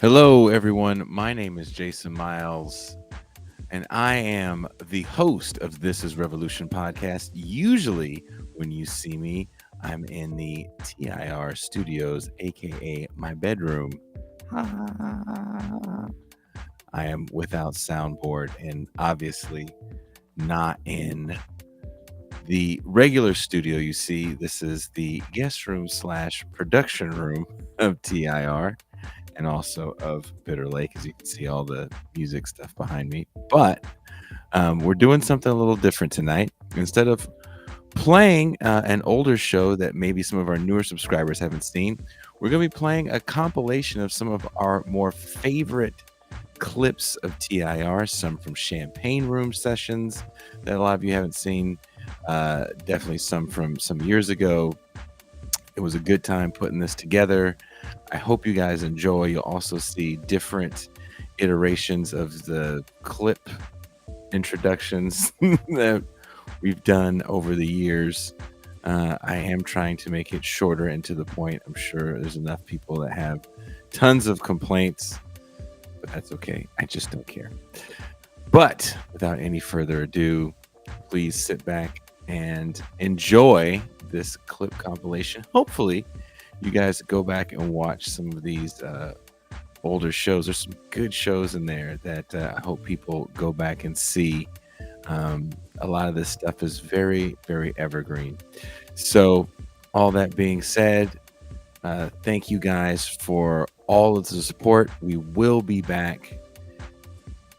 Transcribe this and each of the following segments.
Hello, everyone. My name is Jason Myles, and I am the host of This is Revolution podcast. Usually, when you see me, I'm in the TIR studios, aka my bedroom. I am without soundboard and obviously not in the regular studio you see. This is the guest room slash production room of TIR and also of Bitter Lake, as you can see all the music stuff behind me. But we're doing something a little different tonight. Instead of playing an older show that maybe some of our newer subscribers haven't seen, we're going to be playing a compilation of some of our more favorite clips of TIR, some from Champagne Room sessions that a lot of you haven't seen, definitely some from some years ago. It was a good time putting this together. I hope you guys enjoy. You'll also see different iterations of the clip introductions that we've done over the years. I am trying to make it shorter and to the point. I'm sure there's enough people that have tons of complaints, but that's okay. I just don't care. But without any further ado, please sit back and enjoy this clip compilation. Hopefully, you guys go back and watch some of these older shows. There's some good shows in there that I hope people go back and see. A lot of this stuff is very, very evergreen. So, all that being said, thank you guys for all of the support. We will be back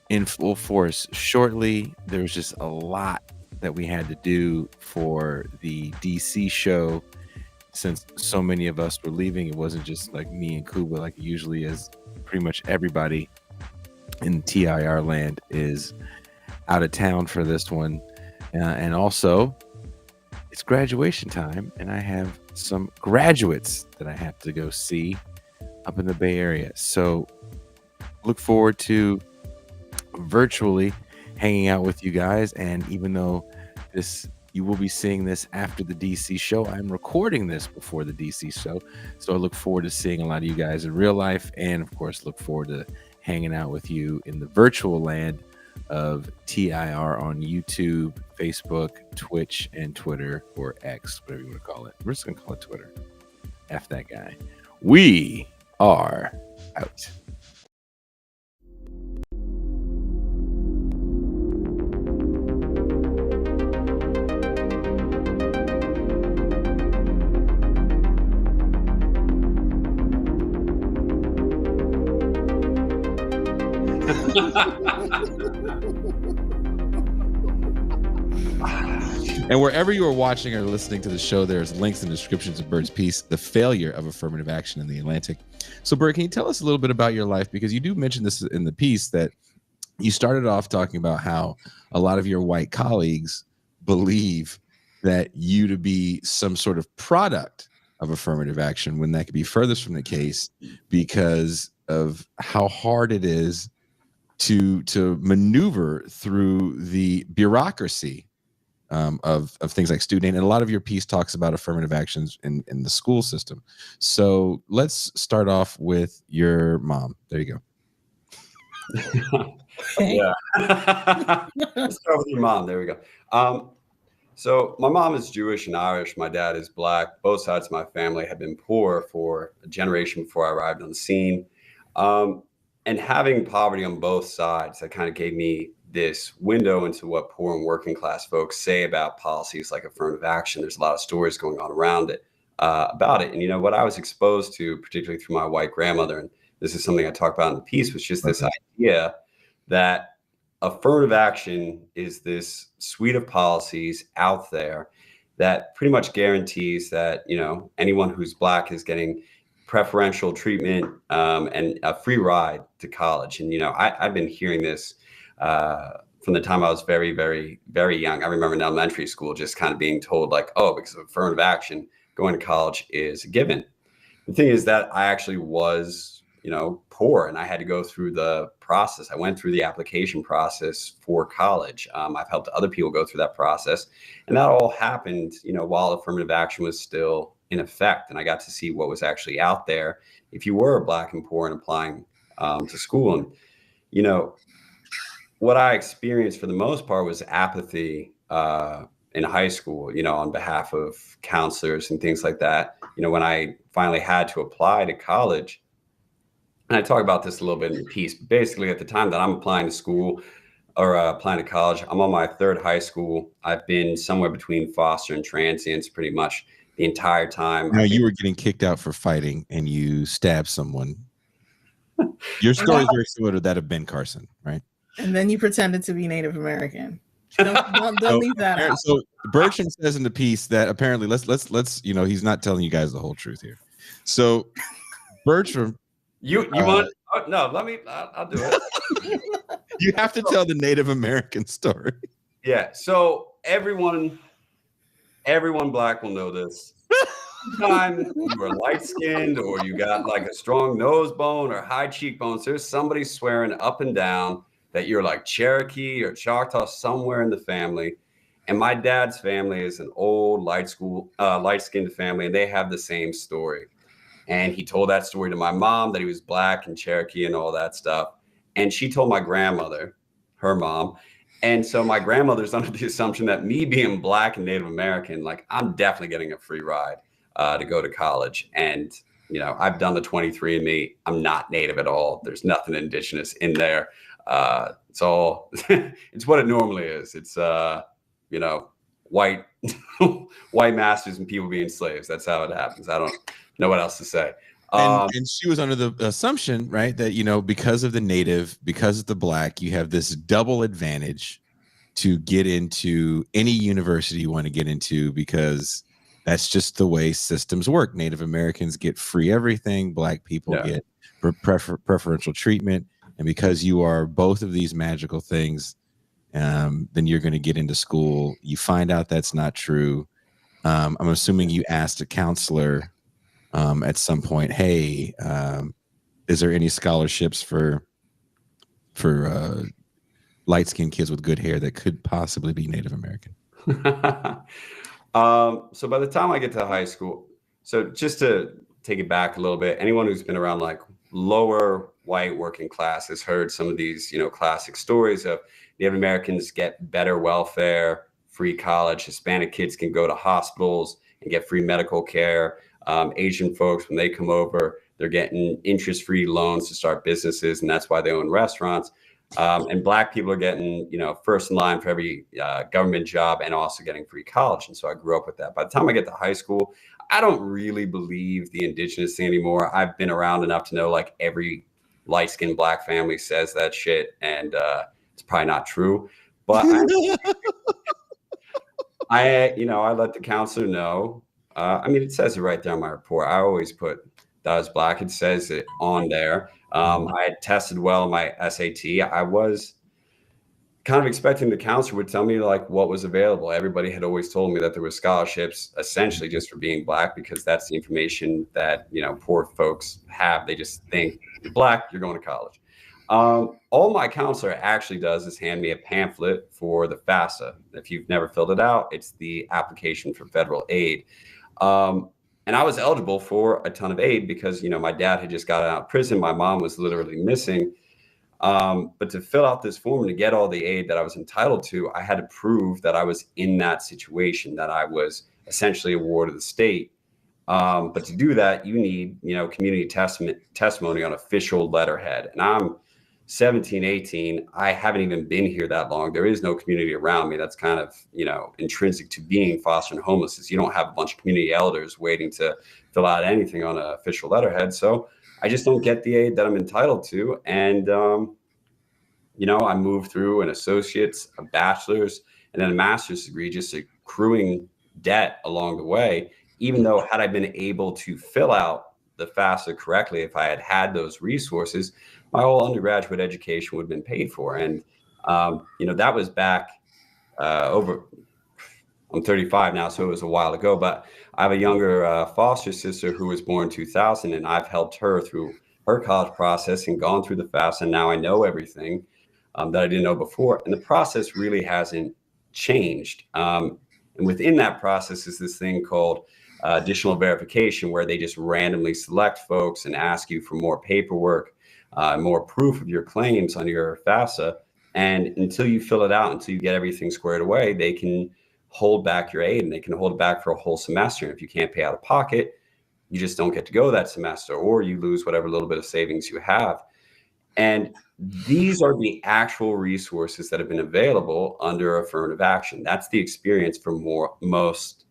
in full force shortly. There was just a lot that we had to do for the DC show. Since so many of us were leaving, it wasn't just like me and Kuba, like it usually is. Pretty much everybody in TIR land is out of town for this one. And also, it's graduation time, and I have some graduates that I have to go see up in the Bay Area. So look forward to virtually hanging out with you guys. And even though you will be seeing this after the DC show, I'm recording this before the DC show. So I look forward to seeing a lot of you guys in real life, and of course look forward to hanging out with you in the virtual land of TIR on YouTube, Facebook, Twitch, and Twitter, or X, whatever you want to call it. We're just going to call it Twitter. F that guy. We are out. And wherever you are watching or listening to the show, there's links and descriptions of Bird's piece, The Failure of Affirmative Action in the Atlantic. So, Bird, can you tell us a little bit about your life? Because you do mention this in the piece, that you started off talking about how a lot of your white colleagues believe that you to be some sort of product of affirmative action, when that could be furthest from the case because of how hard it is to maneuver through the bureaucracy of things like student aid. And a lot of your piece talks about affirmative actions in the school system. So let's start off with your mom. There you go. Yeah. Let's start with your mom. There we go. So my mom is Jewish and Irish. My dad is Black. Both sides of my family have been poor for a generation before I arrived on the scene. And having poverty on both sides, that kind of gave me this window into what poor and working class folks say about policies like affirmative action. There's a lot of stories going on around it, about it. And, you know, what I was exposed to, particularly through my white grandmother, and this is something I talk about in the piece, was just this idea that affirmative action is this suite of policies out there that pretty much guarantees that, you know, anyone who's Black is getting preferential treatment and a free ride to college. And, you know, I've been hearing this from the time I was very, very, very young. I remember in elementary school just kind of being told like, oh, because of affirmative action, going to college is a given. The thing is that I actually was, you know, poor, and I had to go through the process. I went through the application process for college. I've helped other people go through that process, and that all happened, you know, while affirmative action was still in effect. And I got to see what was actually out there if you were Black and poor and applying to school. And, you know, what I experienced for the most part was apathy in high school, you know, on behalf of counselors and things like that. You know, when I finally had to apply to college, and I talk about this a little bit in the piece, but basically at the time that I'm applying to school or applying to college, I'm on my third high school. I've been somewhere between foster and transients pretty much the entire time. Now, you were getting kicked out for fighting and you stabbed someone. Your story is very similar to that of Ben Carson, right? And then you pretended to be Native American. Don't leave that out. So Bertram says in the piece that apparently let's you know, he's not telling you guys the whole truth here. So Bertram, you want? Oh, no, let me. I'll do it. You have to tell the Native American story. Yeah. So everyone black will know this. Anytime you are light skinned or you got like a strong nose bone or high cheekbones, there's somebody swearing up and down that you're like Cherokee or Choctaw somewhere in the family. And my dad's family is an old light-skinned family, and they have the same story. And he told that story to my mom, that he was black and Cherokee and all that stuff. And she told my grandmother, her mom. And so my grandmother's under the assumption that me being black and Native American, like I'm definitely getting a free ride to go to college. And, you know, I've done the 23andMe. I'm not Native at all. There's nothing indigenous in there. It's all, it's what it normally is. It's, you know, white masters and people being slaves. That's how it happens. I don't know what else to say. And she was under the assumption, right, that, you know, because of the Native, because of the black, you have this double advantage to get into any university you want to get into, because that's just the way systems work. Native Americans get free everything. Black people get preferential treatment. And because you are both of these magical things, then you're going to get into school. You find out that's not true. I'm assuming you asked a counselor at some point, hey, is there any scholarships for light-skinned kids with good hair that could possibly be Native American? So by the time I get to high school, so just to take it back a little bit, anyone who's been around like lower white working class has heard some of these, you know, classic stories of Native Americans get better welfare, free college, Hispanic kids can go to hospitals and get free medical care. Asian folks, when they come over, they're getting interest-free loans to start businesses, and that's why they own restaurants. And black people are getting, you know, first in line for every government job and also getting free college. And so I grew up with that. By the time I get to high school, I don't really believe the indigenous thing anymore. I've been around enough to know like every light-skinned black family says that shit, and it's probably not true. But I let the counselor know. I mean, it says it right there on my report. I always put that I was black. It says it on there. I had tested well in my SAT. I was kind of expecting the counselor would tell me like what was available. Everybody had always told me that there were scholarships essentially just for being black, because that's the information that, you know, poor folks have. They just think you're black, you're going to college. All my counselor actually does is hand me a pamphlet for the FAFSA. If you've never filled it out, it's the application for federal aid. And I was eligible for a ton of aid because, you know, my dad had just got out of prison. My mom was literally missing. But to fill out this form and to get all the aid that I was entitled to, I had to prove that I was in that situation, that I was essentially a ward of the state. But to do that, you need, you know, community testimony on official letterhead. And I'm 17, 18. I haven't even been here that long. There is no community around me. That's kind of, you know, intrinsic to being foster and homeless. You don't have a bunch of community elders waiting to fill out anything on an official letterhead. So I just don't get the aid that I'm entitled to. And, you know, I moved through an associate's, a bachelor's, and then a master's degree, just accruing debt along the way, even though had I been able to fill out the FAFSA correctly, if I had had those resources, my whole undergraduate education would have been paid for. And, you know, that was back I'm 35 now, so it was a while ago, but I have a younger foster sister who was born in 2000, and I've helped her through her college process and gone through the FAFSA. And now I know everything that I didn't know before. And the process really hasn't changed. And within that process is this thing called additional verification, where they just randomly select folks and ask you for more paperwork. more proof of your claims on your FAFSA. And until you fill it out, until you get everything squared away, they can hold back your aid, and they can hold it back for a whole semester. And if you can't pay out of pocket, you just don't get to go that semester, or you lose whatever little bit of savings you have. And these are the actual resources that have been available under affirmative action. That's the experience for most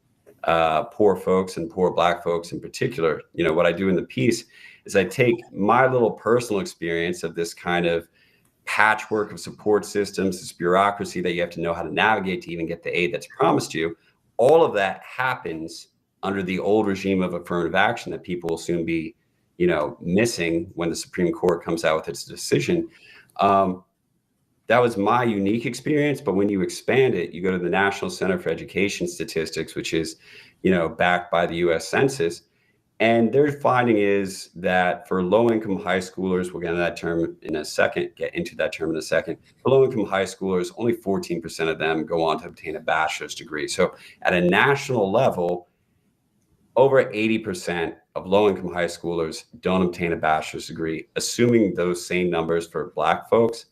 poor folks, and poor Black folks in particular. You know, what I do in the piece is I take my little personal experience of this kind of patchwork of support systems, this bureaucracy that you have to know how to navigate to even get the aid that's promised you. All of that happens under the old regime of affirmative action that people will soon be, you know, missing when the Supreme Court comes out with its decision. That was my unique experience. But when you expand it, you go to the National Center for Education Statistics, which is, you know, backed by the US Census. And their finding is that for low-income high schoolers, we'll get into that term in a second, For low-income high schoolers, only 14% of them go on to obtain a bachelor's degree. So at a national level, over 80% of low-income high schoolers don't obtain a bachelor's degree. Assuming those same numbers for Black folks,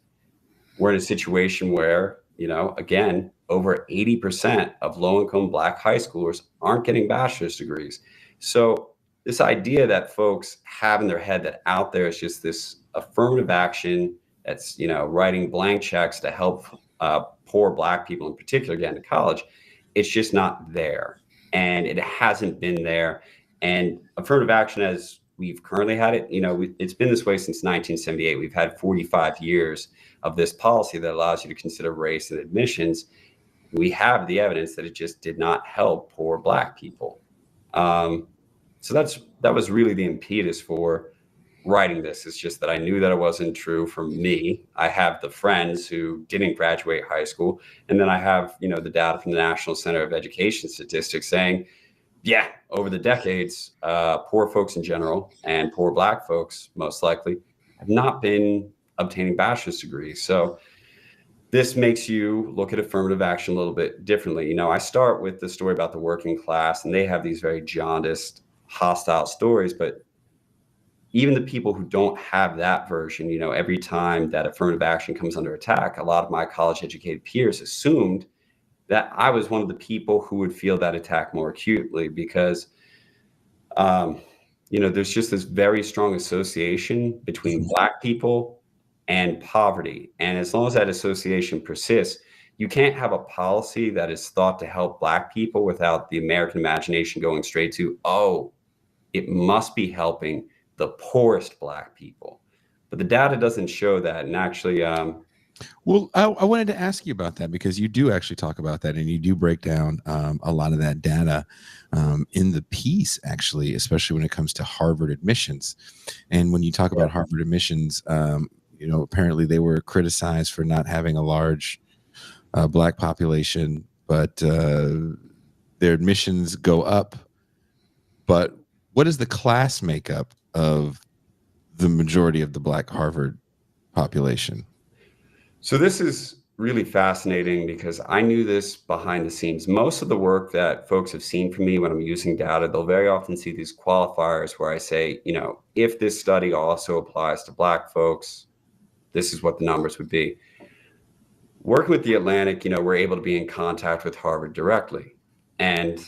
we're in a situation where, you know, again, over 80% of low-income Black high schoolers aren't getting bachelor's degrees. So this idea that folks have in their head that out there is just this affirmative action that's, you know, writing blank checks to help poor Black people in particular get into college, it's just not there. And it hasn't been there. And affirmative action, as we've currently had it, you know, it's been this way since 1978. We've had 45 years of this policy that allows you to consider race in admissions. We have the evidence that it just did not help poor Black people. So that was really the impetus for writing this. It's just that I knew that it wasn't true for me. I have the friends who didn't graduate high school, and then I have, you know, the data from the National Center of Education Statistics saying, yeah, over the decades, poor folks in general, and poor Black folks most likely, have not been obtaining bachelor's degrees. So this makes you look at affirmative action a little bit differently. You know, I start with the story about the working class, and they have these very jaundiced, hostile stories. But even the people who don't have that version, you know, every time that affirmative action comes under attack, a lot of my college educated peers assumed that I was one of the people who would feel that attack more acutely, because you know, there's just this very strong association between Black people and poverty. And as long as that association persists, you can't have a policy that is thought to help Black people without the American imagination going straight to, oh, it must be helping the poorest Black people. But the data doesn't show that. And actually, well, I wanted to ask you about that, because you do actually talk about that, and you do break down a lot of that data in the piece, actually, especially when it comes to Harvard admissions. And when you talk about Harvard admissions, you know, apparently they were criticized for not having a large Black population, but their admissions go up. But what is the class makeup of the majority of the Black Harvard population? So this is really fascinating, because I knew this behind the scenes. Most of the work that folks have seen from me when I'm using data, they'll very often see these qualifiers where I say, you know, if this study also applies to Black folks, this is what the numbers would be. Working with the Atlantic, you know, we're able to be in contact with Harvard directly. And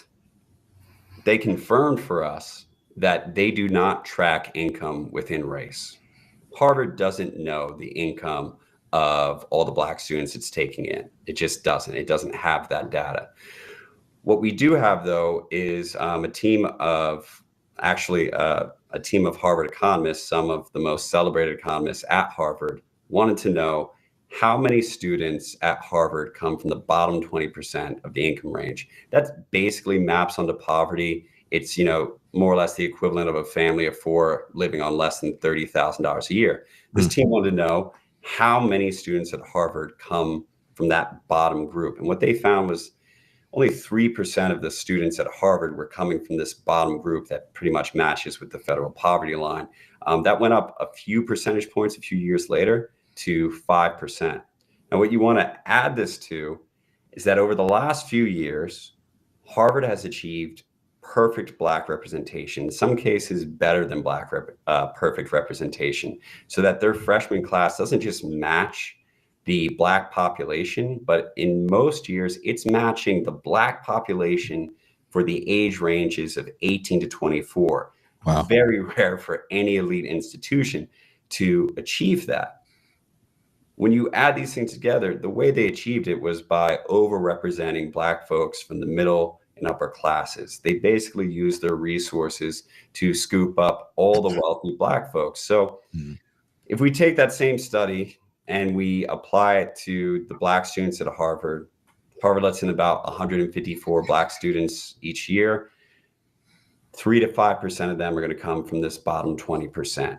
they confirmed for us that they do not track income within race. Harvard doesn't know the income of all the Black students it's taking in. It just doesn't. It doesn't have that data. What we do have, though, is a team of Harvard economists, some of the most celebrated economists at Harvard, wanted to know how many students at Harvard come from the bottom 20% of the income range. That basically maps onto poverty. It's, you know, more or less the equivalent of a family of four living on less than $30,000 a year. This team wanted to know how many students at Harvard come from that bottom group. And what they found was only 3% of the students at Harvard were coming from this bottom group that pretty much matches with the federal poverty line. That went up a few percentage points a few years later to 5%. Now, what you want to add this to is that over the last few years, Harvard has achieved perfect Black representation, in some cases better than perfect representation, so that their freshman class doesn't just match the Black population, but in most years, it's matching the Black population for the age ranges of 18 to 24. Wow. Very rare for any elite institution to achieve that. When you add these things together, the way they achieved it was by overrepresenting Black folks from the middle and upper classes. They basically used their resources to scoop up all the wealthy Black folks. So if we take that same study and we apply it to the Black students at Harvard, Harvard lets in about 154 Black students each year. 3 to 5% of them are going to come from this bottom 20%.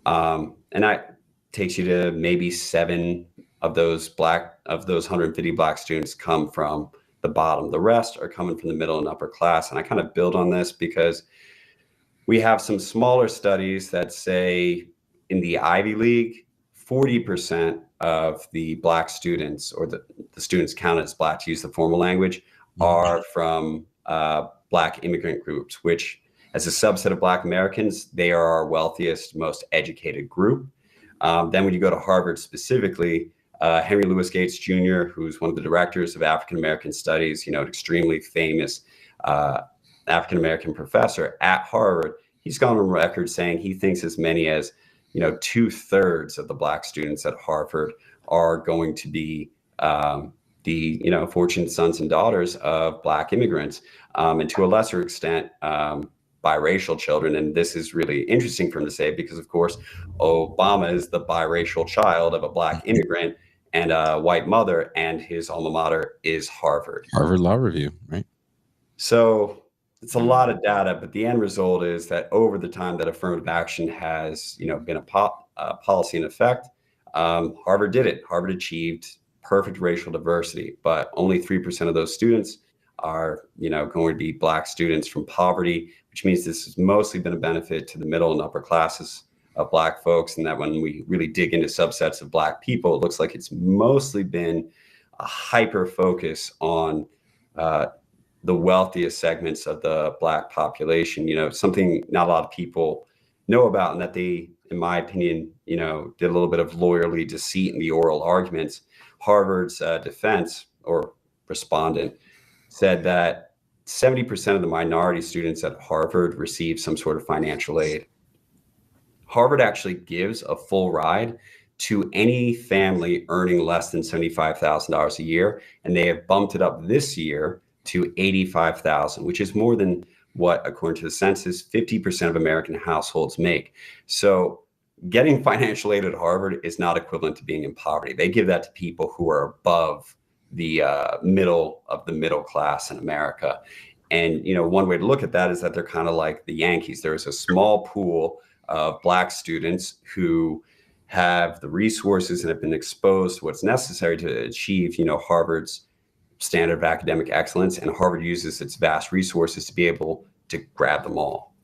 And that takes you to maybe 7 of those 150 Black students come from the bottom. The rest are coming from the middle and upper class. And I kind of build on this because we have some smaller studies that say in the Ivy League, 40% of the Black students, or the students counted as Black to use the formal language, are from Black immigrant groups, which as a subset of Black Americans, they are our wealthiest, most educated group. Then when you go to Harvard specifically, Henry Louis Gates Jr., who's one of the directors of African American Studies, an extremely famous African American professor at Harvard, he's gone on record saying he thinks as many as 2/3 of the Black students at Harvard are going to be the fortunate sons and daughters of Black immigrants, and to a lesser extent biracial children. And this is really interesting for him to say because, of course, Obama is the biracial child of a Black immigrant and a white mother, and his alma mater is Harvard. Harvard Law Review, right? So it's a lot of data, but the end result is that over the time that affirmative action has been a policy in effect, Harvard did it. Harvard achieved perfect racial diversity, but only 3% of those students are going to be Black students from poverty, which means this has mostly been a benefit to the middle and upper classes of Black folks. And that when we really dig into subsets of Black people, it looks like it's mostly been a hyper focus on the wealthiest segments of the Black population, something not a lot of people know about, and that they, in my opinion, did a little bit of lawyerly deceit in the oral arguments. Harvard's defense or respondent said that 70% of the minority students at Harvard receive some sort of financial aid. Harvard actually gives a full ride to any family earning less than $75,000 a year, and they have bumped it up this year to $85,000, which is more than what, according to the census, 50% of American households make. So getting financial aid at Harvard is not equivalent to being in poverty. They give that to people who are above the middle of the middle class in America. And, one way to look at that is that they're kind of like the Yankees. There's a small pool of Black students who have the resources and have been exposed to what's necessary to achieve, Harvard's standard of academic excellence. And Harvard uses its vast resources to be able to grab them all.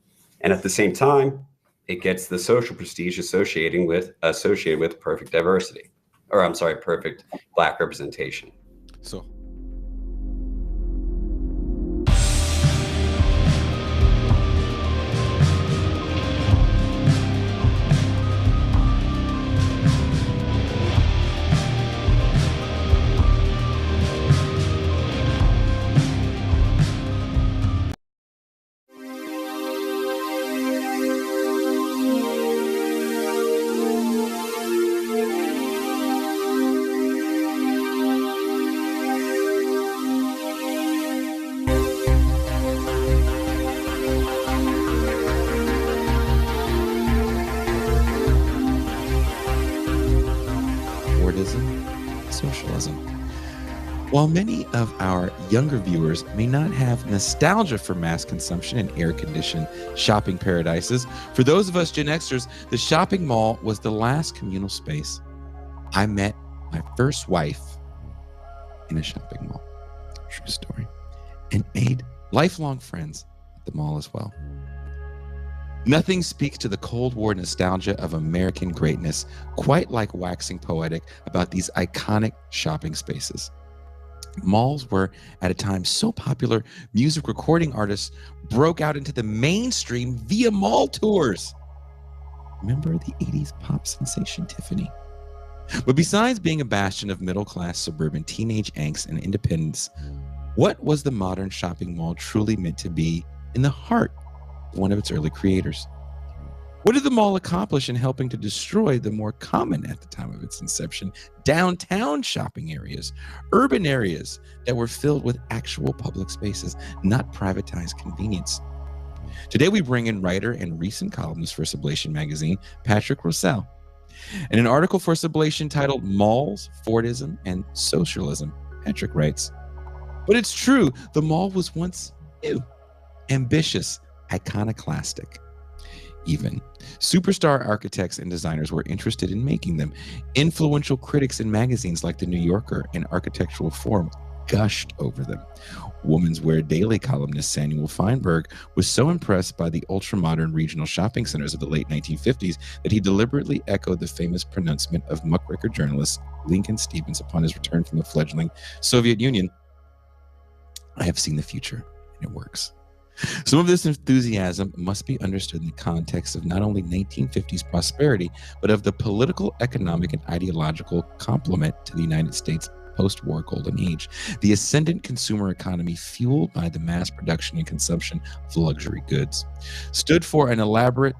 And at the same time, it gets the social prestige associated with perfect diversity, perfect Black representation. So fordism, socialism. While many of our younger viewers may not have nostalgia for mass consumption and air-conditioned shopping paradises, for those of us Gen Xers, the shopping mall was the last communal space. I met my first wife in a shopping mall, true story, and made lifelong friends at the mall as well. Nothing speaks to the Cold War nostalgia of American greatness quite like waxing poetic about these iconic shopping spaces. Malls were at a time so popular, music recording artists broke out into the mainstream via mall tours. Remember the 80s pop sensation Tiffany? But besides being a bastion of middle-class suburban teenage angst and independence, what was the modern shopping mall truly meant to be in the heart of one of its early creators? What did the mall accomplish in helping to destroy the more common at the time of its inception downtown shopping areas, urban areas that were filled with actual public spaces, not privatized convenience? Today, we bring in writer and recent columnist for Sublation magazine, Patrick Rossell. In an article for Sublation titled Malls, Fordism, and Socialism, Patrick writes, "But it's true, the mall was once new, ambitious, iconoclastic. Even superstar architects and designers were interested in making them. Influential critics in magazines like The New Yorker and Architectural Forum gushed over them. Women's Wear Daily columnist Samuel Feinberg was so impressed by the ultra-modern regional shopping centers of the late 1950s that he deliberately echoed the famous pronouncement of muckraker journalist Lincoln Stevens upon his return from the fledgling Soviet Union. I have seen the future, and it works." Some of this enthusiasm must be understood in the context of not only 1950s prosperity, but of the political, economic, and ideological complement to the United States post-war golden age. The ascendant consumer economy, fueled by the mass production and consumption of luxury goods, stood for an elaborate,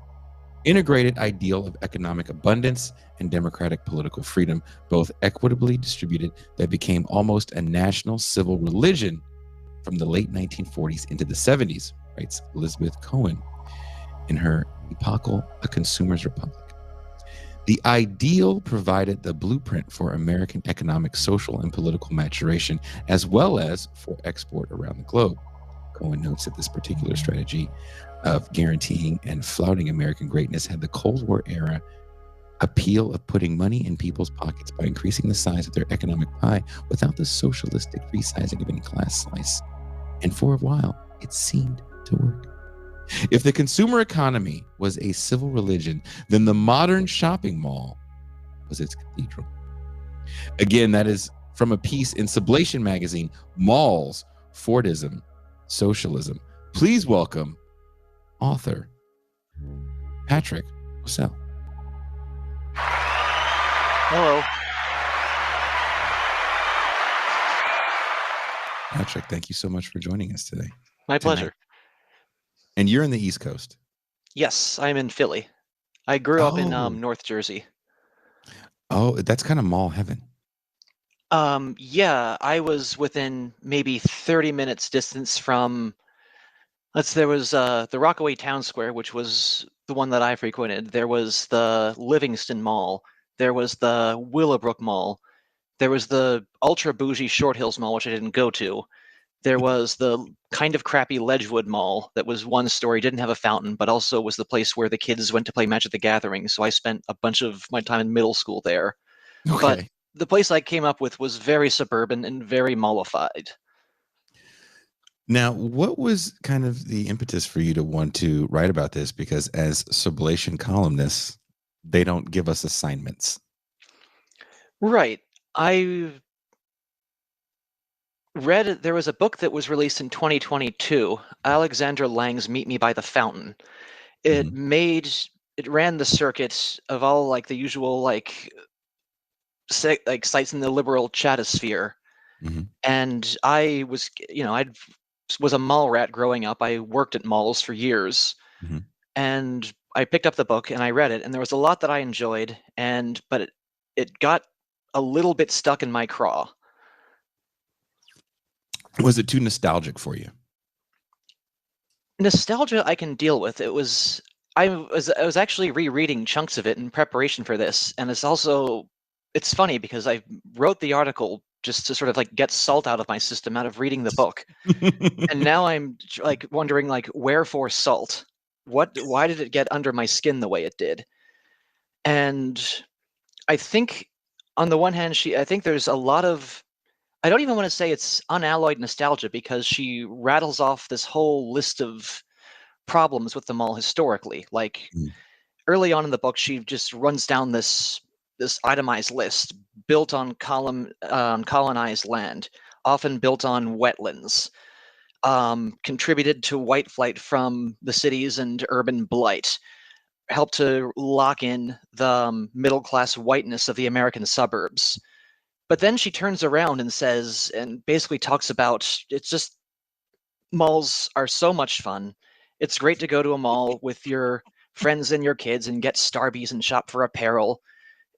integrated ideal of economic abundance and democratic political freedom, both equitably distributed, that became almost a national civil religion from the late 1940s into the 70s, writes Elizabeth Cohen in her epochal A Consumer's Republic. The ideal provided the blueprint for American economic, social, and political maturation, as well as for export around the globe. Cohen notes that this particular strategy of guaranteeing and flouting American greatness had the Cold War era appeal of putting money in people's pockets by increasing the size of their economic pie without the socialistic resizing of any class slice. And for a while, it seemed to work. If the consumer economy was a civil religion, then the modern shopping mall was its cathedral. Again, that is from a piece in Sublation magazine, Malls, Fordism, Socialism. Please welcome author Patrick Rossell. Hello. Patrick, thank you so much for joining us today. My pleasure. And you're in the East Coast. Yes, I'm in Philly. I grew up in Oh. North Jersey. Oh, that's kind of mall heaven. Yeah, I was within maybe 30 minutes distance from, there was the Rockaway Town Square, which was the one that I frequented. There was the Livingston Mall. There was the Willowbrook Mall. There was the ultra bougie Short Hills Mall, which I didn't go to. There was the kind of crappy Ledgewood Mall that was one story, didn't have a fountain, but also was the place where the kids went to play Magic the Gathering. So I spent a bunch of my time in middle school there. But Okay. the place I came up with was very suburban and very mallified. Now, what was kind of the impetus for you to want to write about this? Because as Sublation columnists, they don't give us assignments. Right. I read, there was a book that was released in 2022, Alexandra Lang's Meet Me by the Fountain. It ran the circuit of all like the usual like sites in the liberal chatosphere. And I was, I was a mall rat growing up. I worked at malls for years. And I picked up the book and I read it, and there was a lot that I enjoyed, but it got a little bit stuck in my craw. Was it too nostalgic for you? Nostalgia I can deal with. I was actually rereading chunks of it in preparation for this, and it's funny because I wrote the article just to sort of like get salt out of my system out of reading the book. And now I'm like wondering like, wherefore salt? Why did it get under my skin the way it did? And I think on the one hand, I think there's a lot of, I don't even want to say it's unalloyed nostalgia, because she rattles off this whole list of problems with the mall historically. Like early on in the book, she just runs down this itemized list built on colonized land. often built on wetlands, contributed to white flight from the cities and urban blight, helped to lock in the middle-class whiteness of the American suburbs. But then she turns around and says, and basically talks about, it's just, malls are so much fun. It's great to go to a mall with your friends and your kids and get Starbies and shop for apparel.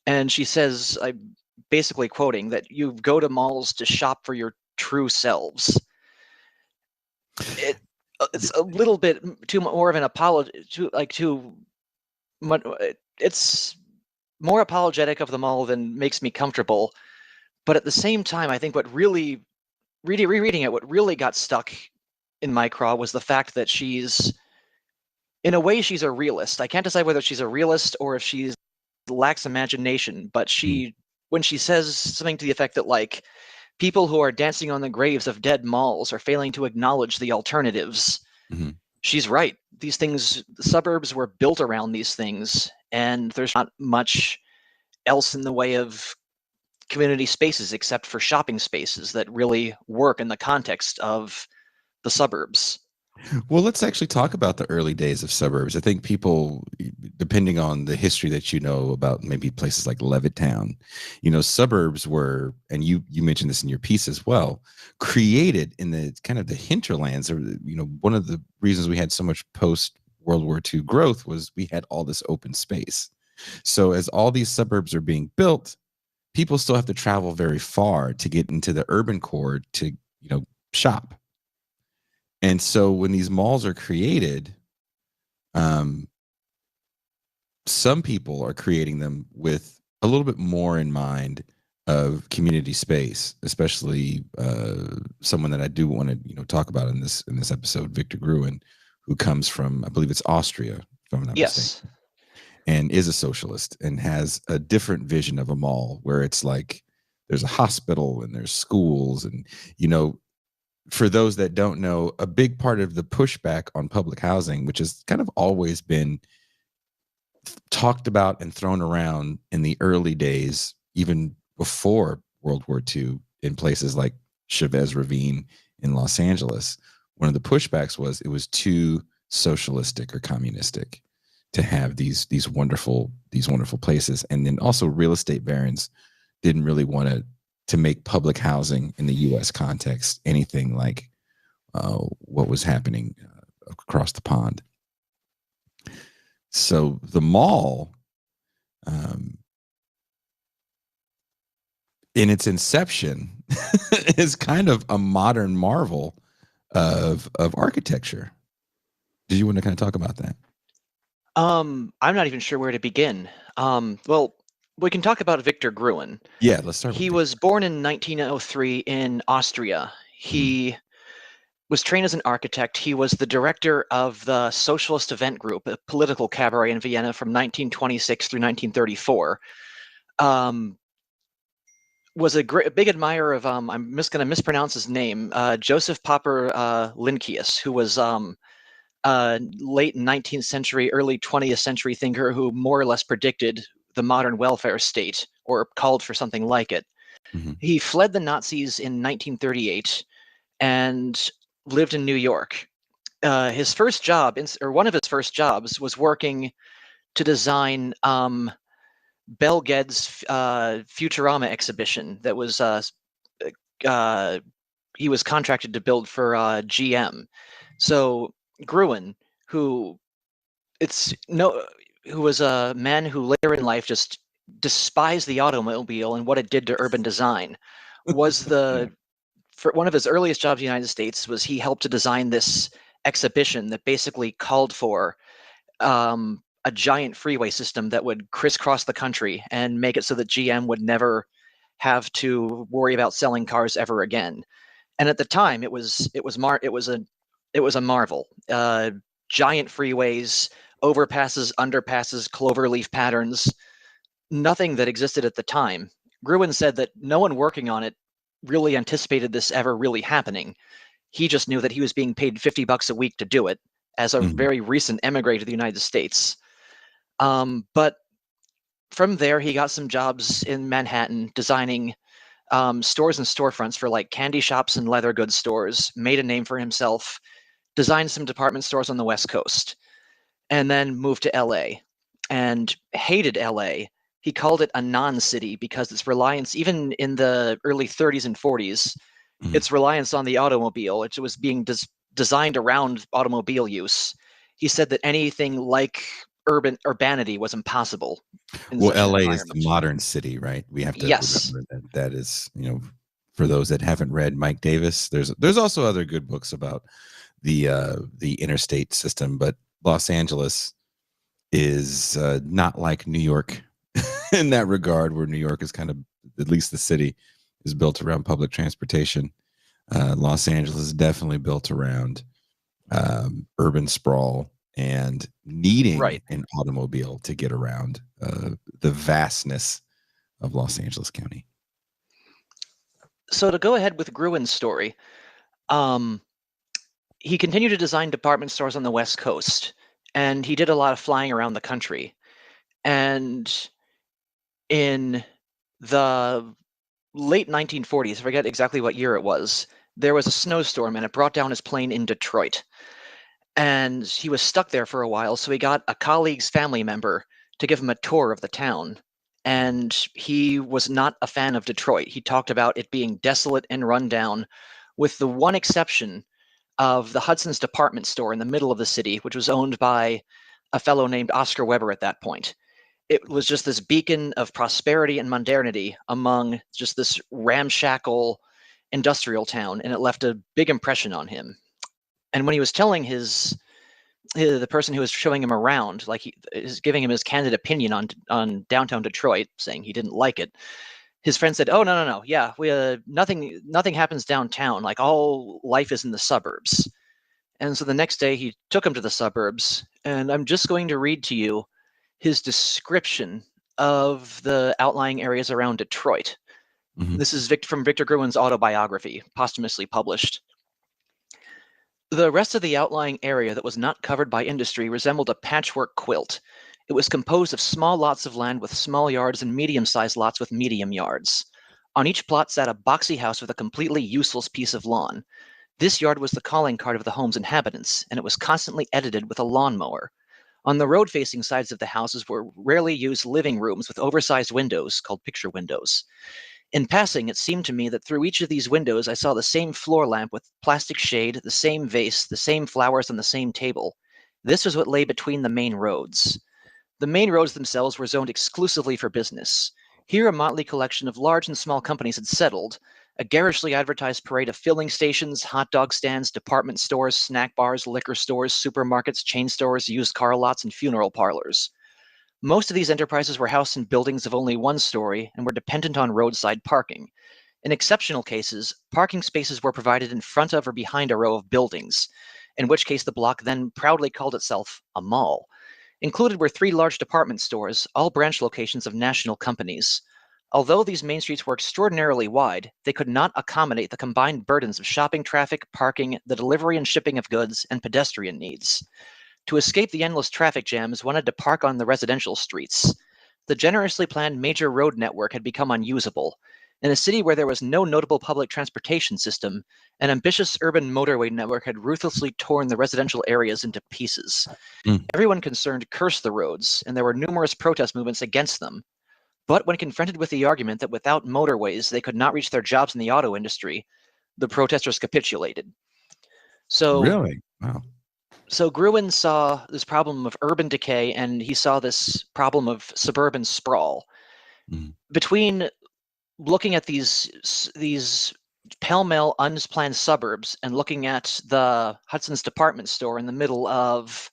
And she says, I'm basically quoting, that you go to malls to shop for your true selves. It's a little bit too more of an apology, too much. It's more apologetic of the mall than makes me comfortable. But at the same time, I think what really, rereading it, what really got stuck in my craw was the fact that she's, in a way, she's a realist. I can't decide whether she's a realist or if she lacks imagination, but when she says something to the effect that, like, people who are dancing on the graves of dead malls are failing to acknowledge the alternatives, she's right. These things, the suburbs were built around these things, and there's not much else in the way of community spaces except for shopping spaces that really work in the context of the suburbs. Well, let's actually talk about the early days of suburbs. I think people, depending on the history that you know about maybe places like Levittown, suburbs were, and you mentioned this in your piece as well, created in the kind of the hinterlands. Or, one of the reasons we had so much post World War II growth was we had all this open space. So as all these suburbs are being built, people still have to travel very far to get into the urban core to, shop. And so when these malls are created, some people are creating them with a little bit more in mind of community space, especially someone that I do want to talk about in this episode, Victor Gruen, who comes from, I believe it's Austria, if I'm not mistaken, and is a socialist and has a different vision of a mall where it's like there's a hospital and there's schools and for those that don't know, a big part of the pushback on public housing, which has kind of always been talked about and thrown around in the early days, even before World War II, in places like Chavez Ravine in Los Angeles, one of the pushbacks was it was too socialistic or communistic to have these wonderful places. And then also real estate barons didn't really want to make public housing in the U.S. context anything like what was happening across the pond. So the mall, in its inception, is kind of a modern marvel of architecture. Did you want to kind of talk about that? I'm not even sure where to begin. Well, we can talk about Victor Gruen. Yeah, let's start. He was born in 1903 in Austria. He was trained as an architect. He was the director of the Socialist Event Group, a political cabaret in Vienna from 1926 through 1934. Was a big admirer of, I'm just going to mispronounce his name, Joseph Popper Linkius, who was late 19th century, early 20th century thinker who more or less predicted the modern welfare state, or called for something like it. He fled the Nazis in 1938 and lived in New York. His first job, or one of his first jobs, was working to design Bell Ged's Futurama exhibition that was he was contracted to build for GM. So Gruen, who was a man who later in life just despised the automobile and what it did to urban design, was for one of his earliest jobs in the United States was he helped to design this exhibition that basically called for a giant freeway system that would crisscross the country and make it so that GM would never have to worry about selling cars ever again. And at the time, it was a marvel. Giant freeways, overpasses, underpasses, cloverleaf patterns, nothing that existed at the time. Gruen said that no one working on it really anticipated this ever really happening. He just knew that he was being paid $50 a week to do it as a very recent emigre to the United States. But from there, he got some jobs in Manhattan designing stores and storefronts for like candy shops and leather goods stores, made a name for himself, designed some department stores on the West Coast, and then moved to LA and hated LA. He called it a non-city because its reliance, even in the early 30s and 40s, its reliance on the automobile, which was being designed around automobile use. He said that anything like urbanity was impossible in Well, such an LA is the environment. modern city, right? We have to Yes. remember that that is, for those that haven't read Mike Davis, there's also other good books about the interstate system, but Los Angeles is not like New York in that regard, where New York is kind of, at least the city, is built around public transportation. Los Angeles is definitely built around urban sprawl and needing an automobile to get around the vastness of Los Angeles County. So to go ahead with Gruen's story, he continued to design department stores on the West Coast, and he did a lot of flying around the country. And in the late 1940s, I forget exactly what year it was, there was a snowstorm and it brought down his plane in Detroit. And he was stuck there for a while, so he got a colleague's family member to give him a tour of the town. And he was not a fan of Detroit. He talked about it being desolate and run down, with the one exception of the Hudson's department store in the middle of the city, which was owned by a fellow named Oscar Weber at that point. It was just this beacon of prosperity and modernity among just this ramshackle industrial town, and it left a big impression on him. And when he was telling the person who was showing him around, like he is giving him his candid opinion on downtown Detroit, saying he didn't like it, his friend said, "Oh, no, yeah, we nothing happens downtown. Like, all life is in the suburbs." And so the next day he took him to the suburbs, and I'm just going to read to you his description of the outlying areas around Detroit. This is from Victor Gruen's autobiography, posthumously published. The rest of the outlying area that was not covered by industry resembled a patchwork quilt. It was composed of small lots of land with small yards and medium-sized lots with medium yards. On each plot sat a boxy house with a completely useless piece of lawn. This yard was the calling card of the home's inhabitants, and it was constantly edited with a lawnmower. On the road-facing sides of the houses were rarely used living rooms with oversized windows, called picture windows. In passing, it seemed to me that through each of these windows I saw the same floor lamp with plastic shade, the same vase, the same flowers on the same table. This was what lay between the main roads. The main roads themselves were zoned exclusively for business. Here a motley collection of large and small companies had settled, a garishly advertised parade of filling stations, hot dog stands, department stores, snack bars, liquor stores, supermarkets, chain stores, used car lots, and funeral parlors. Most of these enterprises were housed in buildings of only one story and were dependent on roadside parking. In exceptional cases, parking spaces were provided in front of or behind a row of buildings, in which case the block then proudly called itself a mall. Included were 3 large department stores, all branch locations of national companies. Although these main streets were extraordinarily wide, they could not accommodate the combined burdens of shopping traffic, parking, the delivery and shipping of goods, and pedestrian needs. To escape the endless traffic jams, one had to park on the residential streets. The generously planned major road network had become unusable. In a city where there was no notable public transportation system, an ambitious urban motorway network had ruthlessly torn the residential areas into pieces. Everyone concerned cursed the roads, and there were numerous protest movements against them. But when confronted with the argument that without motorways they could not reach their jobs in the auto industry, the protesters capitulated. Really? Wow. So Gruen saw this problem of urban decay, and he saw this problem of suburban sprawl. Between looking at these pell-mell unplanned suburbs and looking at the Hudson's department store in the middle of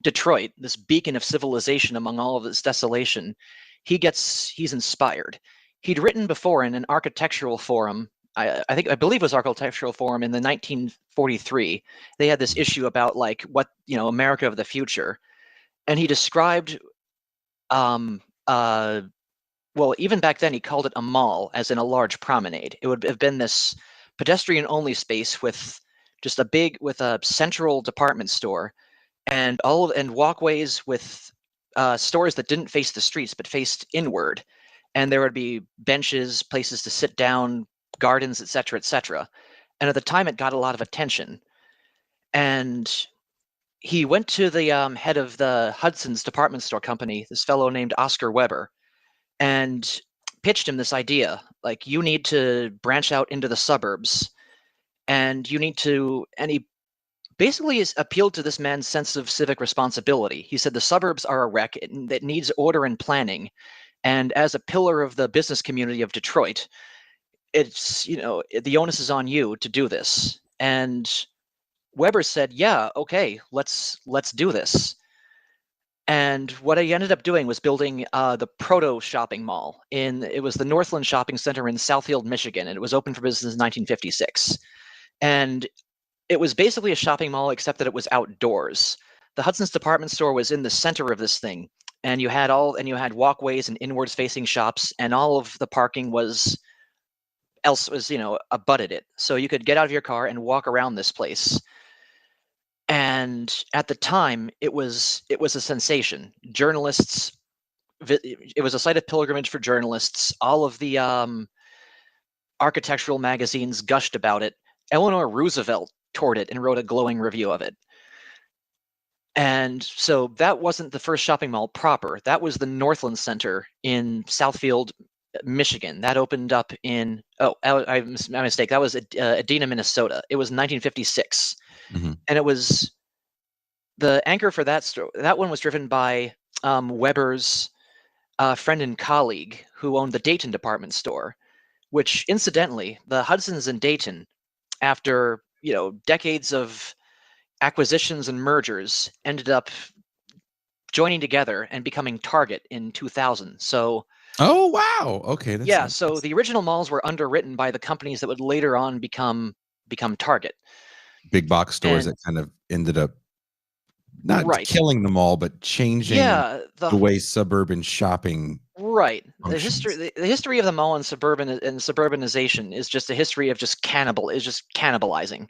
Detroit, this beacon of civilization among all of this desolation, he's inspired. He'd written before in an architectural forum, I believe it was architectural forum in the 1943. They had this issue about like what, America of the future, and he described well, even back then he called it a mall, as in a large promenade. It would have been this pedestrian only space with just a central department store and walkways with stores that didn't face the streets but faced inward. and there would be benches, places to sit down, gardens, etc., etc. And at the time, it got a lot of attention. And he went to the head of the Hudson's department store company, this fellow named Oscar Weber, and pitched him this idea, like, you need to branch out into the suburbs, and you need to, and he basically appealed to this man's sense of civic responsibility. He said the suburbs are a wreck that needs order and planning, and as a pillar of the business community of Detroit, it's, the onus is on you to do this. And Weber said, yeah, okay, let's do this. And what I ended up doing was building the proto shopping mall. It was the Northland Shopping Center in Southfield, Michigan, and it was open for business in 1956. And it was basically a shopping mall, except that it was outdoors. The Hudson's department store was in the center of this thing, and you had walkways and inwards facing shops, and all of the parking was abutted it. So you could get out of your car and walk around this place. And at the time, it was a sensation. Journalists, it was a site of pilgrimage for journalists. All of the architectural magazines gushed about it. Eleanor Roosevelt toured it and wrote a glowing review of it. And so that wasn't the first shopping mall proper. That was the Northland Center in Southfield, Michigan. That opened up in, my mistake. That was Edina, Minnesota. It was 1956. Mm-hmm. And it was the anchor for that store. That one was driven by Weber's friend and colleague who owned the Dayton department store, which incidentally, the Hudson's in Dayton, after decades of acquisitions and mergers, ended up joining together and becoming Target in 2000. So, oh wow, okay, so the original malls were underwritten by the companies that would later on become Target. Big box stores that kind of ended up not killing them all, but changing the way suburban shopping. Right. functions. The history of the mall and suburbanization is just a history of just cannibalizing.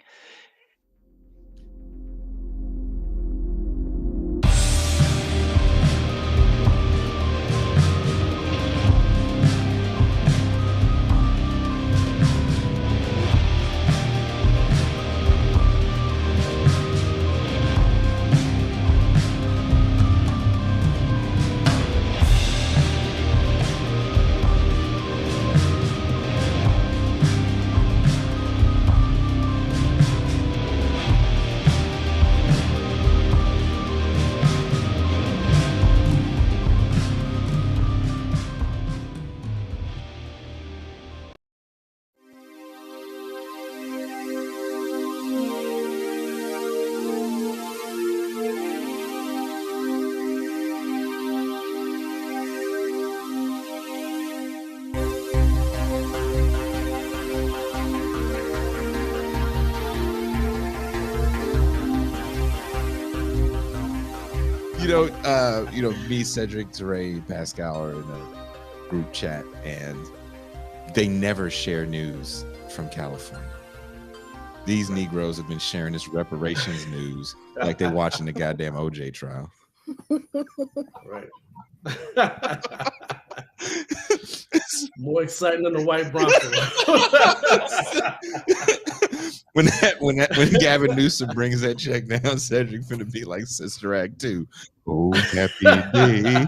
Me, Cedric, Teray, Pascal are in a group chat, and they never share news from California. These Negroes have been sharing this reparations news like they're watching the goddamn OJ trial. Right. More exciting than the white Bronco. when Gavin Newsom brings that check down, Cedric finna be like Sister Act 2. Oh, happy day.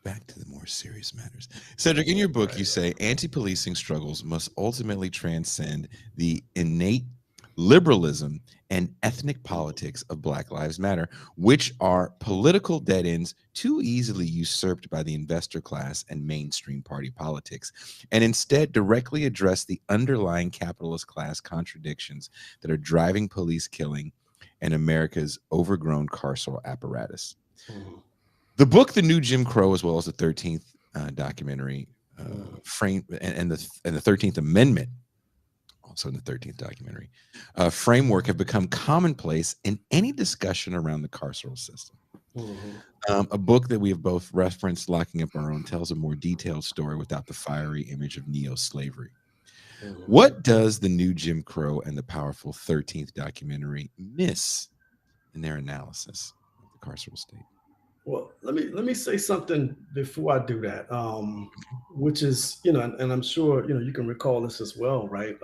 Back to the more serious matters. Cedric, in your book, you say anti-policing struggles must ultimately transcend the innate liberalism and ethnic politics of Black Lives Matter, which are political dead ends too easily usurped by the investor class and mainstream party politics, and instead directly address the underlying capitalist class contradictions that are driving police killing and America's overgrown carceral apparatus. Mm-hmm. The book, The New Jim Crow, as well as the 13th documentary, frame and the 13th Amendment, also in the 13th documentary, framework have become commonplace in any discussion around the carceral system. Mm-hmm. A book that we have both referenced, Locking Up Our Own, tells a more detailed story without the fiery image of neo-slavery. Mm-hmm. What does The New Jim Crow and the powerful 13th documentary miss in their analysis of the carceral state? Well, let me say something before I do that, which is, and I'm sure you can recall this as well, right?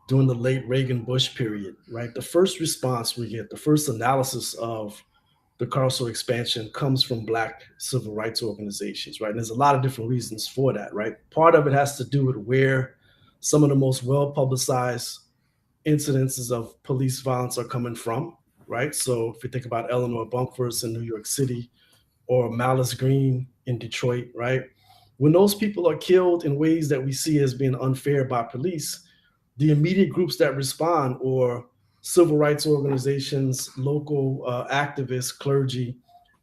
During the late Reagan Bush period, right? The first response we get, the first analysis of the carceral expansion comes from Black civil rights organizations, right? And there's a lot of different reasons for that, right? Part of it has to do with where some of the most well publicized incidences of police violence are coming from, right? So if you think about Eleanor Bunkford in New York City or Malice Green in Detroit, right? When those people are killed in ways that we see as being unfair by police, the immediate groups that respond, or civil rights organizations, local activists, clergy,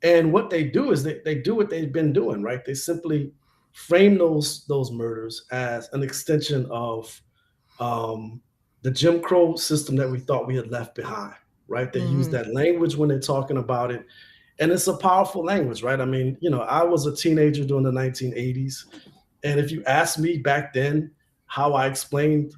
and what they do is they do what they've been doing, right? They simply frame those murders as an extension of the Jim Crow system that we thought we had left behind, right? They use that language when they're talking about it. And it's a powerful language, right? I mean, I was a teenager during the 1980s. And if you asked me back then how I explained,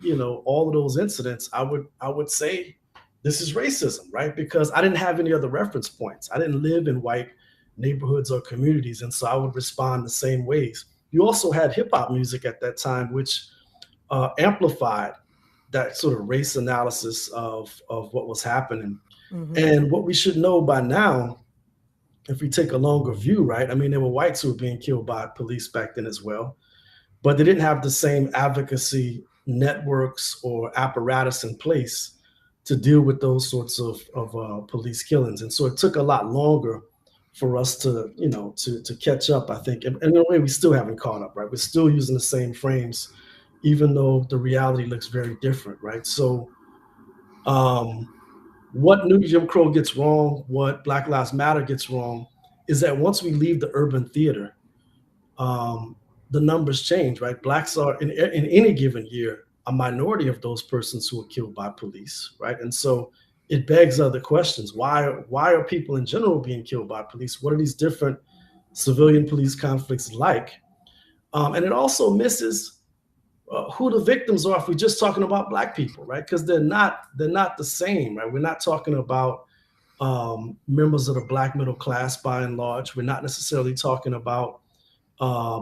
all of those incidents, I would say this is racism, right? Because I didn't have any other reference points. I didn't live in white neighborhoods or communities. And so I would respond the same ways. You also had hip hop music at that time, which amplified that sort of race analysis of what was happening. And what we should know by now, if we take a longer view, right? I mean, there were whites who were being killed by police back then as well, but they didn't have the same advocacy networks or apparatus in place to deal with those sorts of police killings. And so it took a lot longer for us to, to catch up, I think. And in a way, we still haven't caught up, right? We're still using the same frames, even though the reality looks very different, right? So what New Jim Crow gets wrong, what Black Lives Matter gets wrong, is that once we leave the urban theater, the numbers change, right? Blacks are in any given year a minority of those persons who are killed by police, right? And so it begs other questions. Why are people in general being killed by police? What are these different civilian police conflicts like? And it also misses who the victims are if we're just talking about Black people, right? Because they're not the same, right? We're not talking about members of the Black middle class by and large. We're not necessarily talking about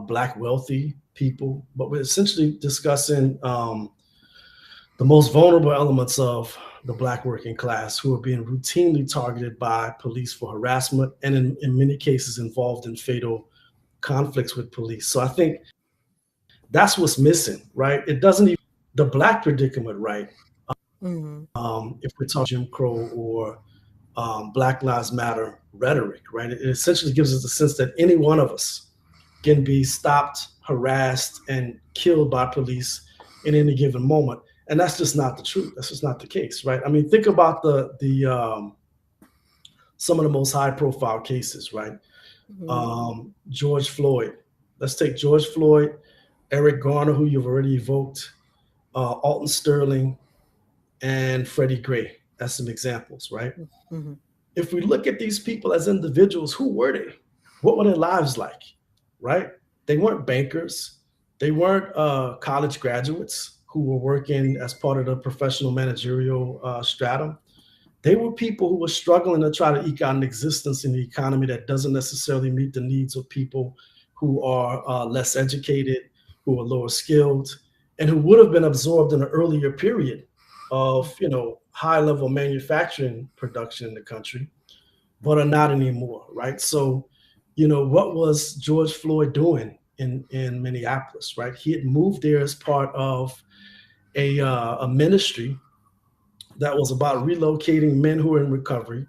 Black wealthy people, but we're essentially discussing the most vulnerable elements of the Black working class who are being routinely targeted by police for harassment and in many cases involved in fatal conflicts with police. So I think that's what's missing, right? It doesn't even the Black predicament, right? If we're talking Jim Crow or Black Lives Matter rhetoric, right? It essentially gives us the sense that any one of us can be stopped, harassed, and killed by police in any given moment. And that's just not the truth. That's just not the case, right? I mean, think about the some of the most high profile cases, right? George Floyd. Let's take George Floyd, Eric Garner, who you've already evoked, Alton Sterling, and Freddie Gray. That's some examples, right? If we look at these people as individuals, who were they? What were their lives like, right? They weren't bankers. They weren't college graduates who were working as part of the professional managerial stratum. They were people who were struggling to try to eke out an existence in the economy that doesn't necessarily meet the needs of people who are less educated, who are lower skilled, and who would have been absorbed in an earlier period of, high level manufacturing production in the country, but are not anymore, right? So, what was George Floyd doing in Minneapolis, right? He had moved there as part of a ministry that was about relocating men who are in recovery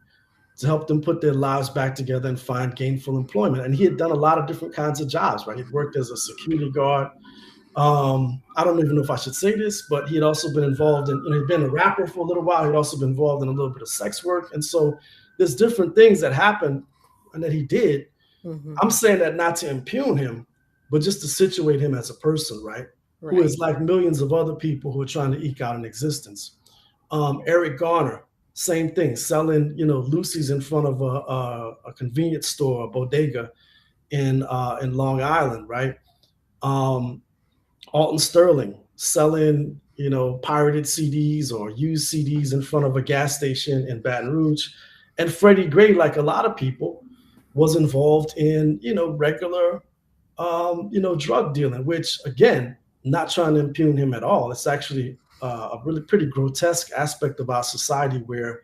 to help them put their lives back together and find gainful employment. And he had done a lot of different kinds of jobs, right? He'd worked as a security guard. I don't even know if I should say this, but he had also been involved in, he'd been a rapper for a little while. He'd also been involved in a little bit of sex work. And so there's different things that happened and that he did. I'm saying that not to impugn him, but just to situate him as a person, right? Who is like millions of other people who are trying to eke out an existence. Eric Garner, same thing, selling, Lucy's in front of a convenience store, a bodega in Long Island, right? Alton Sterling selling, pirated CDs or used CDs in front of a gas station in Baton Rouge. And Freddie Gray, like a lot of people, was involved in, regular, drug dealing, which, again, not trying to impugn him at all. It's actually a really pretty grotesque aspect of our society where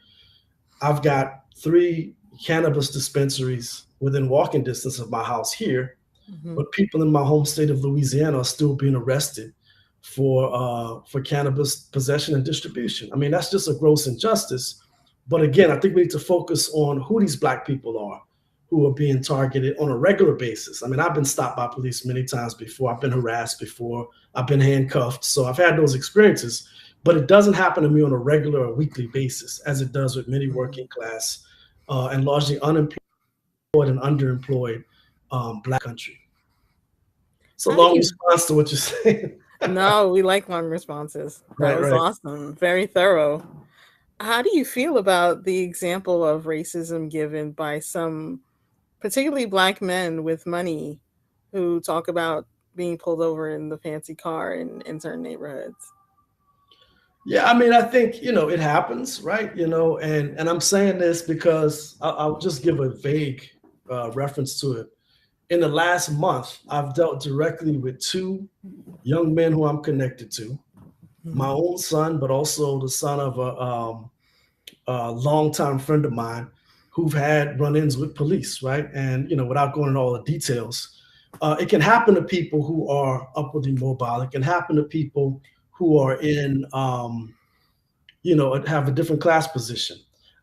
I've got 3 cannabis dispensaries within walking distance of my house here, but people in my home state of Louisiana are still being arrested for cannabis possession and distribution. I mean, that's just a gross injustice. But again, I think we need to focus on who these Black people are who are being targeted on a regular basis. I mean, I've been stopped by police many times before. I've been harassed before. I've been handcuffed. So I've had those experiences, but it doesn't happen to me on a regular or weekly basis, as it does with many working class and largely unemployed and underemployed Black country. So long response to what you're saying. No, we like long responses. That was awesome. Very thorough. How do you feel about the example of racism given by some particularly Black men with money who talk about being pulled over in the fancy car in certain neighborhoods? Yeah, I mean, I think, it happens, right? And I'm saying this because I'll just give a vague reference to it. In the last month, I've dealt directly with 2 young men who I'm connected to, my own son, but also the son of a longtime friend of mine who've had run-ins with police, right? And, without going into all the details, it can happen to people who are upwardly mobile. It can happen to people who are in, have a different class position.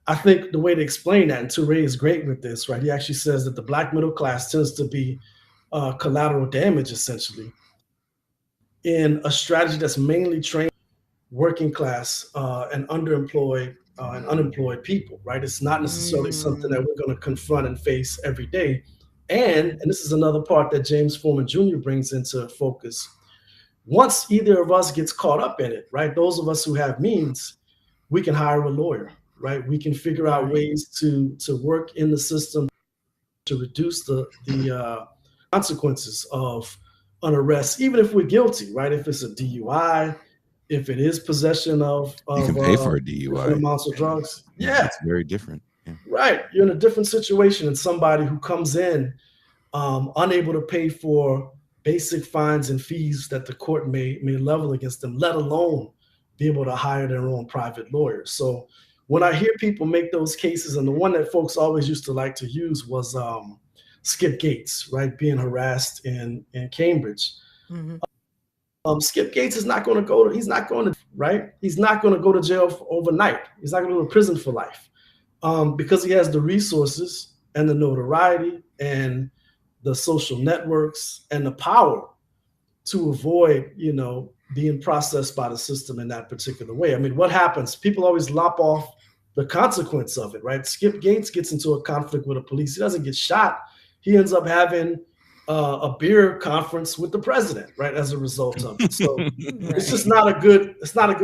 I think the way to explain that, and Touré is great with this, right? He actually says that the Black middle class tends to be collateral damage, essentially, in a strategy that's mainly trained working class and underemployed and unemployed people, right? It's not necessarily something that we're going to confront and face every day. And this is another part that James Foreman Jr. brings into focus. Once either of us gets caught up in it, right? Those of us who have means, we can hire a lawyer, right? We can figure out ways to work in the system to reduce the consequences of an arrest, even if we're guilty, right? If it's a DUI, if it is possession of you can pay for a DUI amounts of drugs. Yeah, it's very different. Yeah. Right, you're in a different situation than somebody who comes in unable to pay for basic fines and fees that the court may level against them, let alone be able to hire their own private lawyers. So when I hear people make those cases, and the one that folks always used to like to use was Skip Gates, right, being harassed in Cambridge. Skip Gates is not going to go to, he's not going to go to jail overnight. He's not going to go to prison for life because he has the resources and the notoriety and the social networks and the power to avoid, being processed by the system in that particular way. I mean, what happens? People always lop off the consequence of it, right? Skip Gates gets into a conflict with the police. He doesn't get shot. He ends up having a beer conference with the president, right, as a result of it. So it's just not a good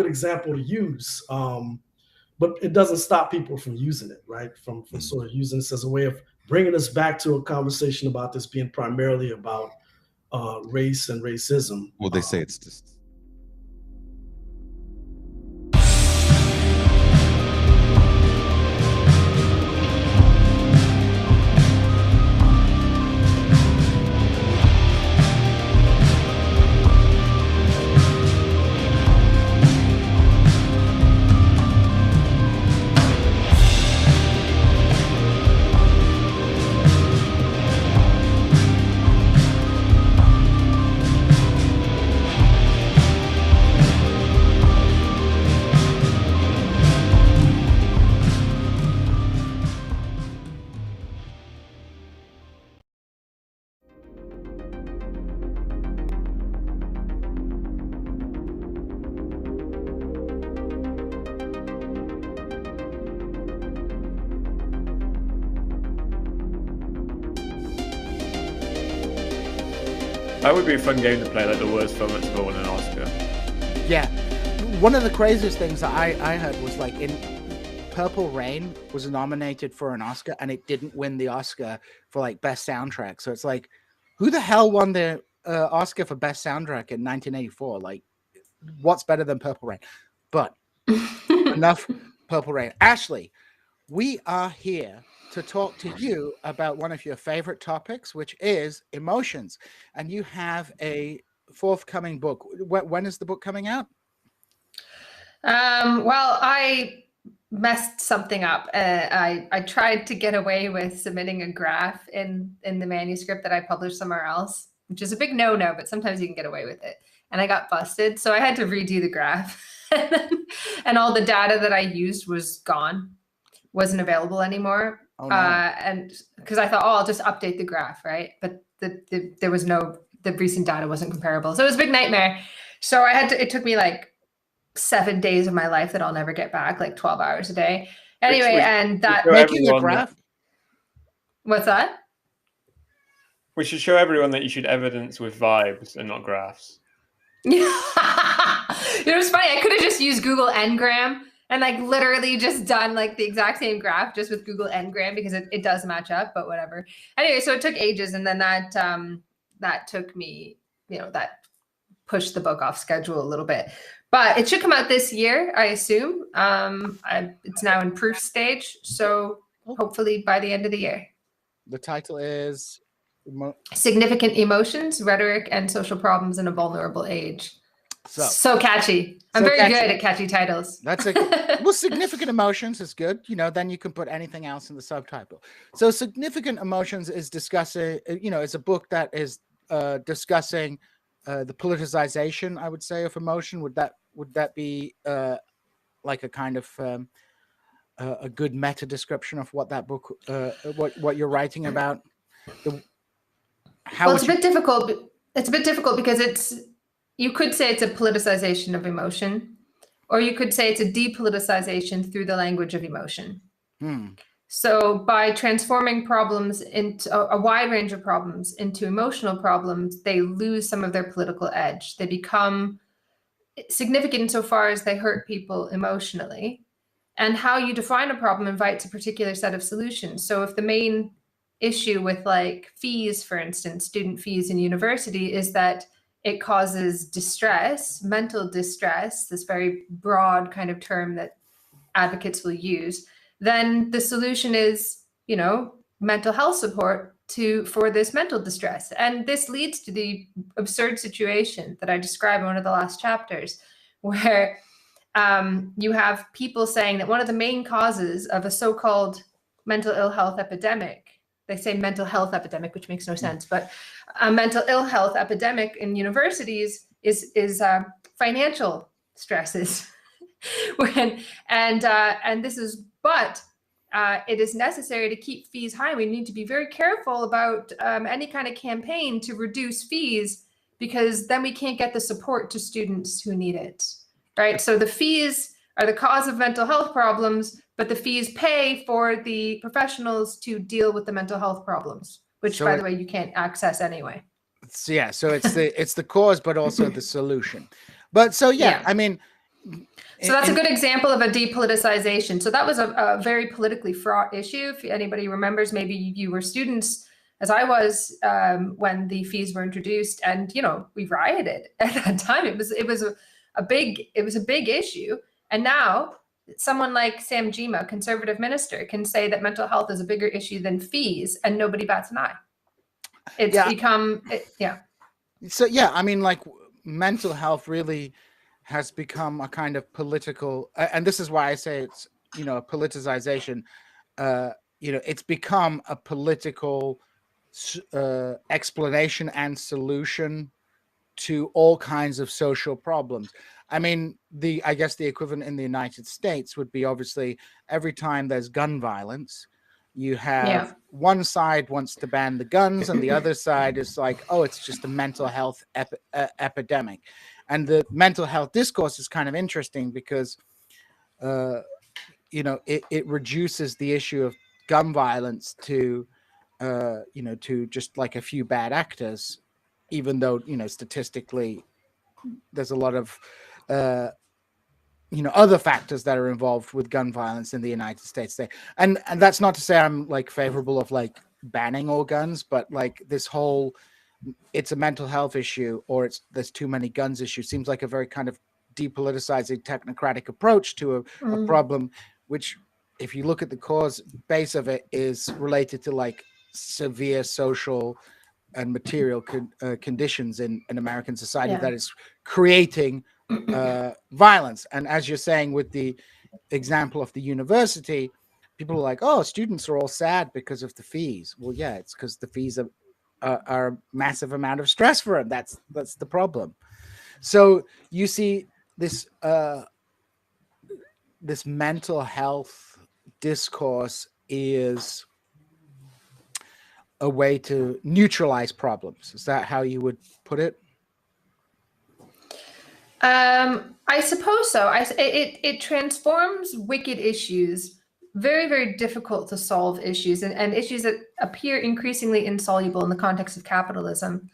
example to use. But it doesn't stop people from using it, right? From sort of using this as a way of bringing us back to a conversation about this being primarily about race and racism. Well, they say it's just. That would be a fun game to play, like the worst film that's ever won an Oscar. Yeah. One of the craziest things that I heard was like in Purple Rain was nominated for an Oscar and it didn't win the Oscar for like best soundtrack. So it's like, who the hell won the Oscar for best soundtrack in 1984? Like, what's better than Purple Rain? But enough Purple Rain. Ashley, we are here to talk to you about one of your favorite topics, which is emotions. And you have a forthcoming book. When is the book coming out? Well, I messed something up. I tried to get away with submitting a graph in the manuscript that I published somewhere else, which is a big no-no, but sometimes you can get away with it. And I got busted, so I had to redo the graph. And all the data that I used was gone, wasn't available anymore. Oh, no. And because I thought, I'll just update the graph, right? But there was the recent data wasn't comparable. So it was a big nightmare. So it took me like 7 days of my life that I'll never get back, like 12 hours a day. Anyway, and that making a graph. What's that? We should show everyone that you should evidence with vibes and not graphs. It was funny. I could have just used Google Ngram and like literally just done like the exact same graph just with Google Ngram because it does match up, but whatever. Anyway, so it took ages, and then that took me, that pushed the book off schedule a little bit. But it should come out this year, I assume. It's now in proof stage, so hopefully by the end of the year. The title is Significant Emotions, Rhetoric, and Social Problems in a Vulnerable Age. So catchy. I'm very good at catchy titles. That's well, Significant Emotions is good. Then you can put anything else in the subtitle. So Significant Emotions is discussing, it's a book that is discussing the politicization, I would say, of emotion. Would that be like a kind of a good meta description of what that book, what you're writing about? It's a bit difficult. It's a bit difficult because you could say it's a politicization of emotion, or you could say it's a depoliticization through the language of emotion. So by transforming problems into a wide range of problems into emotional problems, they lose some of their political edge. They become significant insofar as they hurt people emotionally. And how you define a problem invites a particular set of solutions. So if the main issue with like fees, for instance, student fees in university, is that it causes distress, mental distress, this very broad kind of term that advocates will use, then the solution is, mental health support for this mental distress. And this leads to the absurd situation that I describe in one of the last chapters, where you have people saying that one of the main causes of a so-called mental ill health epidemic, they say mental health epidemic, which makes no sense, but a mental ill health epidemic in universities is financial stresses. It is necessary to keep fees high. We need to be very careful about any kind of campaign to reduce fees, because then we can't get the support to students who need it, right? So the fees are the cause of mental health problems, but the fees pay for the professionals to deal with the mental health problems, which, by the way, you can't access anyway. So it's the cause, but also the solution. But I mean. So that's a good example of a depoliticization. So that was a very politically fraught issue. If anybody remembers, maybe you were students, as I was, when the fees were introduced, and we rioted at that time. It was a big issue, and now someone like Sam Gyimah, conservative minister, can say that mental health is a bigger issue than fees, and nobody bats an eye. So I mean, like, mental health really has become a kind of political, and this is why I say it's, a politicization. It's become a political explanation and solution to all kinds of social problems. I mean, I guess the equivalent in the United States would be, obviously, every time there's gun violence, you have one side wants to ban the guns, and the other side is like, oh, it's just a mental health epidemic. And the mental health discourse is kind of interesting because, it reduces the issue of gun violence to, to just like a few bad actors, even though, statistically, there's a lot of, other factors that are involved with gun violence in the United States. And that's not to say I'm like favorable of like banning all guns, but like this whole, it's a mental health issue, or there's too many guns issue, seems like a very kind of depoliticizing technocratic approach to a problem, which, if you look at the cause base of it, is related to like severe social and material conditions in American society that is creating violence. And as you're saying with the example of the university, people are like, oh, students are all sad because of the fees. Well, yeah, it's because the fees are a massive amount of stress for them. That's the problem. So you see this this mental health discourse is a way to neutralize problems. Is that how you would put it? I suppose so. It transforms wicked issues, very, very difficult to solve issues, and issues that appear increasingly insoluble in the context of capitalism.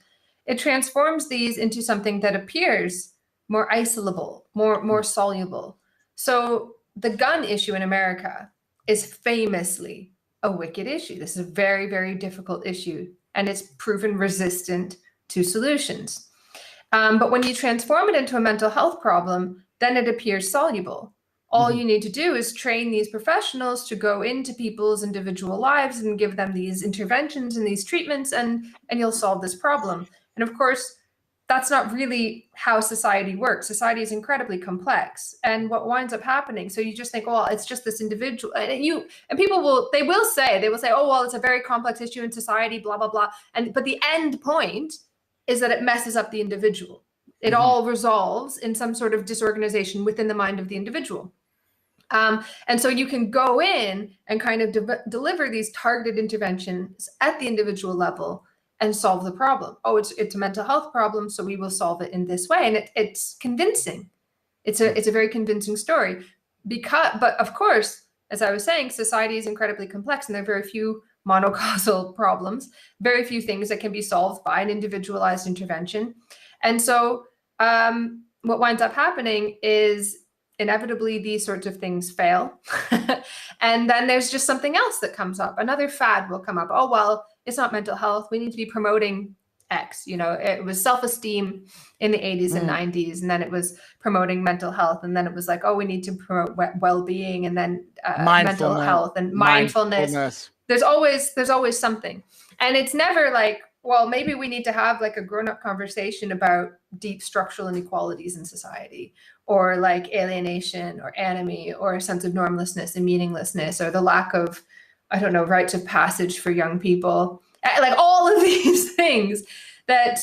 It transforms these into something that appears more isolable, more soluble. So the gun issue in America is famously a wicked issue. This is a very, very difficult issue, and it's proven resistant to solutions. But when you transform it into a mental health problem, then it appears soluble. All you need to do is train these professionals to go into people's individual lives and give them these interventions and these treatments, and you'll solve this problem. And of course, that's not really how society works. Society is incredibly complex. And what winds up happening, so you just think, well, it's just this individual. And people will say, oh, well, it's a very complex issue in society, blah, blah, blah. But the end point is that it messes up the individual. It all resolves in some sort of disorganization within the mind of the individual. And so you can go in and kind of deliver these targeted interventions at the individual level and solve the problem. Oh, it's a mental health problem, so we will solve it in this way. And it's convincing. It's a very convincing story. But of course, as I was saying, society is incredibly complex, and there are very few monocausal problems, very few things that can be solved by an individualized intervention. And so what winds up happening is inevitably these sorts of things fail. And then there's just something else that comes up. Another fad will come up. Oh, well, it's not mental health. We need to be promoting X. It was self-esteem in the 80s and 90s, and then it was promoting mental health, and then it was like, oh, we need to promote well-being, and then mental health and mindfulness. There's always something. And it's never like, well, maybe we need to have like a grown-up conversation about deep structural inequalities in society, or like alienation or anomie, or a sense of normlessness and meaninglessness, or the lack of, I don't know, rites of passage for young people. Like all of these things that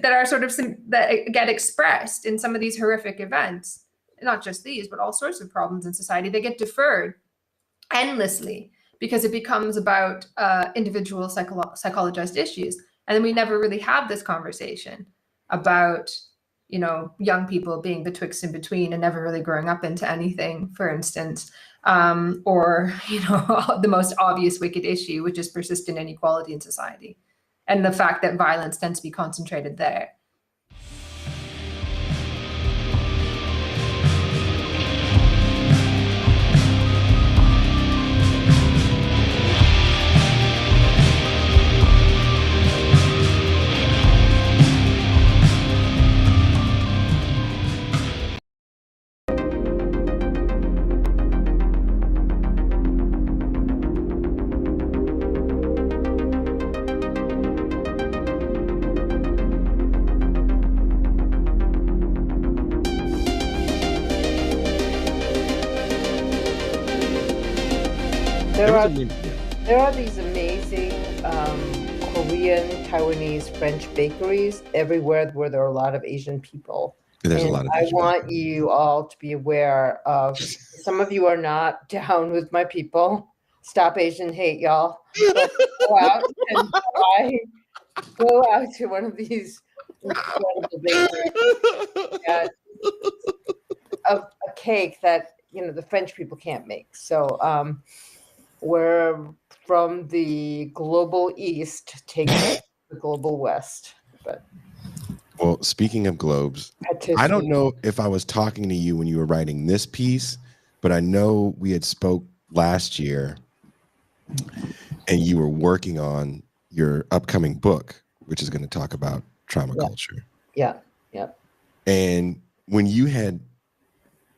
are sort of that get expressed in some of these horrific events, not just these, but all sorts of problems in society, they get deferred endlessly because it becomes about individual psychologized issues. And then we never really have this conversation about, young people being betwixt and between and never really growing up into anything, for instance, or, the most obvious wicked issue, which is persistent inequality in society, and the fact that violence tends to be concentrated there. There are these amazing Korean, Taiwanese, French bakeries everywhere where there are a lot of Asian people. There's a lot of I want you all to be aware of, some of you are not down with my people. Stop Asian hate, y'all. But go out and go out to one of these incredible bakeries. A cake that, the French people can't make. So we're from the global East taking the global West. But well, speaking of globes, I don't know if I was talking to you when you were writing this piece, but I know we had spoke last year and you were working on your upcoming book, which is going to talk about trauma culture. Yeah. And when you had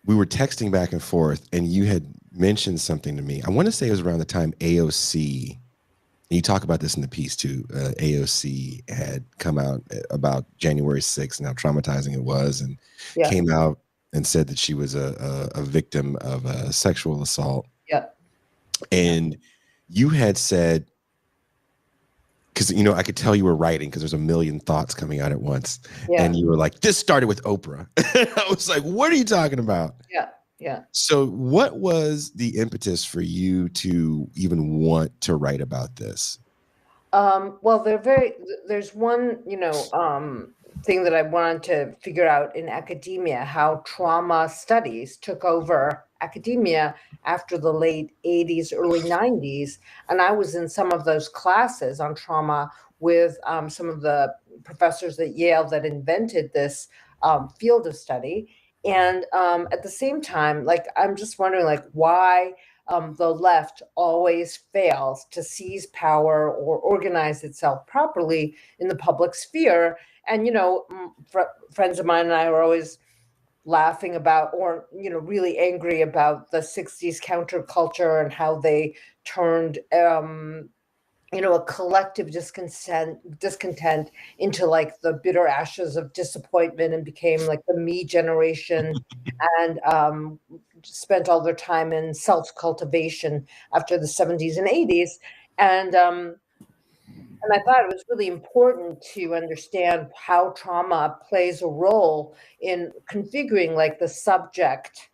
we were texting back and forth, and you had mentioned something to me. I want to say it was around the time AOC, and you talk about this in the piece too. AOC had come out about January 6th, and how traumatizing it was, and came out and said that she was a victim of a sexual assault. Yeah. And you had said, because, you know, I could tell you were writing because there's a million thoughts coming out at once. Yeah. And you were like, this started with Oprah. I was like, what are you talking about? Yeah. Yeah. So what was the impetus for you to even want to write about this? Well, there's one, you know, thing that I wanted to figure out in academia, how trauma studies took over academia after the late 80s, early 90s. And I was in some of those classes on trauma with some of the professors at Yale that invented this field of study. And at the same time, like, I'm just wondering, like, why the left always fails to seize power or organize itself properly in the public sphere. And, you know, friends of mine and I are always laughing about, or, you know, really angry about the 60s counterculture and how they turned, you know, a collective discontent into like the bitter ashes of disappointment, and became like the me generation, and spent all their time in self-cultivation after the 70s and 80s. And I thought it was really important to understand how trauma plays a role in configuring like the subject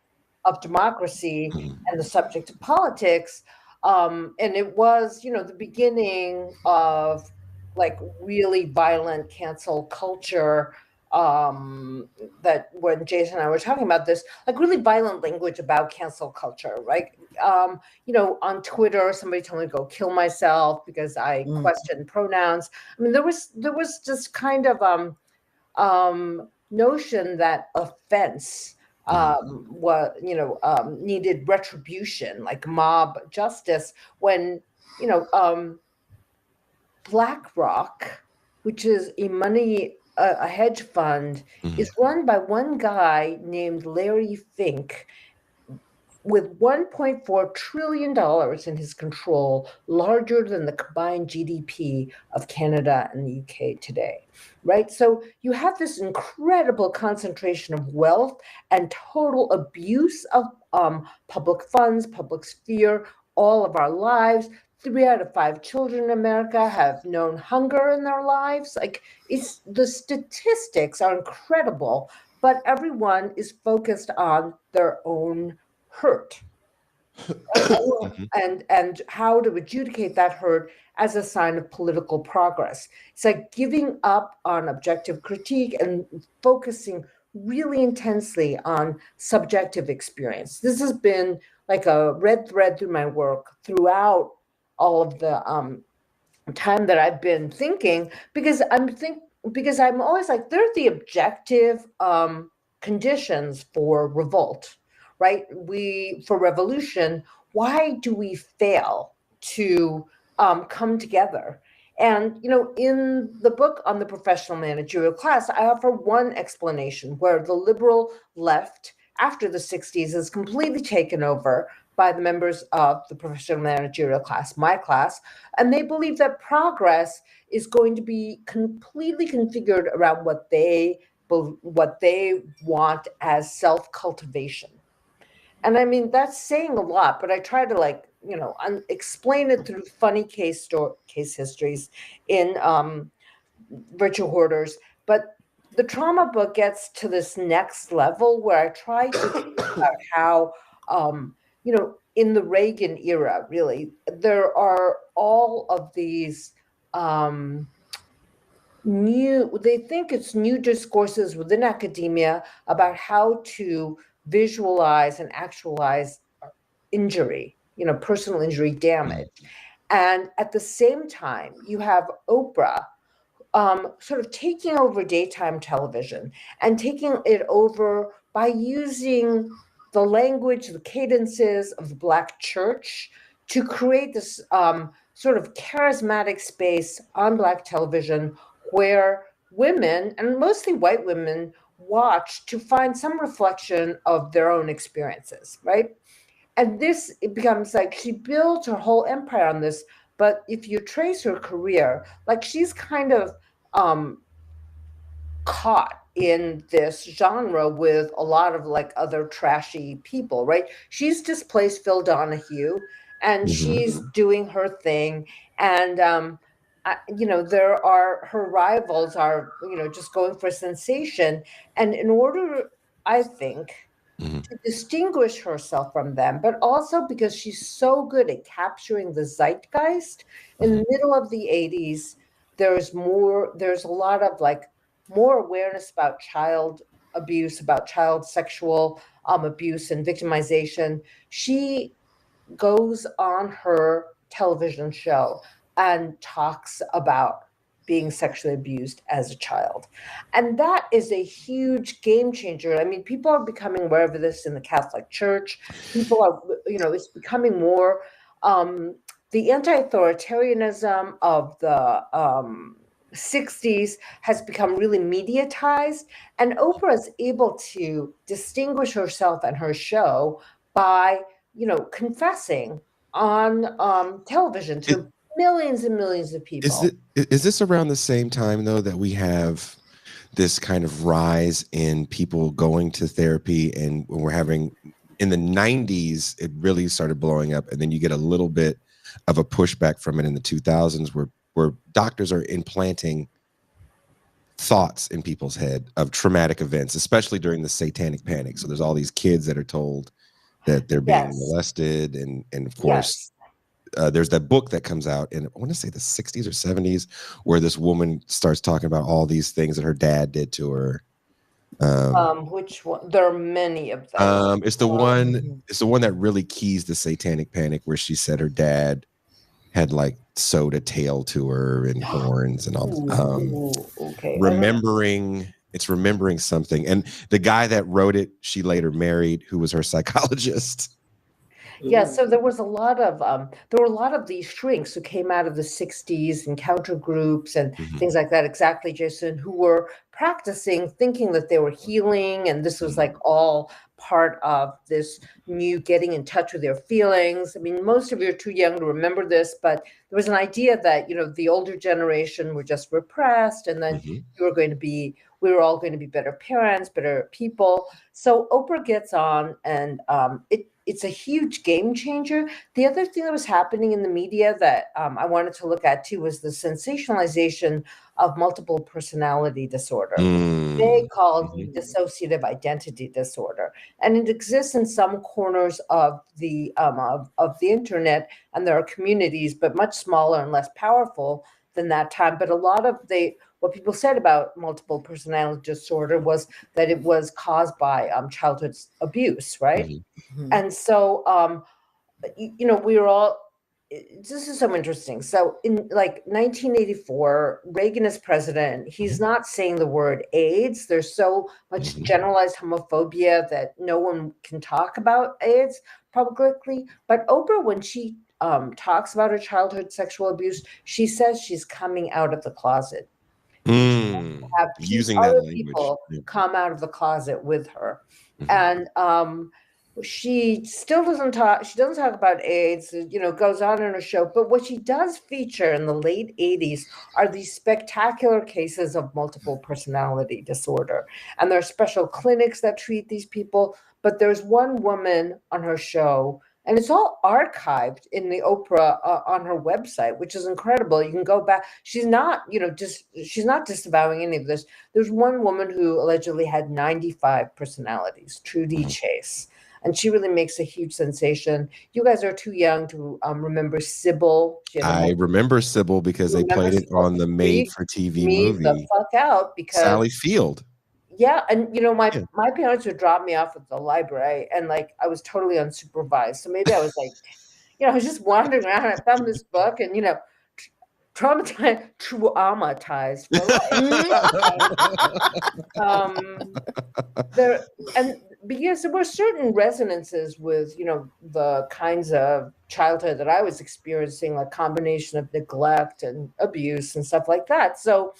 of democracy and the subject of politics. And it was, you know, the beginning of like really violent cancel culture, that when Jason and I were talking about this, like really violent language about cancel culture, right? You know, on Twitter, somebody told me to go kill myself because I questioned pronouns. I mean, there was this kind of notion that offense what, you know, needed retribution, like mob justice, when, you know, BlackRock, which is a hedge fund, is run by one guy named Larry Fink, with $1.4 trillion in his control, larger than the combined GDP of Canada and the UK today, right? So you have this incredible concentration of wealth and total abuse of public funds, public sphere, all of our lives. 3 out of 5 children in America have known hunger in their lives. Like, the statistics are incredible, but everyone is focused on their own hurt, and how to adjudicate that hurt as a sign of political progress. It's like giving up on objective critique and focusing really intensely on subjective experience. This has been like a red thread through my work throughout all of the time that I've been thinking, because I'm always like, they're the objective conditions for revolt, right? For revolution, why do we fail to come together? And, you know, in the book on the professional managerial class, I offer one explanation where the liberal left after the 60s is completely taken over by the members of the professional managerial class, my class, and they believe that progress is going to be completely configured around what they want as self-cultivation. And I mean, that's saying a lot, but I try to, like, you know, explain it through funny case histories in Virtual Hoarders. But the trauma book gets to this next level where I try to think about how, you know, in the Reagan era, really, there are all of these they think it's new discourses within academia about how to visualize and actualize injury, you know, personal injury damage. And at the same time, you have Oprah sort of taking over daytime television and taking it over by using the language, the cadences of the Black church to create this sort of charismatic space on Black television where women, and mostly white women, watch to find some reflection of their own experiences, right? And this, it becomes like she built her whole empire on this. But if you trace her career, like she's kind of caught in this genre with a lot of like other trashy people, right? She's displaced Phil Donahue and she's doing her thing. And, you know, there are her rivals are, you know, just going for sensation. And in order, I think, to distinguish herself from them, but also because she's so good at capturing the zeitgeist in the middle of the 80s, there's a lot of like more awareness about child abuse, about child sexual abuse and victimization. She goes on her television show and talks about being sexually abused as a child. And that is a huge game changer. I mean, people are becoming aware of this in the Catholic Church. People are, you know, it's becoming more, the anti-authoritarianism of the 60s has become really mediatized. And Oprah is able to distinguish herself and her show by, you know, confessing on television to millions and millions of people. Is this around the same time though that we have this kind of rise in people going to therapy, and we're having in the 90s it really started blowing up, and then you get a little bit of a pushback from it in the 2000s where doctors are implanting thoughts in people's head of traumatic events, especially during the satanic panic. So there's all these kids that are told that they're being molested, and of course there's that book that comes out in, I want to say the 60s or 70s, where this woman starts talking about all these things that her dad did to her. Which one? There are many of them. It's the one that really keys the satanic panic, where she said her dad had like sewed a tail to her and horns and all. Remembering something, and the guy that wrote it, she later married, who was her psychologist. Yeah, so there were a lot of these shrinks who came out of the 60s, encounter groups and things like that. Exactly, Jason, who were practicing, thinking that they were healing, and this was like all part of this new getting in touch with their feelings. I mean, most of you are too young to remember this, but there was an idea that, you know, the older generation were just repressed, and then we were all going to be better parents, better people. So Oprah gets on, and it's a huge game changer. The other thing that was happening in the media that I wanted to look at too was the sensationalization of multiple personality disorder. They called dissociative identity disorder, and it exists in some corners of the internet, and there are communities, but much smaller and less powerful than that time. But a lot of what people said about multiple personality disorder was that it was caused by childhood abuse, right? And so, you know, we were all, this is so interesting. So in like 1984, Reagan is president. He's not saying the word AIDS. There's so much generalized homophobia that no one can talk about AIDS publicly. But Oprah, when she talks about her childhood sexual abuse, she says she's coming out of the closet. Have using other that language. People come out of the closet with her. And she still doesn't talk. She doesn't talk about AIDS, you know, goes on in her show. But what she does feature in the late 80s are these spectacular cases of multiple personality disorder. And there are special clinics that treat these people. But there's one woman on her show, and it's all archived in the Oprah on her website, which is incredible. You can go back. She's not, you know, she's not disavowing any of this. There's one woman who allegedly had 95 personalities, Trudy Chase, and she really makes a huge sensation. You guys are too young to remember Sybil. I remember Sybil because they played it on the made-for-TV movie. The fuck out, because Sally Field. Yeah, and you know, my parents would drop me off at the library, and like I was totally unsupervised. So maybe I was like, you know, I was just wandering around. And I found this book, and you know, traumatized for life. Because there were certain resonances with, you know, the kinds of childhood that I was experiencing, like combination of neglect and abuse and stuff like that. So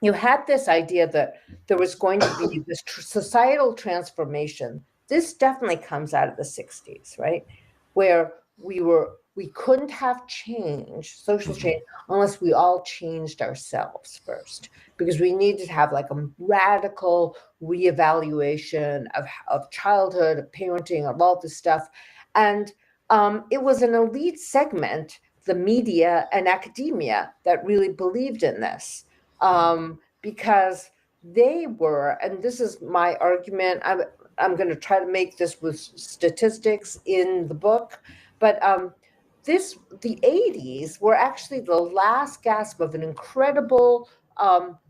you had this idea that there was going to be this societal transformation. This definitely comes out of the 60s, right? Where we couldn't have change, social change, unless we all changed ourselves first, because we needed to have like a radical reevaluation of childhood, of parenting, of all this stuff. And it was an elite segment, the media and academia, that really believed in this. Because they were, and this is my argument, I'm going to try to make this with statistics in the book, but the 80s were actually the last gasp of an incredible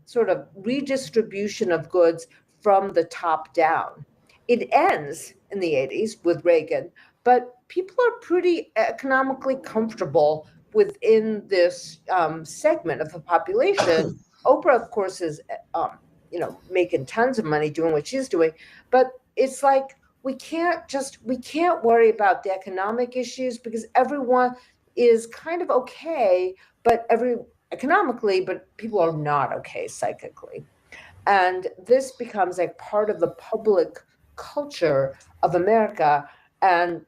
sort of redistribution of goods from the top down. It ends in the 80s with Reagan, but people are pretty economically comfortable within this segment of the population. Oprah, of course, is making tons of money doing what she's doing, but it's like we can't worry about the economic issues because everyone is kind of okay, but economically, but people are not okay psychically. And this becomes like part of the public culture of America. And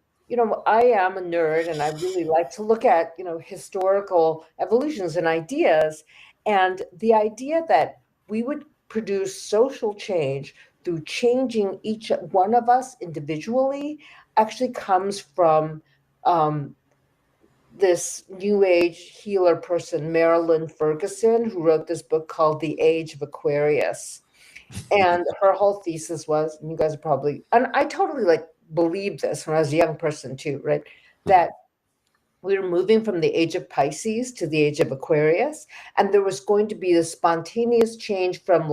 I am a nerd and I really like to look at, historical evolutions and ideas. And the idea that we would produce social change through changing each one of us individually actually comes from this New Age healer person, Marilyn Ferguson, who wrote this book called The Age of Aquarius. And her whole thesis was, and you guys are probably, and I totally believed this when I was a young person too, right? That we were moving from the age of Pisces to the age of Aquarius. And there was going to be this spontaneous change from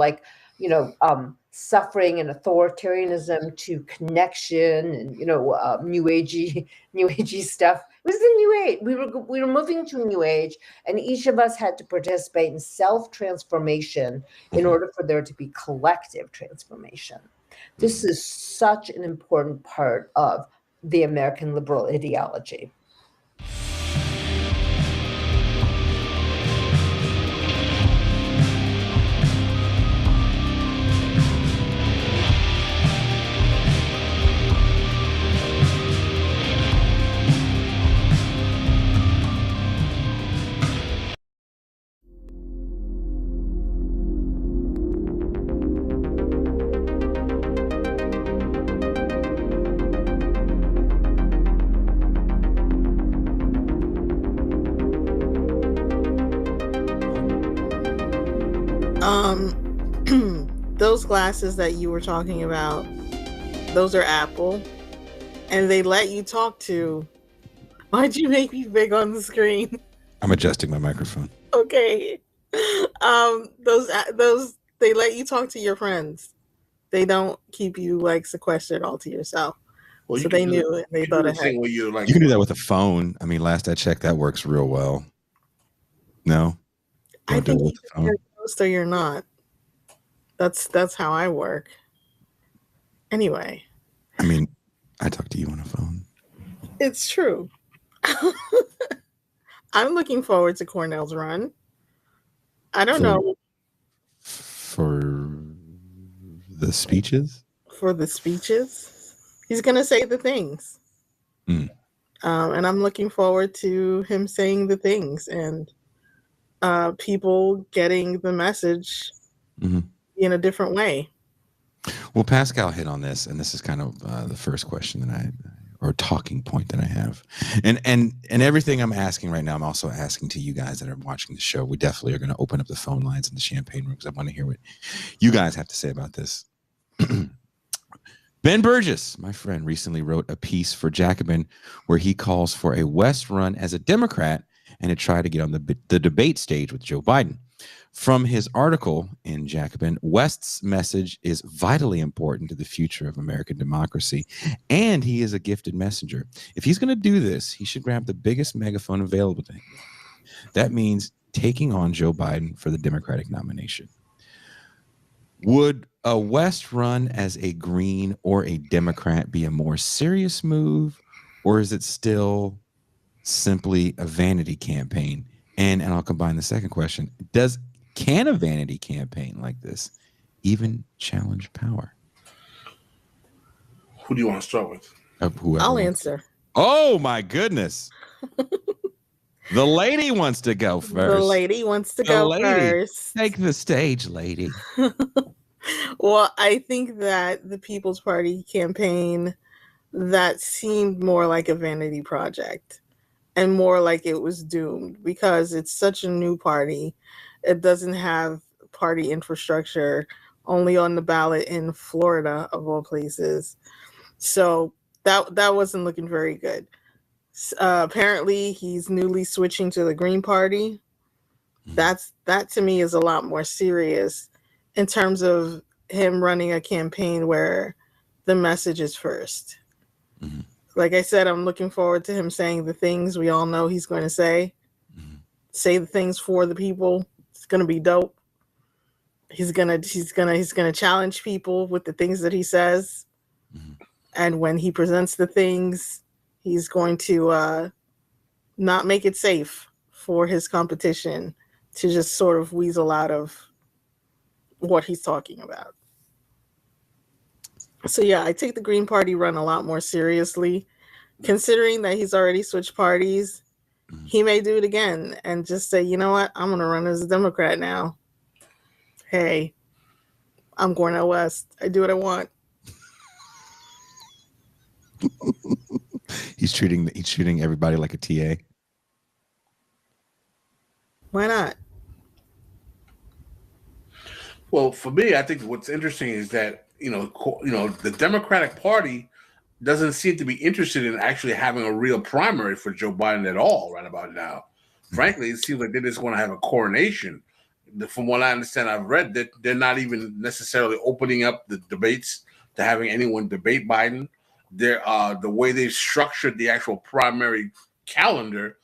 suffering and authoritarianism to connection and, new agey stuff. It was the new age. We were moving to a new age, and each of us had to participate in self-transformation in order for there to be collective transformation. This is such an important part of the American liberal ideology. Those glasses that you were talking about, those are Apple, and they let you talk to. Why'd you make me big on the screen? I'm adjusting my microphone. Okay. Those they let you talk to your friends. They don't keep you sequestered all to yourself. Well, so they knew it. They thought ahead. You can do that with a phone. I mean, last I checked, that works real well. No, I think you're close or you're not. That's how I work. Anyway. I mean, I talk to you on a phone. It's true. I'm looking forward to Cornell's run. I don't know. For the speeches? For the speeches? He's going to say the things. And I'm looking forward to him saying the things and people getting the message in a different way. Well, Pascal hit on this, and this is kind of the first question that or talking point that I have. And everything I'm asking right now, I'm also asking to you guys that are watching the show. We definitely are going to open up the phone lines in the champagne room because I want to hear what you guys have to say about this. Ben Burgess, my friend, recently wrote a piece for Jacobin where he calls for a West run as a Democrat and to try to get on the debate stage with Joe Biden. From his article in Jacobin, West's message is vitally important to the future of American democracy, and he is a gifted messenger. If he's going to do this, he should grab the biggest megaphone available to him. That means taking on Joe Biden for the Democratic nomination. Would a West run as a Green or a Democrat be a more serious move, or is it still simply a vanity campaign? And I'll combine the second question. Can a vanity campaign like this even challenge power? Who do you want to start with? I'll answer. Oh my goodness. The lady wants to go first. The lady wants to go first. Take the stage, lady. Well, I think that the People's Party campaign, that seemed more like a vanity project and more like it was doomed because it's such a new party. It doesn't have party infrastructure, only on the ballot in Florida, of all places. So that wasn't looking very good. Apparently, he's newly switching to the Green Party. That to me is a lot more serious in terms of him running a campaign where the message is first. Mm-hmm. Like I said, I'm looking forward to him saying the things we all know he's going to say. Mm-hmm. Say the things for the people. It's going to be dope. He's gonna challenge people with the things that he says. Mm-hmm. And when he presents the things, he's going to not make it safe for his competition to just sort of weasel out of what he's talking about. So yeah, I take the Green Party run a lot more seriously, considering that he's already switched parties. He may do it again and just say, you know what, I'm going to run as a Democrat now. Hey, I'm going out west. I do what I want. He's treating everybody like a TA. Why not? Well, for me, I think what's interesting is that the Democratic Party doesn't seem to be interested in actually having a real primary for Joe Biden at all right about now. Frankly, it seems like they just want to have a coronation. From what I understand, I've read that they're not even necessarily opening up the debates to having anyone debate Biden. They're the way they've structured the actual primary calendar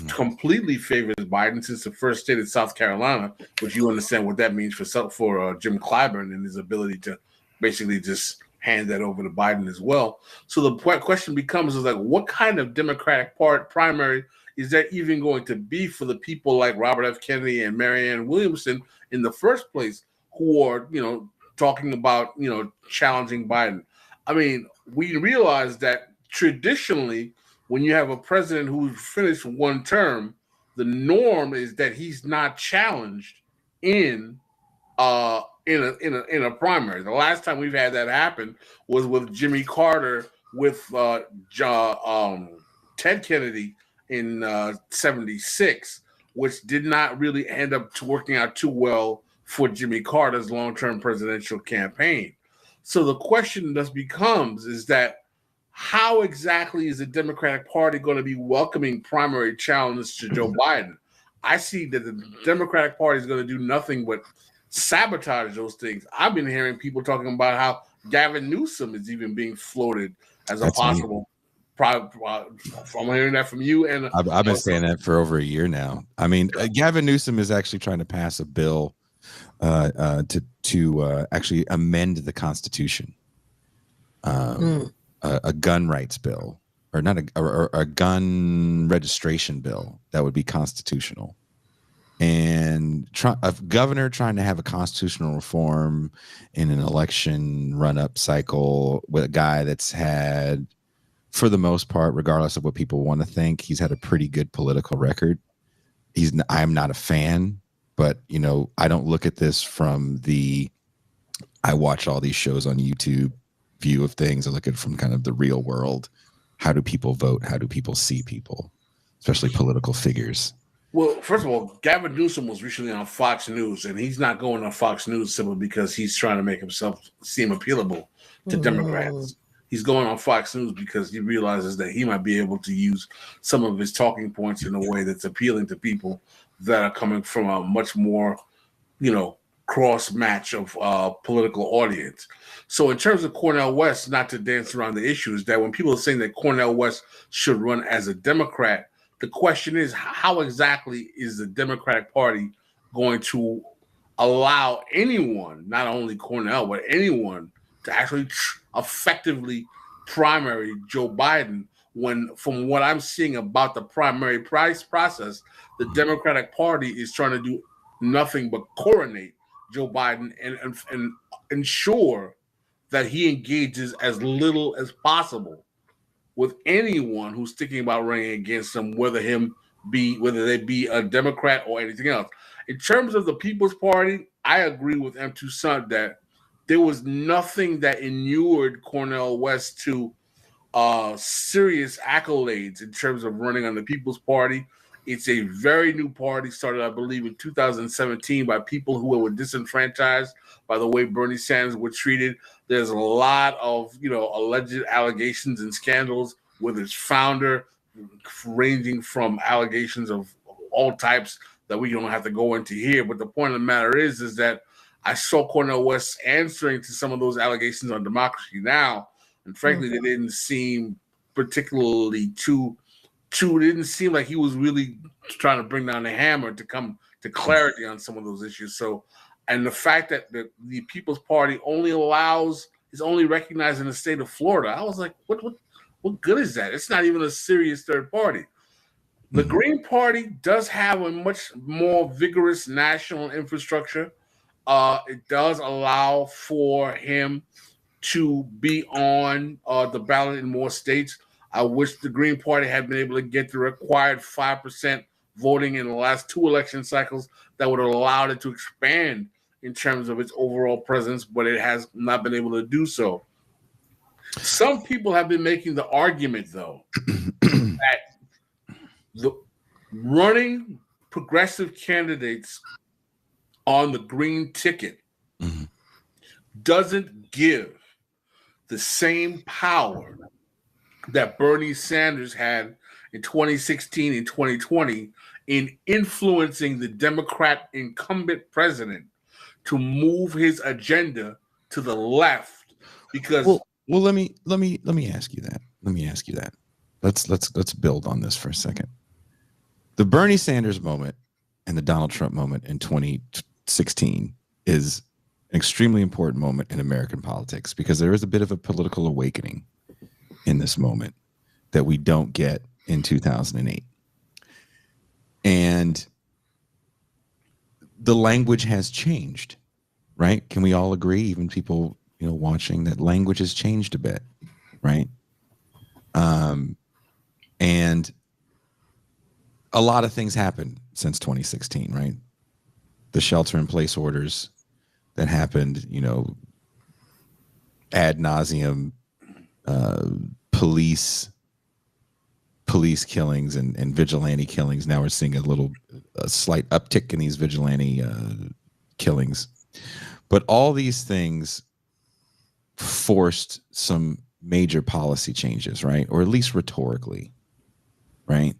completely favors Biden, since the first state is South Carolina, which you understand what that means for Jim Clyburn and his ability to basically just hand that over to Biden as well. So the question becomes is like, what kind of Democratic primary is there even going to be for the people like Robert F. Kennedy and Marianne Williamson in the first place, who are, talking about, challenging Biden? I mean, we realize that traditionally, when you have a president who's finished one term, the norm is that he's not challenged in a primary. The last time we've had that happen was with Jimmy Carter with Ted Kennedy in 76, which did not really end up working out too well for Jimmy Carter's long-term presidential campaign. So the question thus becomes is that how exactly is the Democratic Party going to be welcoming primary challenges to Joe Biden? I see that the Democratic Party is going to do nothing but sabotage those things. I've been hearing people talking about how Gavin Newsom is even being floated as a possible. I'm hearing that from you, and I've been saying that for over a year now. I mean, Gavin Newsom is actually trying to pass a bill to actually amend the Constitution, a gun rights bill, or not a gun registration bill that would be constitutional. And a governor trying to have a constitutional reform in an election run-up cycle with a guy that's had, for the most part, regardless of what people want to think, he's had a pretty good political record. I'm not a fan, but I don't look at this from I watch all these shows on YouTube view of things. I look at it from kind of the real world. How do people vote? How do people see people, especially political figures? Well, first of all, Gavin Newsom was recently on Fox News, and he's not going on Fox News simply because he's trying to make himself seem appealable to Democrats. He's going on Fox News because he realizes that he might be able to use some of his talking points in a way that's appealing to people that are coming from a much more, cross match of political audience. So in terms of Cornel West, not to dance around the issue, is that when people are saying that Cornel West should run as a Democrat, the question is, how exactly is the Democratic Party going to allow anyone, not only Cornel, but anyone, to actually effectively primary Joe Biden, when, from what I'm seeing about the primary price process, the Democratic Party is trying to do nothing but coronate Joe Biden and ensure that he engages as little as possible with anyone who's thinking about running against him, whether they be a Democrat or anything else. In terms of the People's Party, I agree with M. Toussaint that there was nothing that inured Cornel West to serious accolades in terms of running on the People's Party. It's a very new party, started, I believe, in 2017 by people who were disenfranchised by the way Bernie Sanders was treated. There's a lot of, alleged allegations and scandals with its founder, ranging from allegations of all types that we don't have to go into here. But the point of the matter is that I saw Cornel West answering to some of those allegations on Democracy Now! And frankly, they didn't seem particularly it didn't seem like he was really trying to bring down the hammer to come to clarity on some of those issues. So, and the fact that the People's Party is only recognized in the state of Florida, I was like, what good is that? It's not even a serious third party. The Green Party does have a much more vigorous national infrastructure. It does allow for him to be on the ballot in more states. I wish the Green Party had been able to get the required 5% voting in the last 2 election cycles that would have allowed it to expand in terms of its overall presence, but it has not been able to do so. Some people have been making the argument, though, that the running progressive candidates on the Green ticket doesn't give the same power that Bernie Sanders had in 2016 and 2020 in influencing the Democrat incumbent president to move his agenda to the left. Because well, let me ask you that. Let's build on this for a second. The Bernie Sanders moment and the Donald Trump moment in 2016 is an extremely important moment in American politics because there is a bit of a political awakening in this moment that we don't get in 2008. And the language has changed, right? Can we all agree, even people, watching, that language has changed a bit, right? And a lot of things happened since 2016, right? The shelter-in-place orders that happened, ad nauseum, police killings and vigilante killings. Now we're seeing a slight uptick in these vigilante killings. But all these things forced some major policy changes, right? Or at least rhetorically, right?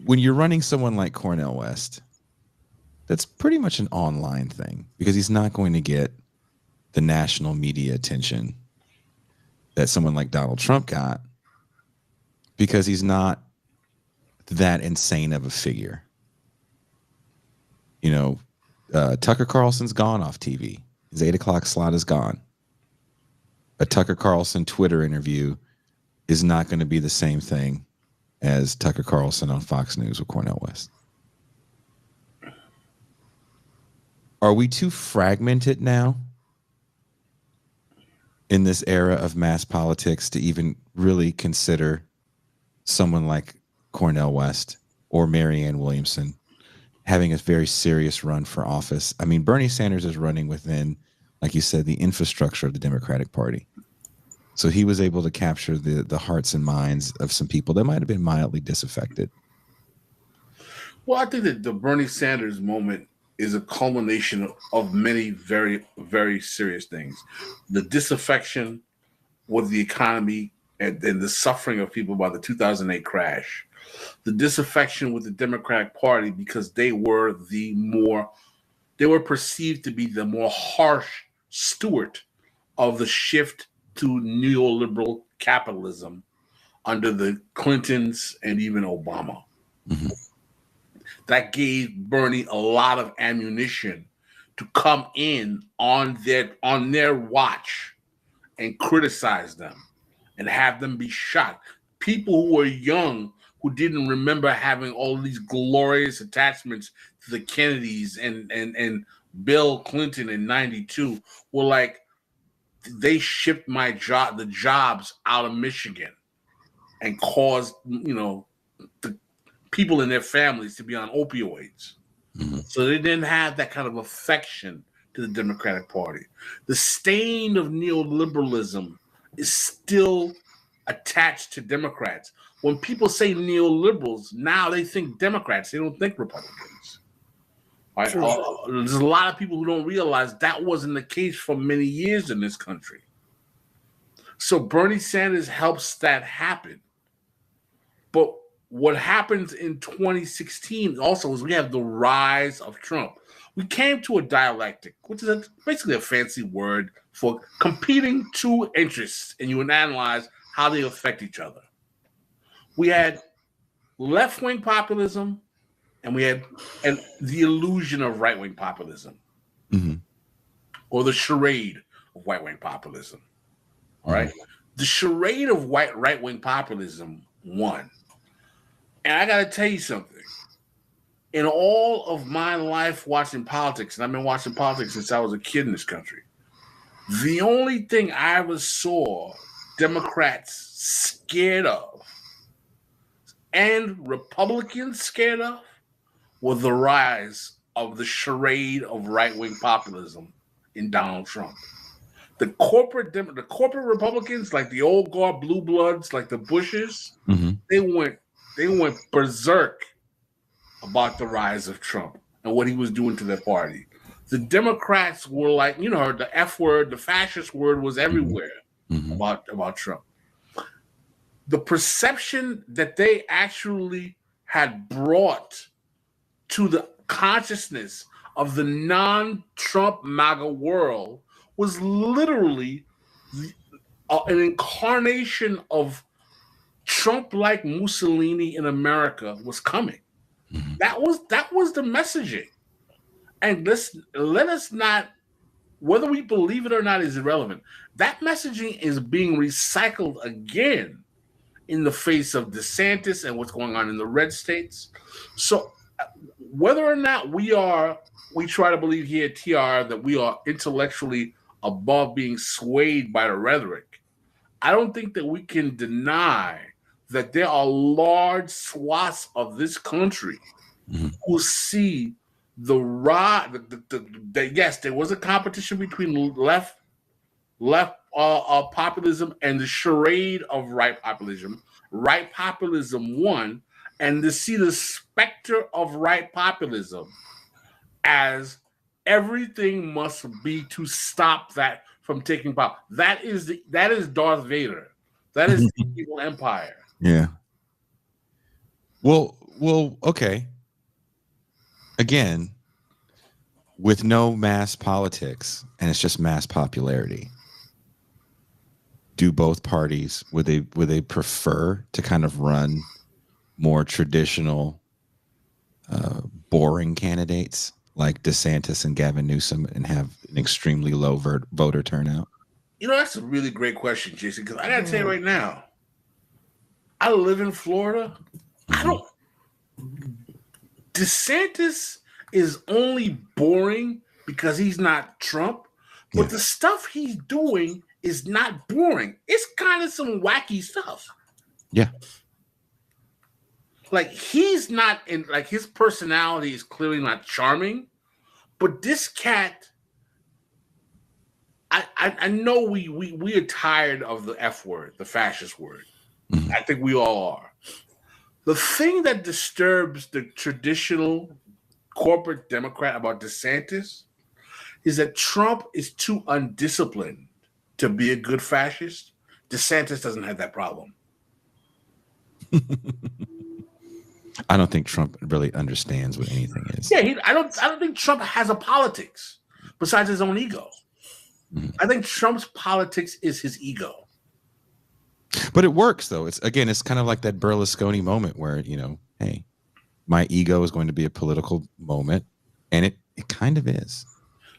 When you're running someone like Cornel West, that's pretty much an online thing because he's not going to get the national media attention that someone like Donald Trump got because he's not that insane of a figure. Tucker Carlson's gone off TV. His 8 o'clock slot is gone. A Tucker Carlson Twitter interview is not going to be the same thing as Tucker Carlson on Fox News with Cornel West. Are we too fragmented now in this era of mass politics to even really consider someone like Cornel West or Marianne Williamson having a very serious run for office? I mean, Bernie Sanders is running within, like you said, the infrastructure of the Democratic Party. So he was able to capture the hearts and minds of some people that might have been mildly disaffected. Well, I think that the Bernie Sanders moment is a culmination of many very, very serious things. The disaffection with the economy and the suffering of people by the 2008 crash. The disaffection with the Democratic Party because they were perceived to be the more harsh steward of the shift to neoliberal capitalism under the Clintons and even Obama. Mm-hmm. That gave Bernie a lot of ammunition to come in on their watch and criticize them and have them be shot. People who were young, who didn't remember having all these glorious attachments to the Kennedys and Bill Clinton in 92 were like, they shipped the jobs out of Michigan and caused, the people in their families to be on opioids. Mm-hmm. So they didn't have that kind of affection to the Democratic Party. The stain of neoliberalism is still attached to Democrats. When people say neoliberals, now they think Democrats. They don't think Republicans. Right? There's a lot of people who don't realize that wasn't the case for many years in this country. So Bernie Sanders helps that happen. But what happens in 2016 also is we have the rise of Trump. We came to a dialectic, which is basically a fancy word for competing two interests, and you would analyze how they affect each other. We had left-wing populism, and we had the illusion of right-wing populism, mm-hmm. or the charade of right-wing populism. All right? The charade of right-wing populism won. And I got to tell you something. In all of my life watching politics, and I've been watching politics since I was a kid in this country, the only thing I ever saw Democrats scared of and Republicans scared of was the rise of the charade of right-wing populism in Donald Trump. The corporate Republicans, like the old guard blue bloods, like the Bushes, mm-hmm. they went berserk about the rise of Trump and what he was doing to their party. The Democrats were like, the F word, the fascist word was everywhere mm-hmm. about Trump. The perception that they actually had brought to the consciousness of the non-Trump MAGA world was literally an incarnation of Trump-like Mussolini in America was coming. Mm-hmm. That was the messaging. And let us not, whether we believe it or not is irrelevant. That messaging is being recycled again in the face of DeSantis and what's going on in the red states. So whether or not we try to believe here at TR that we are intellectually above being swayed by the rhetoric, I don't think that we can deny that there are large swaths of this country mm-hmm. who see yes, there was a competition between left populism and the charade of right populism. Right populism won, and to see the specter of right populism as everything must be to stop that from taking power. That is Darth Vader. That is the evil empire. Yeah. Well, okay. Again, with no mass politics and it's just mass popularity, do both parties would they prefer to kind of run more traditional, boring candidates like DeSantis and Gavin Newsom and have an extremely low voter turnout? That's a really great question, Jason, because I got to tell you right now, I live in Florida. DeSantis is only boring because he's not Trump, but the stuff he's doing is not boring. It's kind of some wacky stuff. Yeah. Like he's not in, like his personality is clearly not charming, but this cat, I know we are tired of the F word, the fascist word. Mm-hmm. I think we all are. The thing that disturbs the traditional corporate Democrat about DeSantis is that Trump is too undisciplined to be a good fascist. DeSantis doesn't have that problem. I don't think Trump really understands what anything is. Yeah, I don't think Trump has a politics besides his own ego. Mm-hmm. I think Trump's politics is his ego. But it works, though. It's kind of like that Berlusconi moment where, hey, my ego is going to be a political moment, and it kind of is.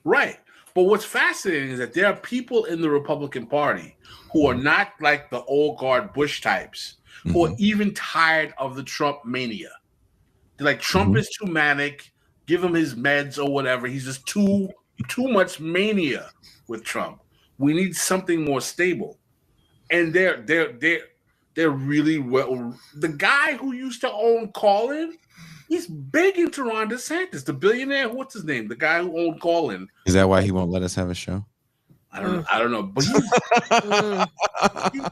Right. But what's fascinating is that there are people in the Republican Party who are not like the old guard Bush types, who are even tired of the Trump mania. They're like, Trump is too manic. Give him his meds or whatever. He's just too much mania with Trump. We need something more stable. And they're really well. The guy who used to own Callin, he's big into Ron DeSantis, the billionaire. What's his name? The guy who owned Callin. Is that why he won't let us have a show? I don't know. But he's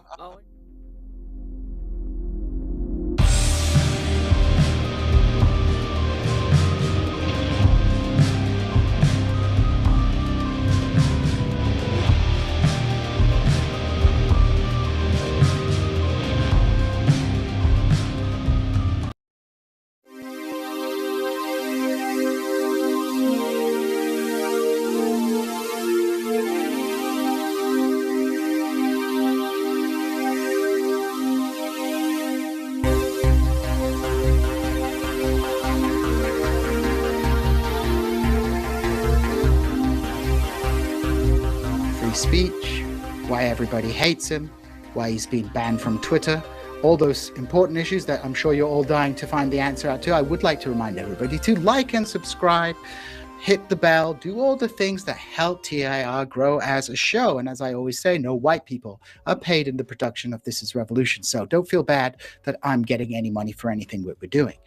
speech, why everybody hates him, why he's been banned from Twitter, all those important issues that I'm sure you're all dying to find the answer out to. I would like to remind everybody to like and subscribe, hit the bell, do all the things that help TIR grow as a show. And as I always say, no white people are paid in the production of This Is Revolution. So don't feel bad that I'm getting any money for anything that we're doing.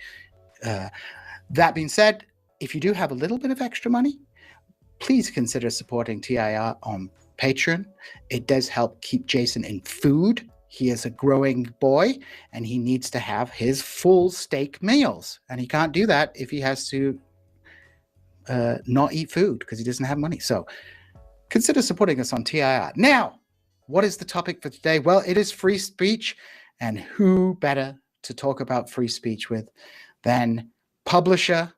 That being said, if you do have a little bit of extra money, please consider supporting TIR on Patreon. It does help keep Jason in food. He is a growing boy and he needs to have his full steak meals. And he can't do that if he has to not eat food because he doesn't have money. So consider supporting us on TIR. Now, what is the topic for today? Well, it is free speech. And who better to talk about free speech with than publisher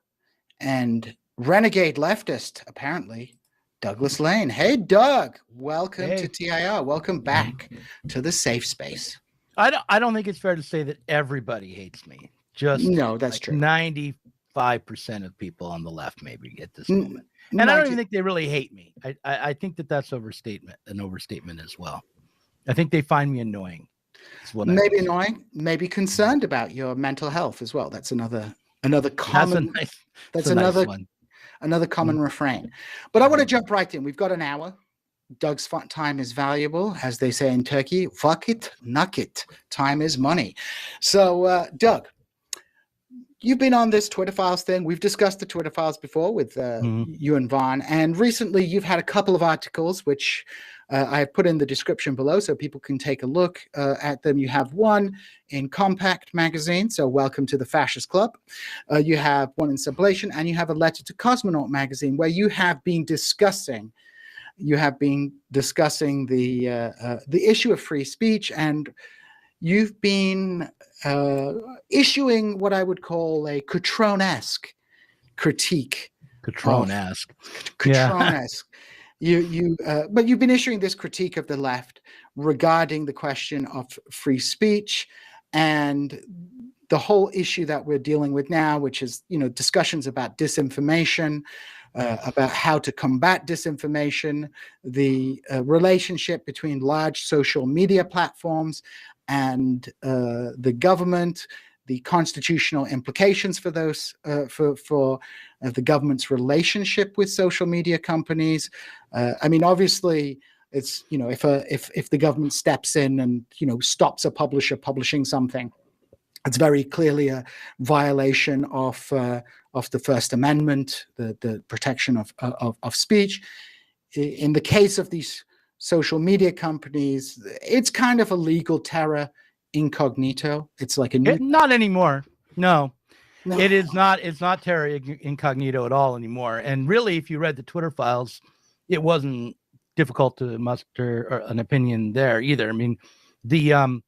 and renegade leftist, apparently, Douglas Lane. Hey, Doug, welcome to TIR. Welcome back to the safe space. I don't think it's fair to say that everybody hates me. Just no, that's true. 95% of people on the left maybe at this moment. And I don't even think they really hate me. I think that's an overstatement as well. I think they find me annoying. Maybe annoying, maybe concerned about your mental health as well. That's another common. That's another one. Another common refrain. But I want to jump right in. We've got an hour. Doug's time is valuable. As they say in Turkey, fuck it, nuck it. Time is money. So, Doug, you've been on this Twitter Files thing. We've discussed the Twitter Files before with you and Vaughn. And recently you've had a couple of articles, which I have put in the description below so people can take a look at them. You have one in Compact magazine, so welcome to the Fascist Club. You have one in Sublation, and you have a letter to Cosmonaut magazine where you have been discussing the issue of free speech, and you've been issuing what I would call a Catron-esque critique. Catron-esque. Catron-esque. But you've been issuing this critique of the left regarding the question of free speech and the whole issue that we're dealing with now, which is, discussions about disinformation, about how to combat disinformation, the relationship between large social media platforms and the government, the constitutional implications for those, for the government's relationship with social media companies. Obviously, it's if the government steps in and stops a publisher publishing something, it's very clearly a violation of the First Amendment, the protection of speech. In the case of these social media companies, it's kind of a legal terror incognito. It's like not anymore. No, it is not. It's not terror incognito at all anymore. And really, if you read the Twitter Files, it wasn't difficult to muster an opinion there either. I mean, the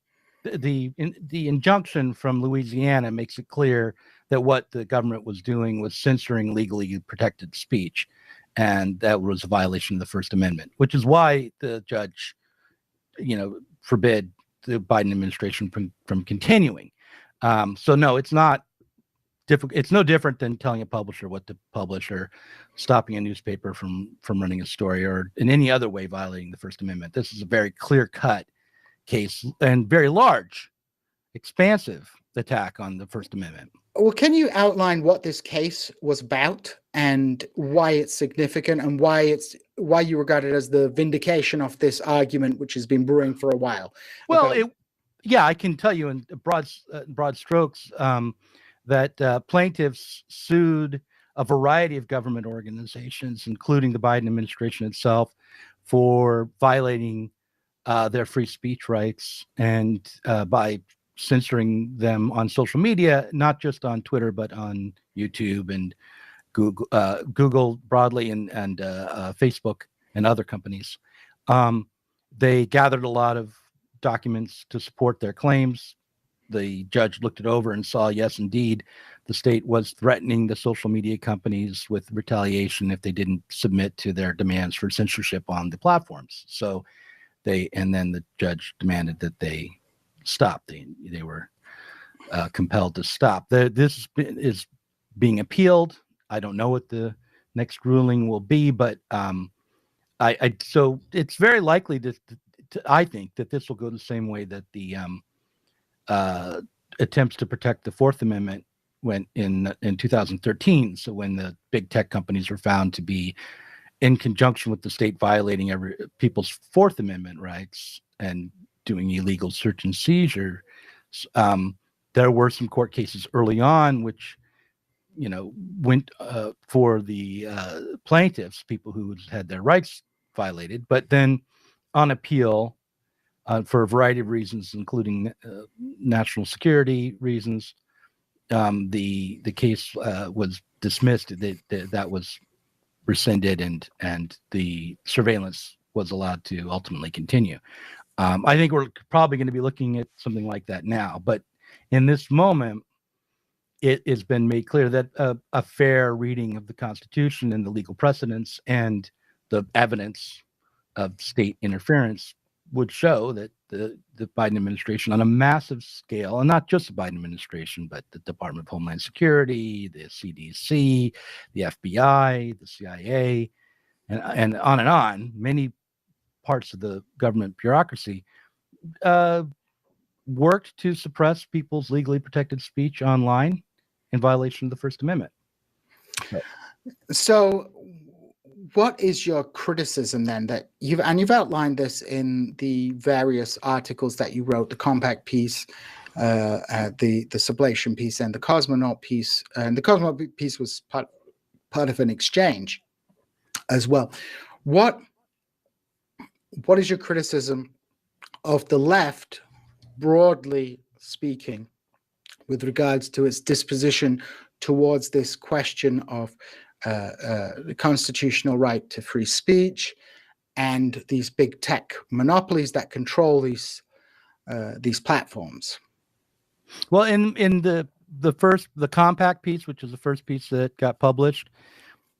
injunction from Louisiana makes it clear that what the government was doing was censoring legally protected speech, and that was a violation of the First Amendment, which is why the judge, forbid the Biden administration from continuing. So no, it's not difficult. It's no different than telling a publisher what to publish or stopping a newspaper from running a story or in any other way violating the First Amendment. This is a very clear-cut case and very large expansive attack on the First Amendment. Well, can you outline what this case was about and why it's significant and why you regard it as the vindication of this argument, which has been brewing for a while? Well, I can tell you in broad strokes that plaintiffs sued a variety of government organizations, including the Biden administration itself, for violating their free speech rights and by censoring them on social media, not just on Twitter, but on YouTube and Google broadly and Facebook and other companies. They gathered a lot of documents to support their claims. The judge looked it over and saw, yes, indeed, the state was threatening the social media companies with retaliation if they didn't submit to their demands for censorship on the platforms. So and then the judge demanded that they stop. They were compelled to stop. This is being appealed. I don't know what the next ruling will be, but so it's very likely I think that this will go the same way that the attempts to protect the Fourth Amendment went in 2013. So when the big tech companies were found to be in conjunction with the state violating people's Fourth Amendment rights and doing illegal search and seizure, there were some court cases early on which, went for the plaintiffs, people who had their rights violated, but then on appeal, for a variety of reasons, including national security reasons, the case was dismissed. That was rescinded, and the surveillance was allowed to ultimately continue. I think we're probably going to be looking at something like that now, but in this moment, it has been made clear that a fair reading of the Constitution and the legal precedents and the evidence of state interference would show that the Biden administration on a massive scale, and not just the Biden administration, but the Department of Homeland Security, the CDC, the FBI, the CIA, and on, many parts of the government bureaucracy worked to suppress people's legally protected speech online in violation of the First Amendment. So what is your criticism then that you've outlined this in the various articles that you wrote, the Compact piece, the Sublation piece, and the Cosmonaut piece, and the Cosmonaut piece was part of an exchange as well. What is your criticism of the left, broadly speaking, with regards to its disposition towards this question of the constitutional right to free speech and these big tech monopolies that control these platforms? Well, in the Compact piece, which is the first piece that got published,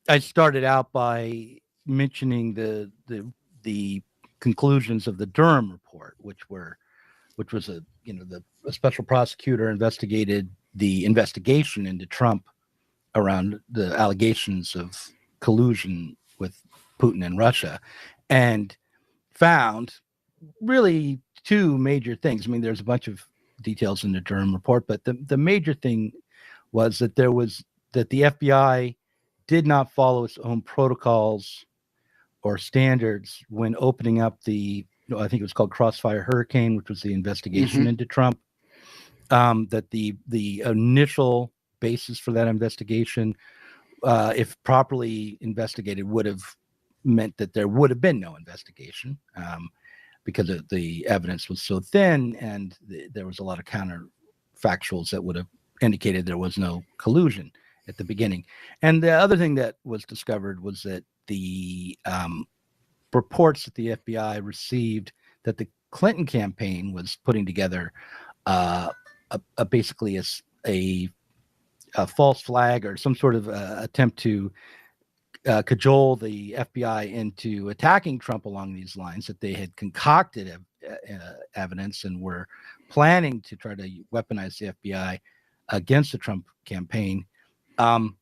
I started out by mentioning the conclusions of the Durham report, which was a special prosecutor investigated the investigation into Trump around the allegations of collusion with Putin and Russia, and found really two major things. I mean, there's a bunch of details in the Durham report, but the major thing was that the FBI did not follow its own protocols or standards when opening up I think it was called Crossfire Hurricane, which was the investigation into Trump. That the initial basis for that investigation, if properly investigated, would have meant that there would have been no investigation because the evidence was so thin, and there was a lot of counterfactuals that would have indicated there was no collusion at the beginning. And the other thing that was discovered was that the reports that the FBI received that the Clinton campaign was putting together basically a false flag or some sort of attempt to cajole the FBI into attacking Trump along these lines, that they had concocted evidence and were planning to try to weaponize the FBI against the Trump campaign. Those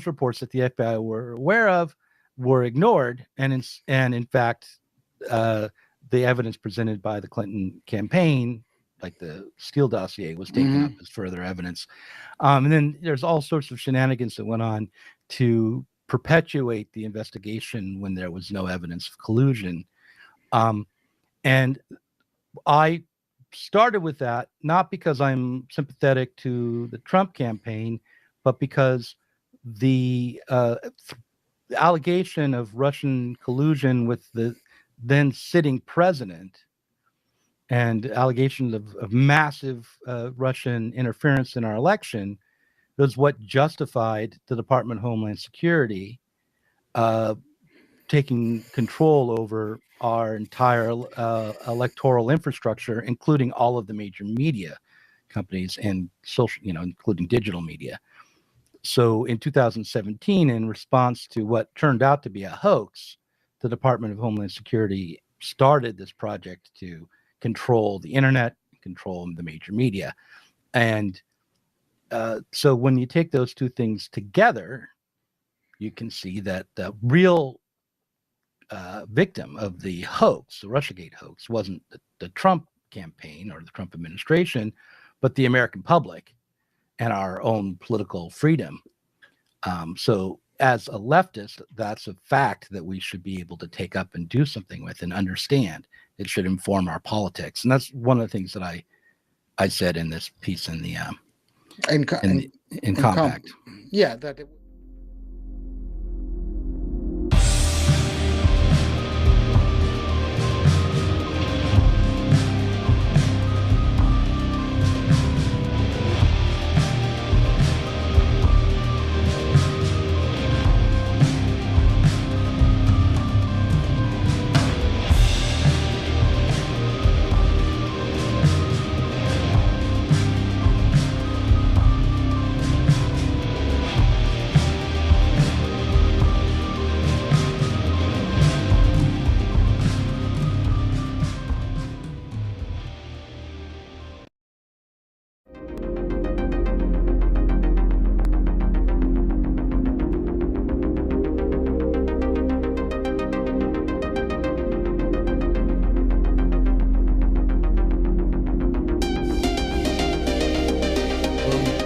reports that the FBI were aware of were ignored, and in fact, the evidence presented by the Clinton campaign like the Steele dossier was taken up as further evidence. And then there's all sorts of shenanigans that went on to perpetuate the investigation when there was no evidence of collusion. And I started with that, not because I'm sympathetic to the Trump campaign, but because the allegation of Russian collusion with the then sitting president and allegations of massive Russian interference in our election was what justified the Department of Homeland Security taking control over our entire electoral infrastructure, including all of the major media companies and social, including digital media. So in 2017, in response to what turned out to be a hoax, the Department of Homeland Security started this project to control the internet, control the major media. And so when you take those two things together, you can see that the real victim of the hoax, the Russiagate hoax, wasn't the Trump campaign or the Trump administration, but the American public and our own political freedom. So as a leftist, that's a fact that we should be able to take up and do something with and understand. It should inform our politics. And that's one of the things that I said in this piece in the in Compact. Yeah, that it,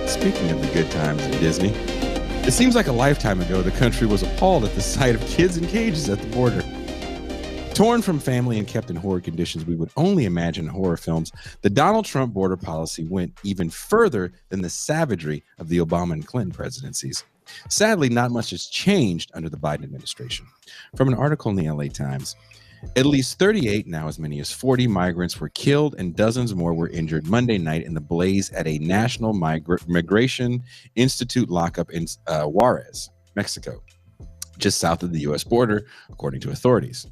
Speaking of the good times in Disney, it seems like a lifetime ago the country was appalled at the sight of kids in cages at the border. Torn from family and kept in horrid conditions we would only imagine in horror films, the Donald Trump border policy went even further than the savagery of the Obama and Clinton presidencies. Sadly, not much has changed under the Biden administration. From an article in the LA Times, at least 38, now as many as 40 migrants were killed and dozens more were injured Monday night in the blaze at a National Migration Institute lockup in Juarez, Mexico, just south of the U.S. border, according to authorities.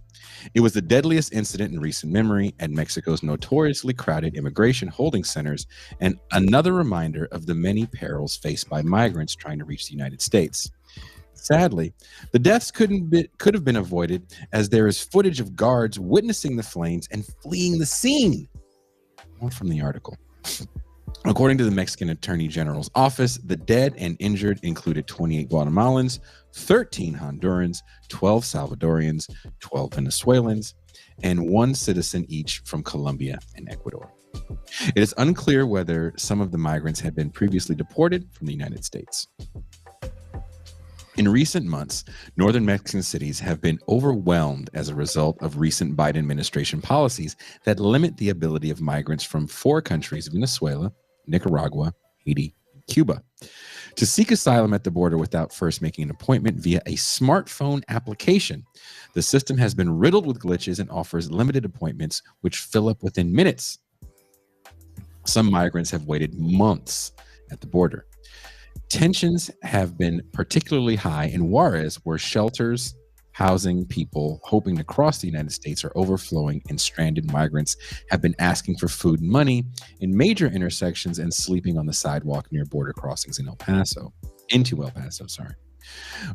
It was the deadliest incident in recent memory at Mexico's notoriously crowded immigration holding centers and another reminder of the many perils faced by migrants trying to reach the United States. Sadly, the deaths could have been avoided as there is footage of guards witnessing the flames and fleeing the scene. More from the article. According to the Mexican Attorney General's office, the dead and injured included 28 Guatemalans, 13 Hondurans, 12 Salvadorians, 12 Venezuelans, and 1 citizen each from Colombia and Ecuador. It is unclear whether some of the migrants had been previously deported from the United States. In recent months, northern Mexican cities have been overwhelmed as a result of recent Biden administration policies that limit the ability of migrants from 4 countries, Venezuela, Nicaragua, Haiti, and Cuba, to seek asylum at the border without first making an appointment via a smartphone application. The system has been riddled with glitches and offers limited appointments, which fill up within minutes. Some migrants have waited months at the border. Tensions have been particularly high in Juarez, where shelters housing people hoping to cross the United States are overflowing, and stranded migrants have been asking for food and money in major intersections and sleeping on the sidewalk near border crossings in El Paso.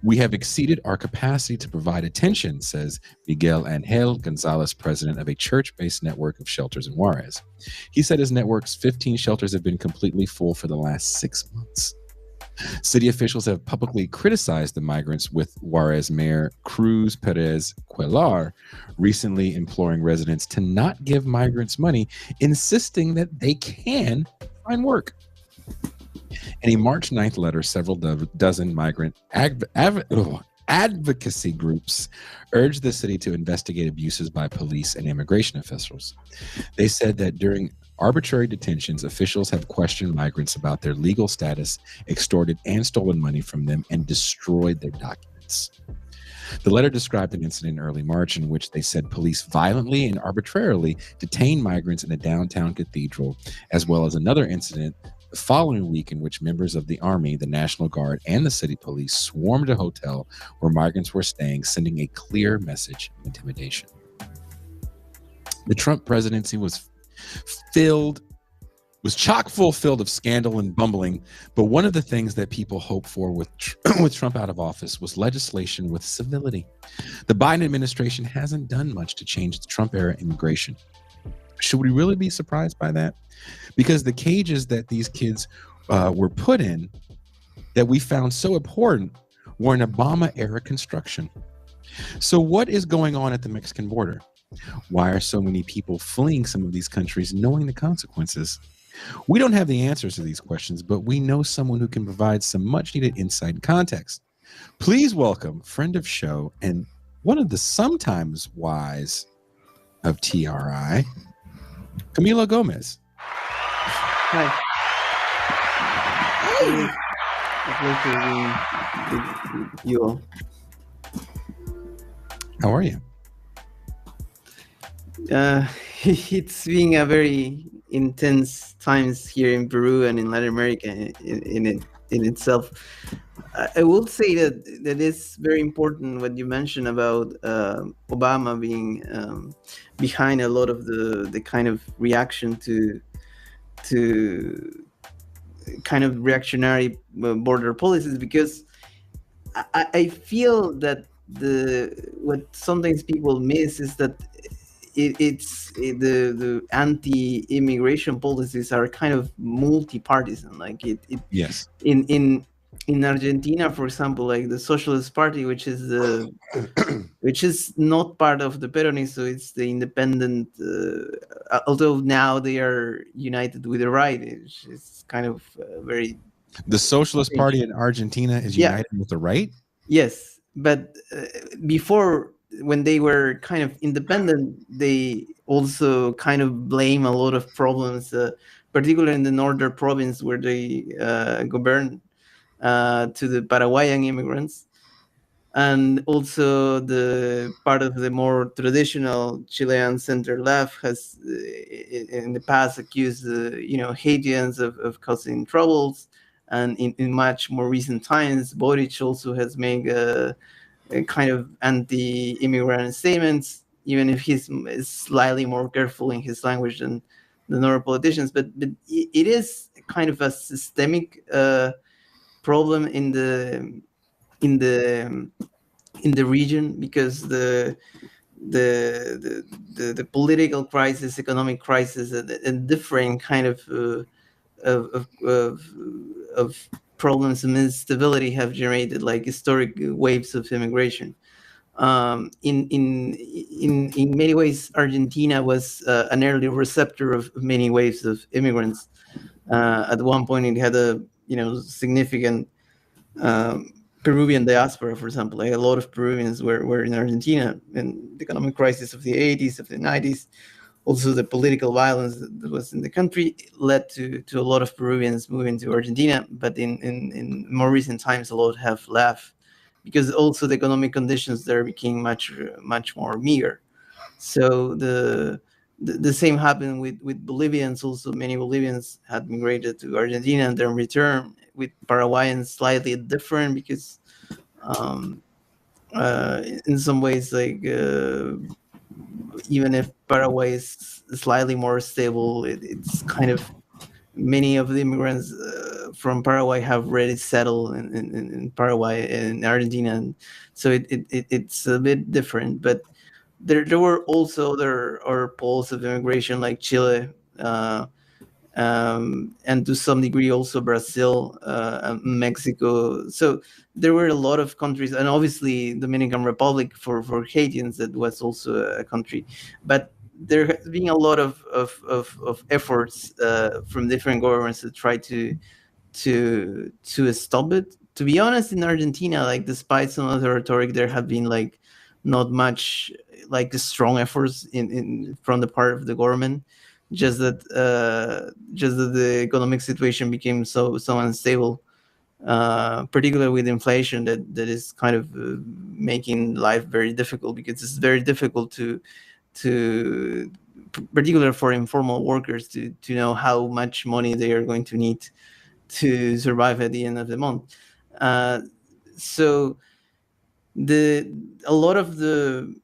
We have exceeded our capacity to provide attention, says Miguel Angel Gonzalez, president of a church-based network of shelters in Juarez. He said his network's 15 shelters have been completely full for the last 6 months. City officials have publicly criticized the migrants, with Juarez Mayor Cruz Perez Cuellar recently imploring residents to not give migrants money, insisting that they can find work. In a March 9th letter, several dozen migrant advocacy groups urged the city to investigate abuses by police and immigration officials. They said that during arbitrary detentions, officials have questioned migrants about their legal status, extorted and stolen money from them, and destroyed their documents. The letter described an incident in early March in which they said police violently and arbitrarily detained migrants in a downtown cathedral, as well as another incident the following week in which members of the Army, the National Guard, and the city police swarmed a hotel where migrants were staying, sending a clear message of intimidation. The Trump presidency was chock full filled of scandal and bumbling, but one of the things that people hoped for with Trump out of office was legislation with civility. The Biden administration hasn't done much to change the Trump era immigration. Should we really be surprised by that? Because the cages that these kids were put in that we found so important were an Obama era construction. So what is going on at the Mexican border? Why are so many people fleeing some of these countries knowing the consequences? We don't have the answers to these questions, but we know someone who can provide some much needed insight and context. Please welcome friend of show and one of the sometimes wise of TRI, Camilo Gomez. Hi. Hi. With you all. How are you? It's been a very intense times here in Peru and in Latin America in itself. I will say that it's very important what you mentioned about Obama being behind a lot of the kind of reaction to kind of reactionary border policies, because I feel that what sometimes people miss is that the anti-immigration policies are kind of multi-partisan. Like yes, in Argentina, for example, like the Socialist Party, which is not part of the Peronismo, so it's the independent. Although now they are united with the right, it's kind of very. The Socialist Party in Argentina is united with the right. Yes, but before, when they were kind of independent, they also kind of blame a lot of problems, particularly in the northern province where they govern, to the Paraguayan immigrants. And also the part of the more traditional Chilean center left has in the past accused Haitians of causing troubles. And in much more recent times, Boric also has made a kind of anti-immigrant statements, even if he's slightly more careful in his language than the normal politicians. But it is kind of a systemic problem in the region, because the political crisis, economic crisis, and different kind of problems and instability have generated like historic waves of immigration. In many ways, Argentina was an early receptor of many waves of immigrants. At one point, it had a significant Peruvian diaspora, for example. Like a lot of Peruvians were in Argentina, and the economic crisis of the 80s, of the 90s. Also, the political violence that was in the country led to a lot of Peruvians moving to Argentina. But in more recent times, a lot have left, because also the economic conditions there became much more meager. So the same happened with Bolivians. Also, many Bolivians had migrated to Argentina, and then returned. With Paraguayans, slightly different, because in some ways, like even if Paraguay is slightly more stable, it's kind of many of the immigrants from Paraguay have already settled in Paraguay and Argentina, and so it's a bit different. But there were also other poles of immigration, like Chile, and to some degree also Brazil, Mexico. So there were a lot of countries, and obviously Dominican Republic for Haitians, that was also a country. But there has been a lot of efforts from different governments to try to stop it. To be honest, in Argentina, like despite some of the rhetoric, there have been like not much like strong efforts in from the part of the government. Just that the economic situation became so unstable, particularly with inflation, that is kind of making life very difficult, because it's very difficult to particularly for informal workers to know how much money they are going to need to survive at the end of the month. So a lot of the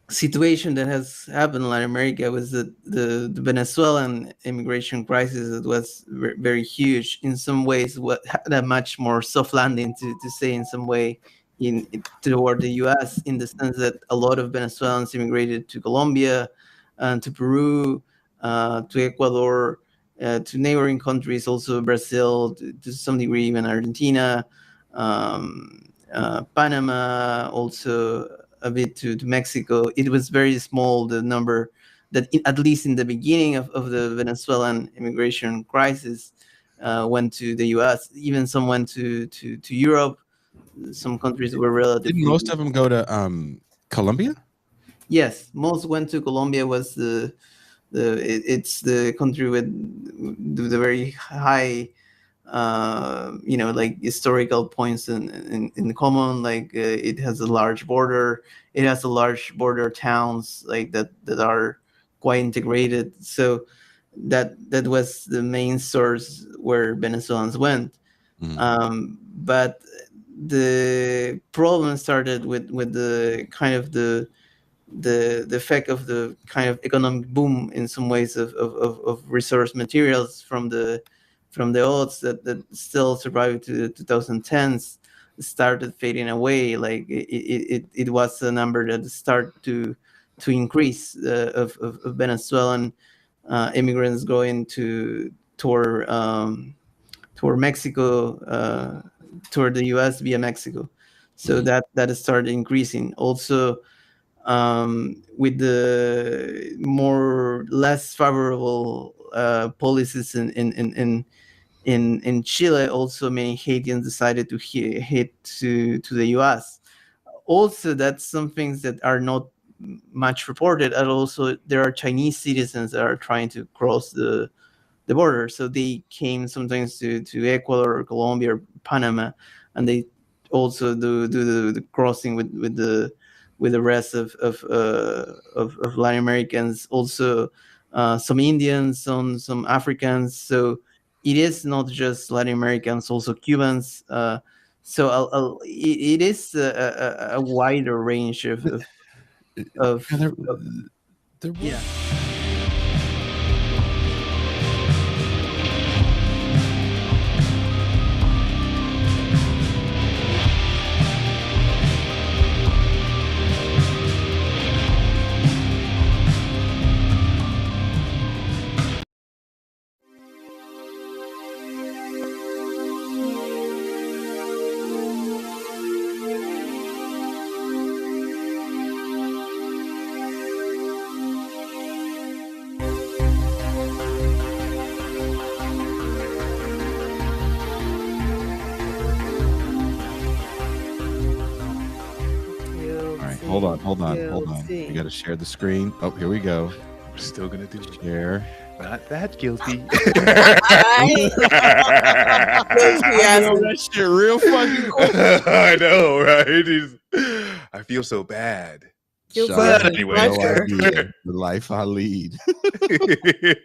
situation that has happened in Latin America was that the Venezuelan immigration crisis that was very huge. In some ways, what had a much more soft landing, to say in some way, toward the U.S., in the sense that a lot of Venezuelans immigrated to Colombia, to Peru, to Ecuador, to neighboring countries, also Brazil, to some degree even Argentina, Panama, also a bit to Mexico. It was very small, the number that, at least in the beginning of the Venezuelan immigration crisis, went to the U.S. Even some went to Europe. Some countries were relatively. Didn't most of them go to Colombia? Yes, most went to Colombia. Was it's the country with the very high, like historical points in common. Like it has a large border. It has a large border towns like that are quite integrated. So that was the main source where Venezuelans went. But the problem started with the kind of the effect of the kind of economic boom in some ways of resource materials from the odds that still survived to the 2010s started fading away. Like it was a number that started to increase of Venezuelan immigrants going toward Mexico, toward the US via Mexico. So that started increasing. Also, with the less favorable policies in Chile, also many Haitians decided to head to the US. Also, that's some things that are not much reported. And also, there are Chinese citizens that are trying to cross the border. So they came sometimes to Ecuador or Colombia or Panama, and they also do the crossing with the rest of Latin Americans. Also, some Indians, some Africans. So it is not just Latin Americans, also Cubans. So it is a wider range of yeah. Hold on. We got to share the screen. Oh, here we go. We're still gonna do share. Not that guilty. I know that shit real fucking quick. I know, right? I feel so bad. But anyway, no idea the life I lead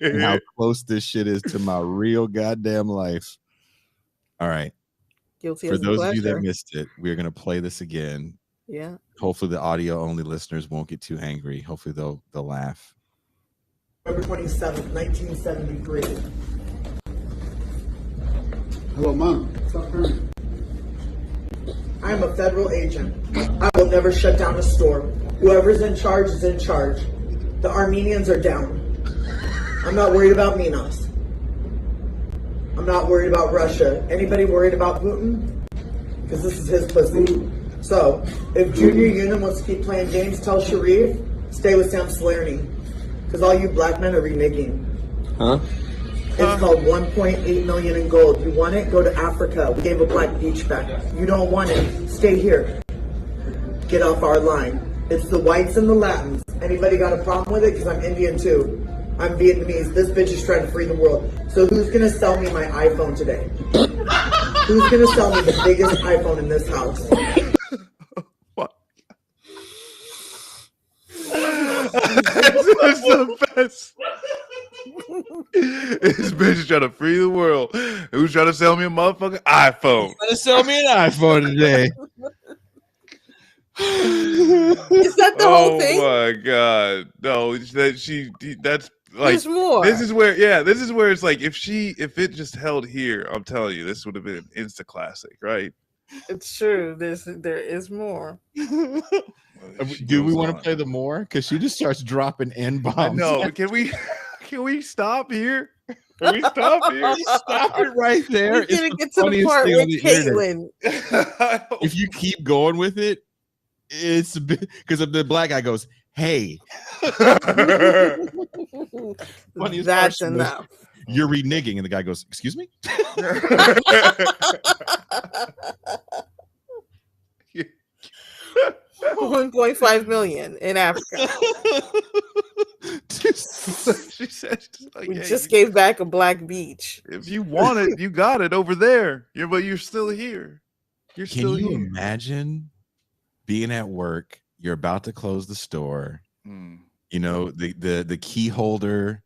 and how close this shit is to my real goddamn life. All right. Guilty For those of you that missed it, we're gonna play this again. Yeah. Hopefully the audio only listeners won't get too angry. Hopefully they'll laugh. November 27th, 1973. Hello, Mom. Stop crying. I am a federal agent. I will never shut down a store. Whoever's in charge is in charge. The Armenians are down. I'm not worried about Minos. I'm not worried about Russia. Anybody worried about Putin? Because this is his pussy. So, if Junior Unum wants to keep playing games, tell Sharif, stay with Sam Slarney. Because all you black men are reneging. Huh? It's called 1.8 million in gold. You want it? Go to Africa. We gave a black beach back. You don't want it? Stay here. Get off our line. It's the whites and the Latins. Anybody got a problem with it? Because I'm Indian too. I'm Vietnamese. This bitch is trying to free the world. So who's gonna sell me my iPhone today? Who's gonna sell me the biggest iPhone in this house? That's the best. This bitch is trying to free the world. Who's trying to sell me a motherfucking iPhone? Trying to sell me an iPhone today. Is that the whole thing? Oh my god. No, that's like There's more. This is where it's like if it just held here, I'm telling you, this would have been an insta classic, right? It's true. There is more. Do we want to play the more? Because she just starts dropping N bombs. No, can we stop here? Can we stop here? Stop it right there. We didn't get to the part with Caitlyn. If you keep going with it, it's because of the black guy goes, "Hey." That's enough. You're reneging, and the guy goes, "Excuse me." 1.5 million in Africa. She said, We just gave back a black beach. If you want it, you got it over there. But you're still here. Can you imagine being at work? You're about to close the store. You know, the key holder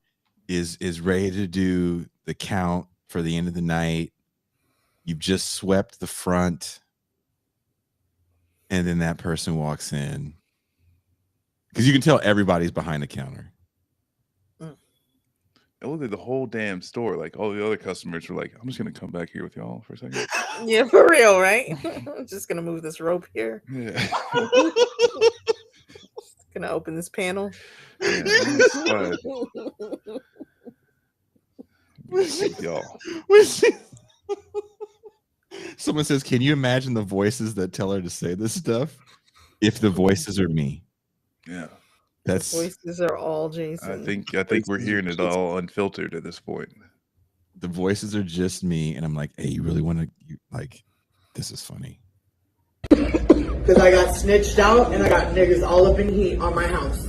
is ready to do the count for the end of the night. You've just swept the front. And then that person walks in. Because you can tell everybody's behind the counter. It looked like the whole damn store. Like all the other customers were like, I'm just going to come back here with y'all for a second. Yeah, for real, right? I'm just going to move this rope here. Yeah. Gonna open this panel. Yeah, y'all. Someone says, "Can you imagine the voices that tell her to say this stuff? If the voices are me." Yeah. That's voices are all Jason. I think we're hearing it all unfiltered at this point. The voices are just me, and I'm like, "Hey, you really want to like? This is funny." Because I got snitched out and I got niggas all up in heat on my house.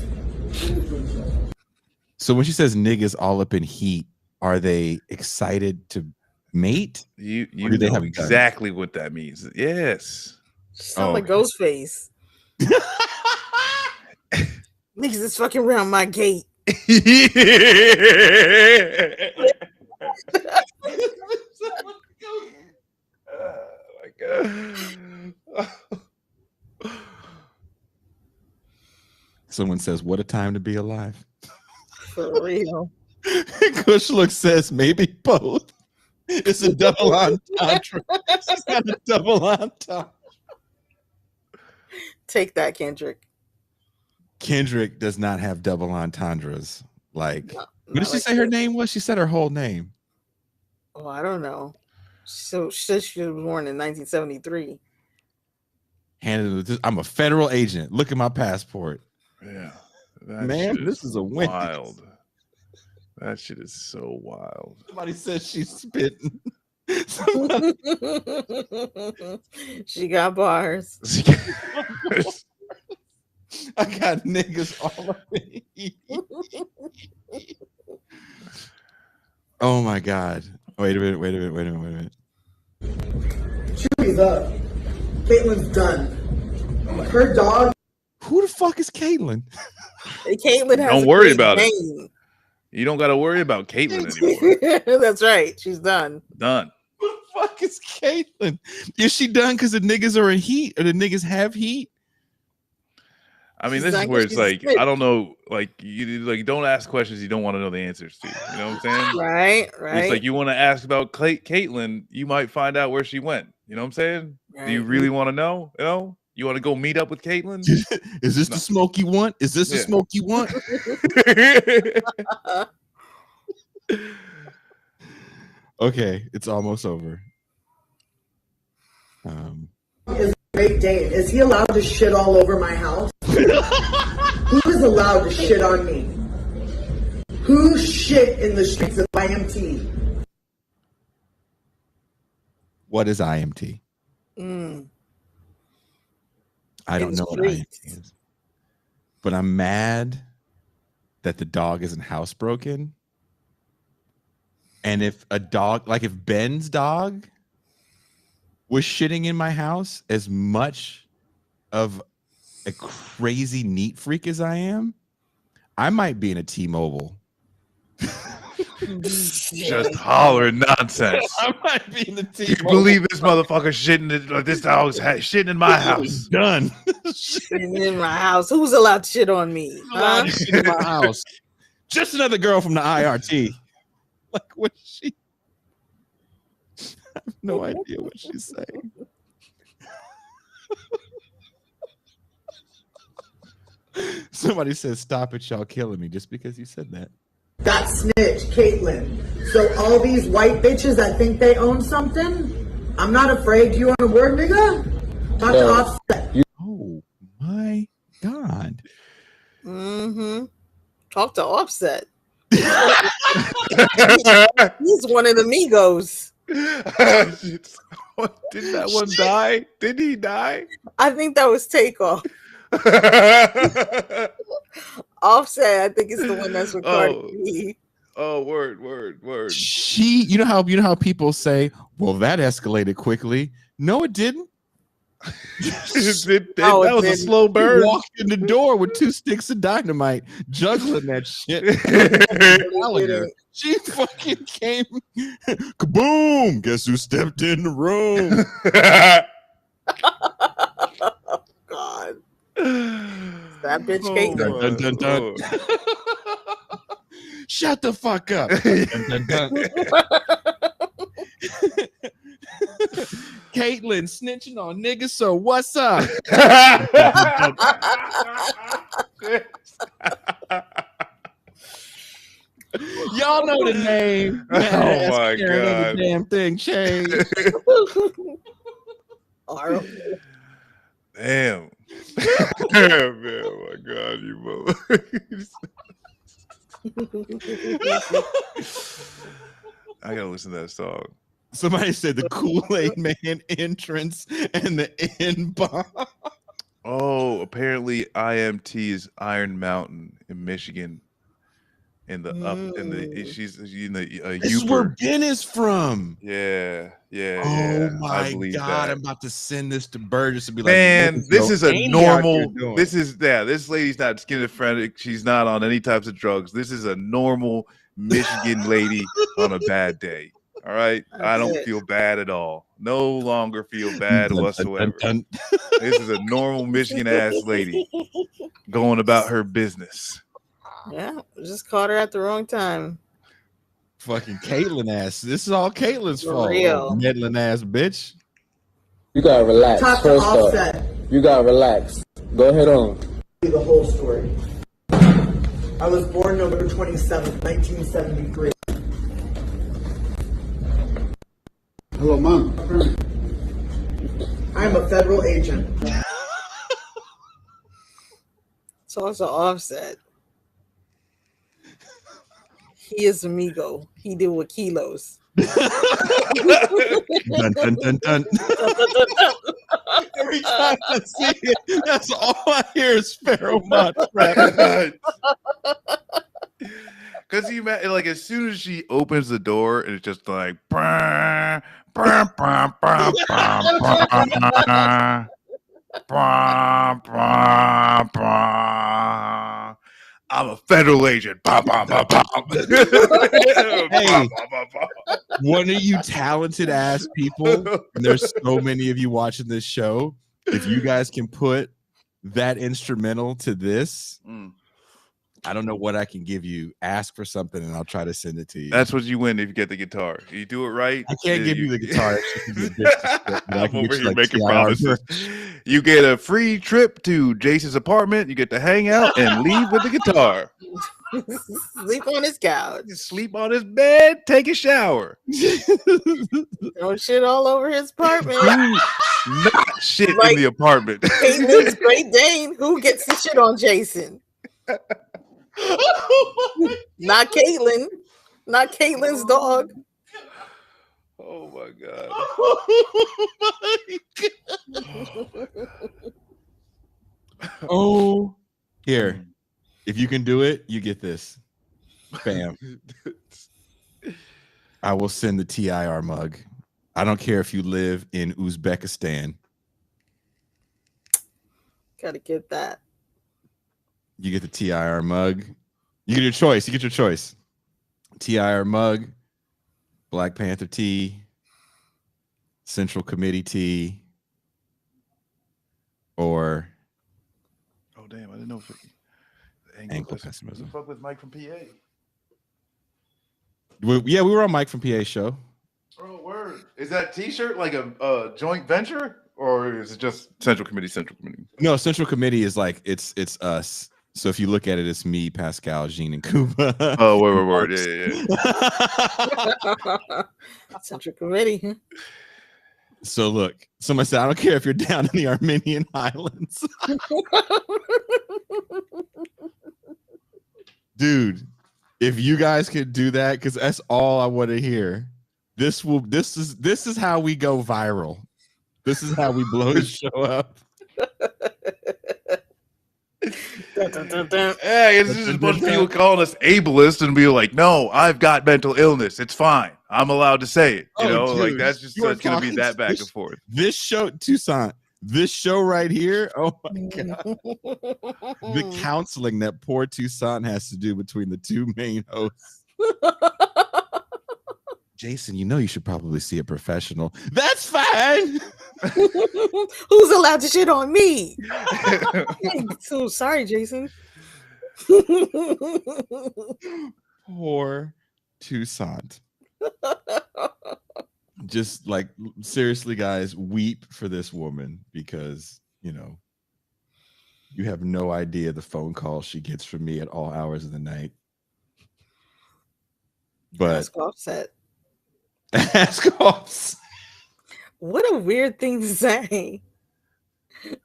So when she says niggas all up in heat, are they excited to mate? You know exactly what that means. Yes. Sound like Ghostface. Niggas is fucking around my gate. Oh my god. Someone says, "What a time to be alive." For real. Kush Look says, "Maybe both." It's a double entendre. She's got a double entendre. Take that, Kendrick. Kendrick does not have double entendres. Like, what did she say her name was? She said her whole name. Oh, I don't know. So she said she was born in 1973. I'm a federal agent. Look at my passport. Yeah. Man, this is a win. Wild. That shit is so wild. Somebody says she's spitting. She got bars. I got niggas all up in here. Oh my god. Wait a minute. Chewy's up. Caitlyn's done. Her dog. Who the fuck is Caitlyn? Caitlyn has Don't worry about it. You don't got to worry about Caitlyn anymore. That's right. She's done. Done. Who the fuck is Caitlyn? Is she done because the niggas are in heat or the niggas have heat? I mean, this is where it's like, I don't know, like you don't ask questions you don't want to know the answers to. You know what I'm saying? Right. It's like you want to ask about Caitlyn, you might find out where she went. You know what I'm saying? Right. Do you really want to know? You know? You want to go meet up with Caitlyn? Is this the smoke you want? Is this the smoke you want? Okay, it's almost over. Is a great date. Is he allowed to shit all over my house? Who is allowed to shit on me? Who shit in the streets of IMT? What is IMT? I don't know what IMT is. But I'm mad that the dog isn't housebroken. And if a dog, like if Ben's dog was shitting in my house, as much of a crazy neat freak as I am, I might be in a T-Mobile. Just hollering nonsense. I might be in the Do you believe this motherfucker shitting? Like this dog's shitting in my house. Done. Shitting in my house. Who's allowed to shit on me? Huh? Shit in my house. Just another girl from the IRT. Like what she? I have no idea what she's saying. Somebody says, "Stop it, y'all killing me," just because you said that. That snitch, Caitlyn. So all these white bitches that think they own something, I'm not afraid. Do you want a word, nigga? Talk to Offset. Oh my God. Talk to Offset. He's one of the Migos. Did that one die? Did he die? I think that was Takeoff. Offset, I think, is the one that's with Cardi B. Oh, word. You know how people say, "Well, that escalated quickly." No, it didn't. That was a slow burn. He walked in the door with 2 sticks of dynamite, juggling that shit. She fucking came. Kaboom! Guess who stepped in the room? God. That bitch Caitlyn. Dun, dun, dun, dun. Shut the fuck up. Dun, dun, dun. Caitlyn snitching on niggas, so what's up? Y'all know the name. Oh my God. The damn thing changed. Damn. Damn, man. Oh my God, you mother. I gotta listen to that song. Somebody said the Kool-Aid Man entrance and the N-bomb. Oh, apparently IMT is Iron Mountain in Michigan. In the up in the she's in the This is where Ben is from. Yeah. Oh my I believe God! that. I'm about to send this to Burgess and be like, Man, this is a normal. This This lady's not schizophrenic. She's not on any types of drugs. This is a normal Michigan lady on a bad day. All right, I don't feel bad at all. No longer feel bad whatsoever. This is a normal Michigan ass lady going about her business. Yeah, just caught her at the wrong time. Fucking Caitlyn ass. This is all Caitlyn's fault. Real. Meddling ass bitch. You gotta relax. Talk to First Offset. off, you gotta relax. Go ahead on. The whole story. I was born November 27th, 1973. Hello, Mom. I'm a federal agent. It's also Offset. He is Amigo. He did with kilos. Dun, dun, dun, dun. Every time I see it, that's all I hear is Pheromone rap. Because you like as soon as she opens the door, and it's just like bah, bah, bah, bah, bah, bah, bah, bah. I'm a federal agent. Bah, bah, bah, bah. Hey, one of you talented ass people, and there's so many of you watching this show. If you guys can put that instrumental to this, I don't know what I can give you. Ask for something, and I'll try to send it to you. That's what you win if you get the guitar. You do it right. I can't give you the guitar. I'm over here making promises. You get a free trip to Jason's apartment. You get to hang out and leave with the guitar. Sleep on his couch. Sleep on his bed. Take a shower. Throw shit all over his apartment. Not shit in the apartment. Caitlin's Great Dane. Who gets the shit on Jason? Not Caitlin. Not Caitlin's dog. Oh my god. Oh, here. If you can do it, you get this. Bam. I will send the TIR mug. I don't care if you live in Uzbekistan. Gotta get that. You get the TIR mug. You get your choice. You get your choice. TIR mug, Black Panther tee, Central Committee tee, or Oh damn! I didn't know. Ankle pessimism. Fuck with Mike from PA. Yeah, we were on Mike from PA show. Oh, word. Is that T-shirt like a joint venture, or is it just Central Committee? Central Committee. No, Central Committee is like it's us. So if you look at it, it's me, Pascal, Jean, and Kuba. Oh, word. Yeah. Central Committee. So look, somebody said, I don't care if you're down in the Armenian Highlands. Dude, if you guys could do that, because that's all I want to hear. This is how we go viral. This is how we blow the show up. Hey, it's just a bunch of people calling us ableist and be like, no, I've got mental illness. It's fine. I'm allowed to say it. You know, dude, like that's just it's going to be that back and forth. This show, Toussaint, this show right here, oh my God. The counseling that poor Toussaint has to do between the two main hosts. Jason, you know you should probably see a professional. That's fine. Who's allowed to shit on me? So sorry, Jason. Poor Toussaint. Just like seriously, guys, weep for this woman because you have no idea the phone call she gets from me at all hours of the night. But Ask Offset. Ask Offset. What a weird thing to say.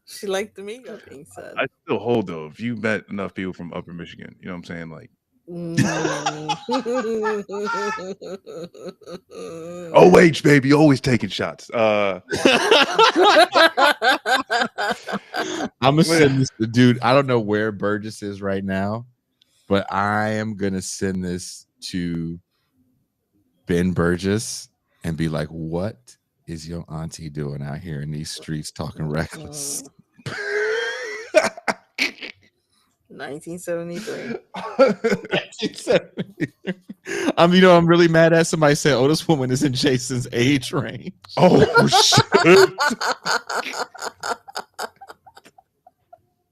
She liked the makeup being said. I still hold though. If you met enough people from Upper Michigan, you know what I'm saying? Like, OH baby, always taking shots. I'm gonna send this to dude. I don't know where Burgess is right now, but I am gonna send this to Ben Burgess and be like, what is your auntie doing out here in these streets talking reckless? 1973. I'm really mad at somebody said, oh, this woman is in Jason's age range. Oh, shit.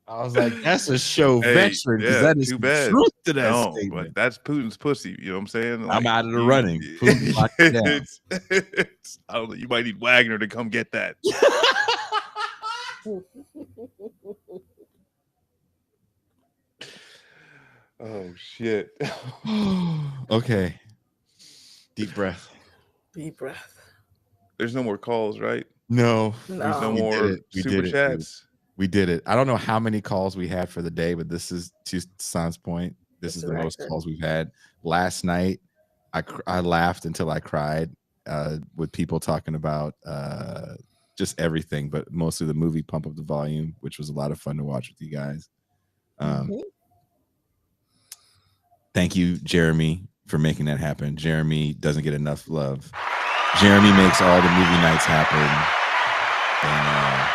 I was like, that's a show veteran. Yeah, that is too the bad. truth to that no, statement. but that's Putin's pussy. You know what I'm saying? Like, I'm out of the running. Putin locked it down. I don't know. You might need Wagner to come get that. Oh shit. Okay. Deep breath. Deep breath. There's no more calls, right? No. There's no We more did it. We super did it, chats. dude. We did it. I don't know how many calls we had for the day, but this is, to San's point, this is the most calls we've had. Last night, I laughed until I cried with people talking about just everything, but mostly the movie Pump Up the Volume, which was a lot of fun to watch with you guys. Thank you, Jeremy, for making that happen. Jeremy doesn't get enough love. Jeremy makes all the movie nights happen. And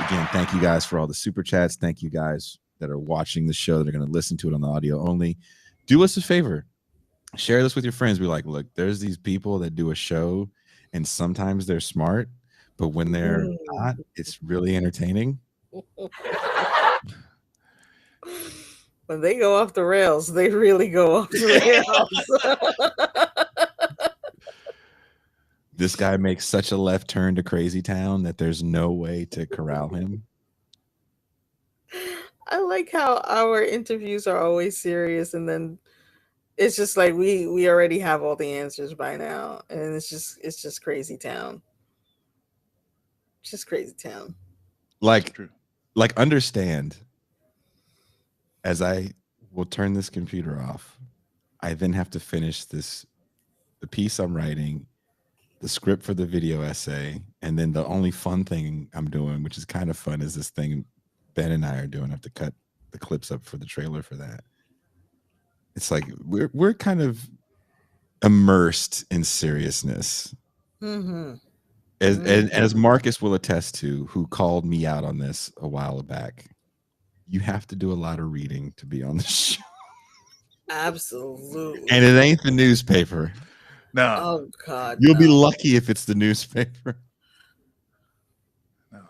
again, thank you guys for all the super chats. Thank you guys that are watching the show, that are going to listen to it on the audio only. Do us a favor. Share this with your friends. Be like, look, there's these people that do a show, and sometimes they're smart, but when they're not, it's really entertaining. When they go off the rails, they really go off the rails. This guy makes such a left turn to Crazy Town that there's no way to corral him. I like how our interviews are always serious, and then it's just like we already have all the answers by now, and it's just crazy town. It's just crazy town. Like understand, as I will turn this computer off, I then have to finish the piece I'm writing, the script for the video essay, and then the only fun thing I'm doing, which is kind of fun, is this thing Ben and I are doing. I have to cut the clips up for the trailer for that. It's like we're kind of immersed in seriousness. Mm-hmm. As Marcus will attest to, who called me out on this a while back, you have to do a lot of reading to be on the show. Absolutely. And it ain't the newspaper. No. Oh God. You'll be lucky if it's the newspaper. No.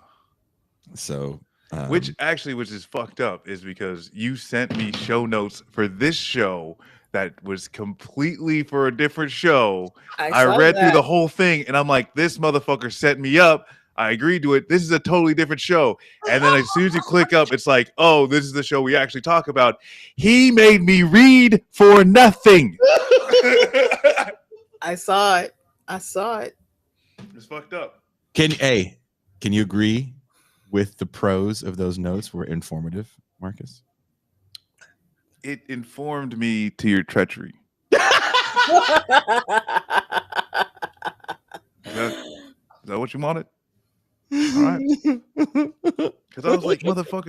So which is fucked up is because you sent me show notes for this show that was completely for a different show. I read through the whole thing and I'm like, this motherfucker set me up. I agreed to it. This is a totally different show. And then as soon as you click up, it's like, oh, this is the show we actually talk about. He made me read for nothing. I saw it. It's fucked up. Can you agree with the pros of those notes were informative, Marcus? It informed me to your treachery. Is that what you wanted? All right. Because I was like, motherfucker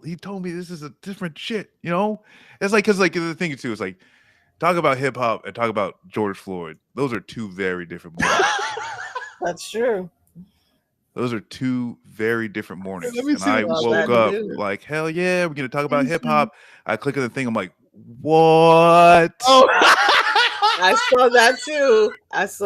he told me this is a different shit, you know? It's like, because like the thing too is like, talk about hip hop and talk about George Floyd. Those are two very different mornings. That's true. Those are two very different mornings. Let me And see I about woke that, up dude. like, hell yeah, we're going to talk about hip hop. I click on the thing. I'm like, what? Oh, I saw that too. I was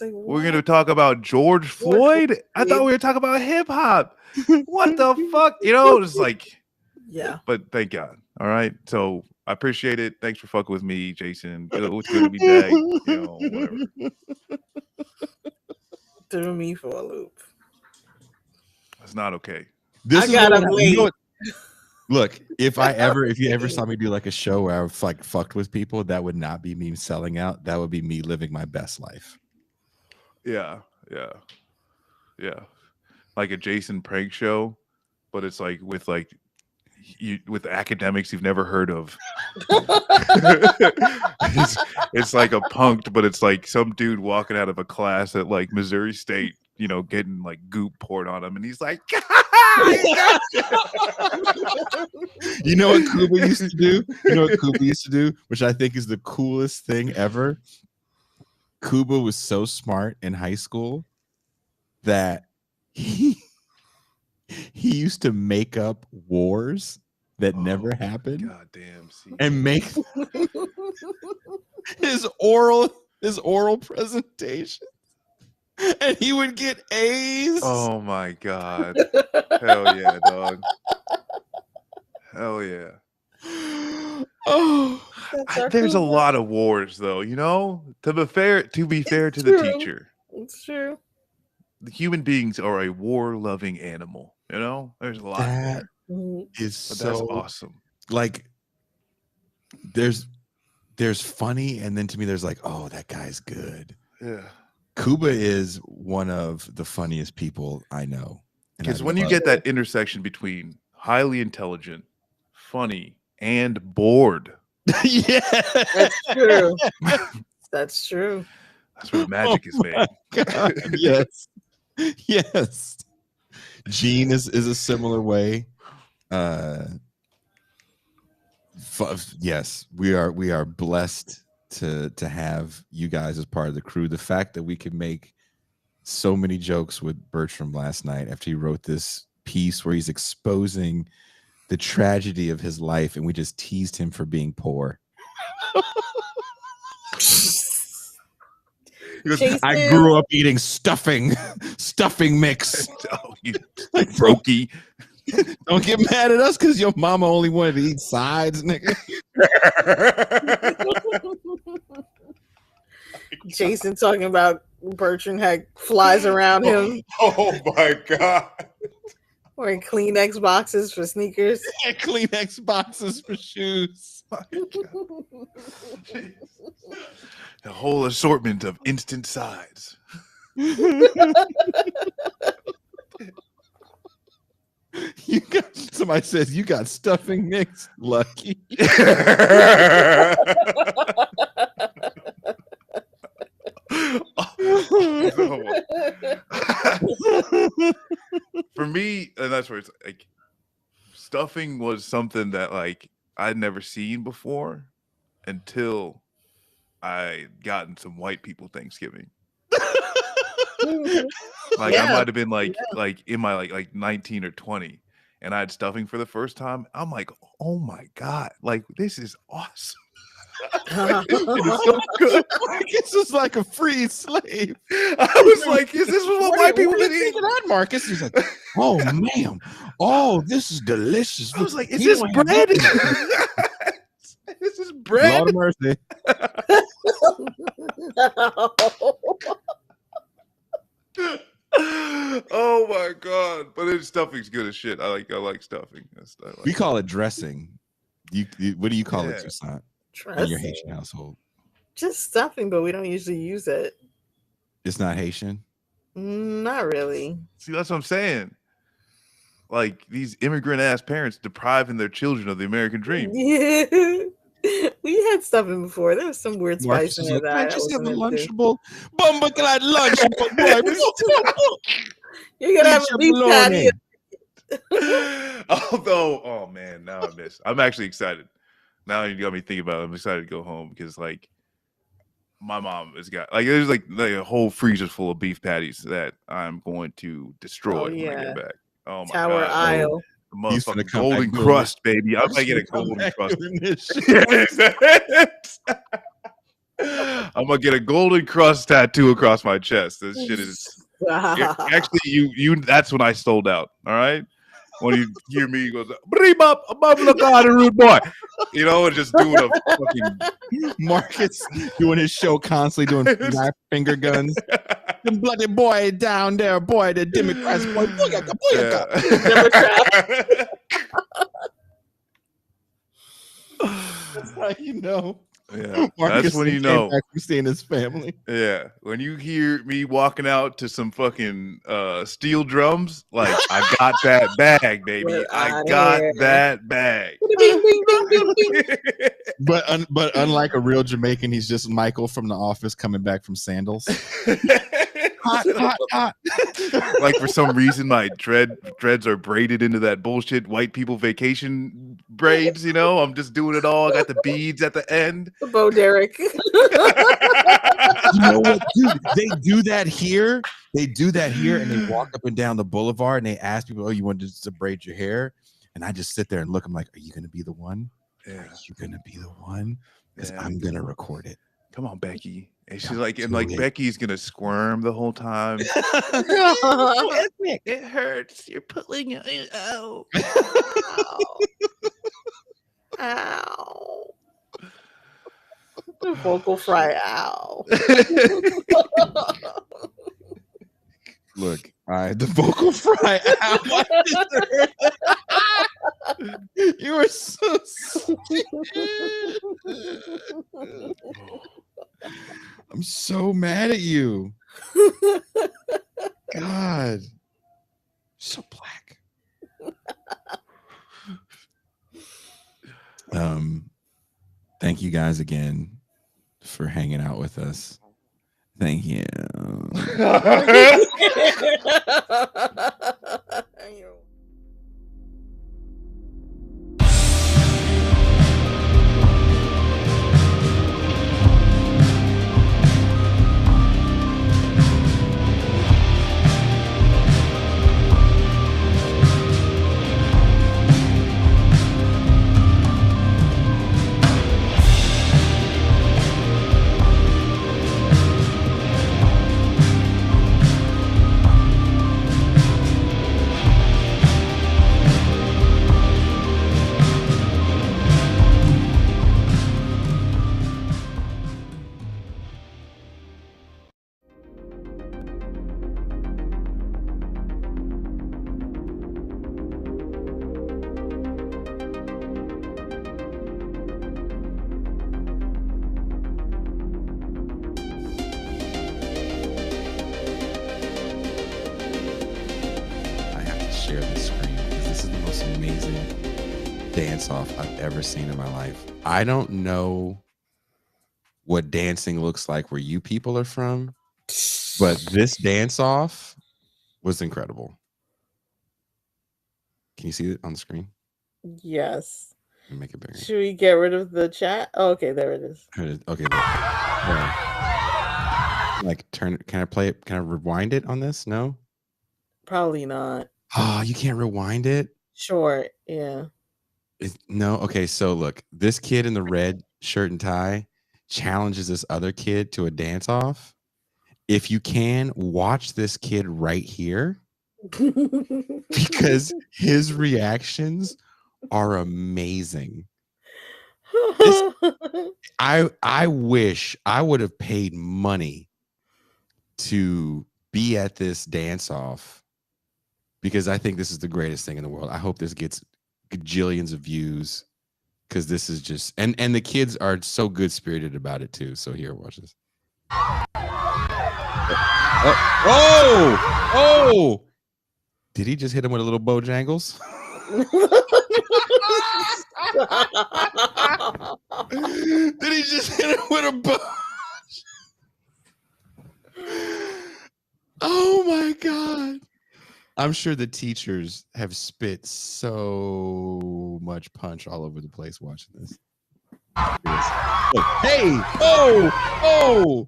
like, We're going to talk about George Floyd? I thought we were talking about hip hop. What the fuck? You know, it's like, yeah. But thank God. All right. So I appreciate it. Thanks for fucking with me, Jason. It's good to be back. You know, whatever. Threw me for a loop. It's not okay. I gotta wait. Look, if you ever saw me do like a show where I was like fucked with people, that would not be me selling out. That would be me living my best life. Yeah. Like a Jason prank show, but it's like with academics you've never heard of. it's like a punked, but it's like some dude walking out of a class at like Missouri State, you know, getting like goop poured on him, and he's like, You know what Kuba used to do? Which I think is the coolest thing ever. Kuba was so smart in high school that he used to make up wars that never happened. God damn. And make his oral presentation. And he would get A's. Oh my God. Hell yeah, dog. Hell yeah. Oh, there's a lot of wars though, you know? To be fair to the teacher. It's true. The human beings are a war-loving animal, you know? There's a lot there. Is But so that's awesome. Like there's funny, and then to me there's like, oh, that guy's good. Yeah. Kuba is one of the funniest people I know. Because when you get that intersection between highly intelligent, funny, and bored. Yeah. That's true. That's true. That's where the magic is made. God, yes. Yes. Gene is a similar way. Yes, we are blessed to have you guys as part of the crew. The fact that we could make so many jokes with Bertram last night after he wrote this piece where he's exposing the tragedy of his life, and we just teased him for being poor. He goes, I grew up eating stuffing mix. Oh, you like brokey. Don't get mad at us because your mama only wanted to eat sides, nigga. Jason talking about Bertrand had flies around him. Oh my God. Or Kleenex boxes for sneakers. Yeah, Kleenex boxes for shoes. A whole assortment of instant sides. You got, somebody says you got stuffing mixed. Lucky. For me, and that's where it's like stuffing was something that like I'd never seen before until I gotten some white people Thanksgiving. Like I might have been like in my like 19 or 20, and I had stuffing for the first time. I'm like, oh my God, like this is awesome. It is so good. Marcus is like a free slave. I was like, is this what white people did eat? That Marcus? He's like, oh ma'am, oh this is delicious. I was like, is this bread? This is bread. Lord mercy. Oh my God! But stuffing's good as shit. I like stuffing. We call it dressing. What do you call it, Toussaint? In your Dressing. Haitian household? Just stuffing, but we don't usually use it. It's not Haitian. Not really. See, that's what I'm saying. Like these immigrant ass parents depriving their children of the American dream. Yeah. We had stuffing before. There was some weird Marcus spice is in like, that. I just have a wasn't into. Lunchable. Bumbleclad Lunchable. You're gonna have a beef patty. Although, oh man, now I miss. I'm actually excited. Now you got me thinking about it. I'm excited to go home because like my mom has got like there's like a whole freezer full of beef patties that I'm going to destroy when I get back. Oh my Tower God. Aisle. The motherfucking golden crust, baby. I might get a golden crust. I'm gonna get a golden crust tattoo across my chest. This shit is actually you. That's when I sold out. All right. When you hear me, he goes, "Bring up above the God, rude boy," you know, and just doing a fucking Marcus doing his show constantly doing finger guns. The bloody boy down there, boy, the Democrats, boy, booyaka, booyaka. That's how you know. Yeah, Marcus that's when you know. Seeing his family. Yeah, when you hear me walking out to some fucking steel drums, like I got that bag, baby. I got that bag. But unlike a real Jamaican, he's just Michael from The Office coming back from Sandals. Hot, hot, hot. Like for some reason, my dreads are braided into that bullshit white people vacation braids. You know, I'm just doing it all. I got the beads at the end. The Bo Derek. You know what, dude? They do that here. They do that here, and they walk up and down the boulevard, and they ask people, "Oh, you want to braid your hair?" And I just sit there and look. I'm like, "Are you gonna be the one? Yeah. Are you gonna be the one? Because I'm gonna record it." Come on, Becky. And she's like, and like Becky's gonna squirm the whole time. It hurts. You're pulling it out. Ow. The vocal fry. Ow. Look, the vocal fry. You were so sweet. I'm so mad at you. God. So black. Thank you guys again for hanging out with us. Thank you. dance off I've ever seen in my life. I don't know what dancing looks like where you people are from, but this dance off was incredible. Can you see it on the screen? Yes. Make it bigger. Should we get rid of the chat? Oh, okay, there it is. Okay. Like turn. Can I play it? Can I rewind it on this? No. Probably not. Oh, you can't rewind it. Sure. Yeah. No. Okay. So look, this kid in the red shirt and tie challenges this other kid to a dance off. If you can, watch this kid right here because his reactions are amazing. I wish I would have paid money to be at this dance off because I think this is the greatest thing in the world. I hope this gets gajillions of views because this is just and the kids are so good spirited about it too. So here, watch this. Oh! Did he just hit him with a little Bojangles? Did he just hit him with a Oh my God. I'm sure the teachers have spit so much punch all over the place watching this. Look, hey! Oh!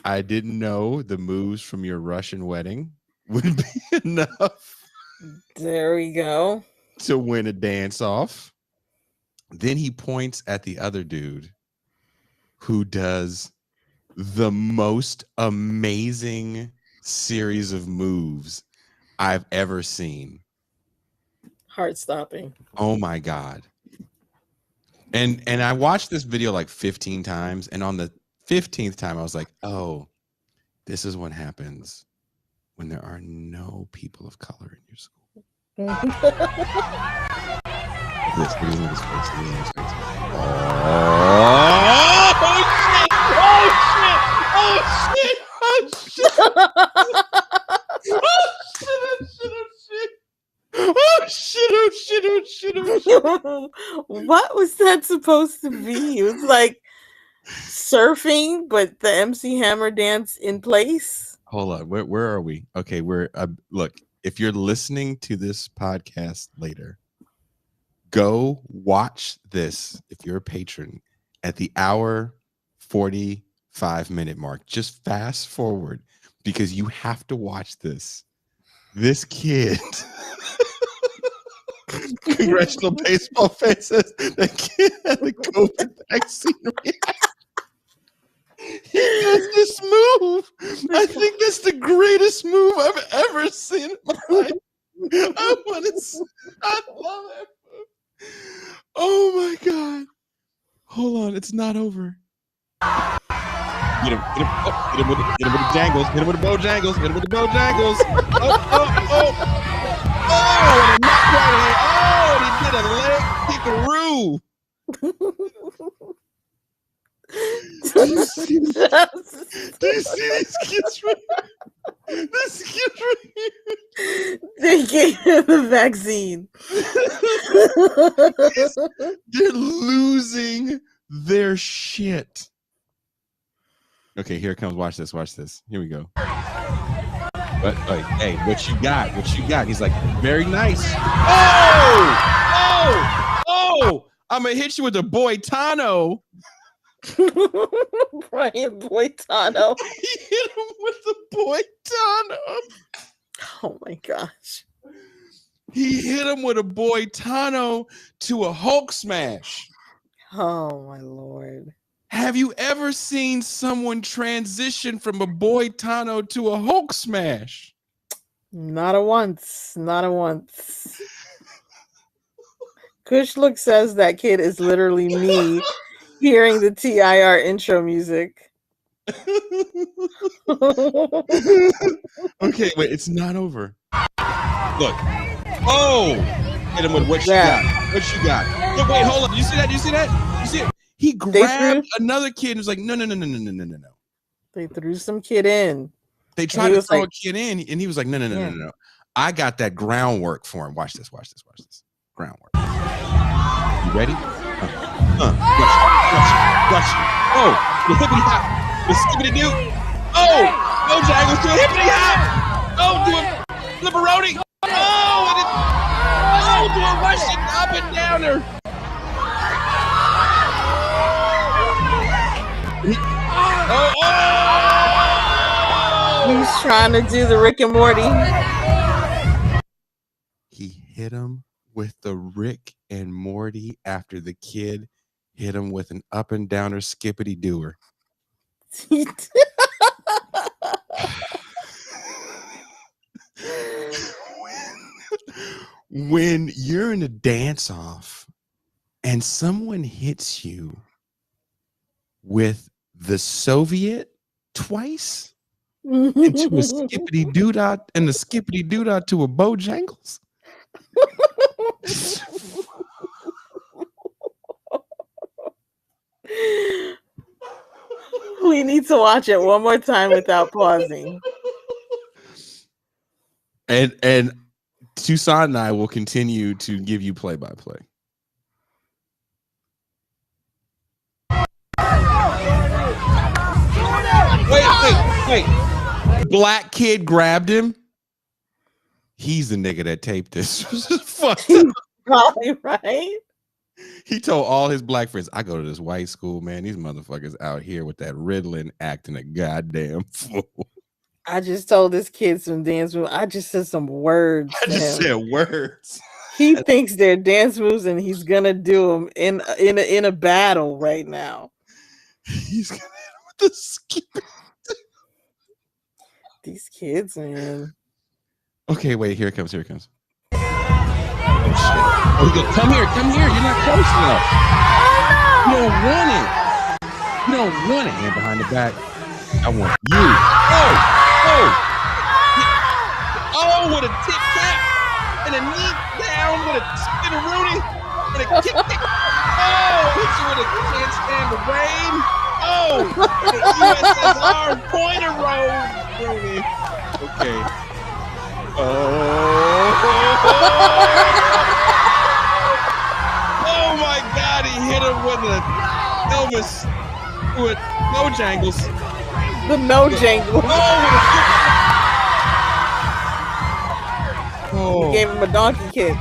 I didn't know the moves from your Russian wedding would be enough. There we go. To win a dance off. Then he points at the other dude who does the most amazing series of moves I've ever seen. Heart stopping. Oh my God. And I watched this video like 15 times, and on the 15th time I was like, oh, this is what happens when there are no people of color in your school. What was that supposed to be? It was like surfing, but the MC Hammer dance in place. Hold on, where are we? Okay, we're look. If you're listening to this podcast later, go watch this. If you're a patron at the hour 45-minute mark, just fast forward because you have to watch this. This kid. Congressional baseball fan says the kid had the COVID vaccine reaction. He does this move. I think that's the greatest move I've ever seen in my life. I love it. Oh my God. Hold on, it's not over. Get him with the jangles. Hit him with the Bojangles. Hit him with the Bojangles. Oh, and a knock right hand. Oh, and he did a leg kickaroo. Do you see these kids right here? This kid right here. They gave him the vaccine. They're losing their shit. Okay, here it comes. Watch this. Watch this. Here we go. But hey, what you got? What you got? He's like, very nice. Oh! I'm gonna hit you with a boy Tano. Brian Boitano. He hit him with the boy Tano. Oh my gosh. He hit him with a boy Tano to a Hulk smash. Oh my Lord. Have you ever seen someone transition from a boy Tano to a Hulk smash? Not a once. Kush Look says that kid is literally me hearing the TIR intro music. Okay, wait, it's not over. Look. Oh! Hit him with what you got. What you got. Look, wait, hold on. You see that? You see it? He grabbed another kid and was like, no. They threw some kid in. They tried to throw a kid in, and he was like, no. I got that groundwork for him. Watch this. Groundwork. You ready? Gotcha. Oh, the hippity hop, the skippity doo. Oh, Bojangles to a hippity hop. Oh, do a flipperoni. Oh, do a Russian up and downer. He's trying to do the Rick and Morty. He hit him with the Rick and Morty after the kid hit him with an up and downer skippity doer. When you're in a dance off and someone hits you with the Soviet twice into a skippity doodah and the skippity doodah to a Bojangles. We need to watch it one more time without pausing. And Tucson and I will continue to give you play-by-play. Wait. Black kid grabbed him. He's the nigga that taped this. Fucked up. Probably right. He told all his black friends, I go to this white school, man. These motherfuckers out here with that Ritalin acting a goddamn fool. I just told this kid some dance moves. I just said some words. I just said words. He thinks they're dance moves and he's gonna do them in a battle right now. He's gonna hit him with the skip. These kids, man. Okay, wait, here it comes. Oh, shit. Oh, come here. You're not close enough. You don't want it. Hand behind the back. I want you. Oh, with a tip tap and a knee down with a spinneroonie and a kick. Oh, hit you with a can't stand the rain. Oh, and a USSR pointer roll. Okay. Oh my God, he hit him with a Elvis with no jangles. The no jangle. Oh, he gave him a donkey kick.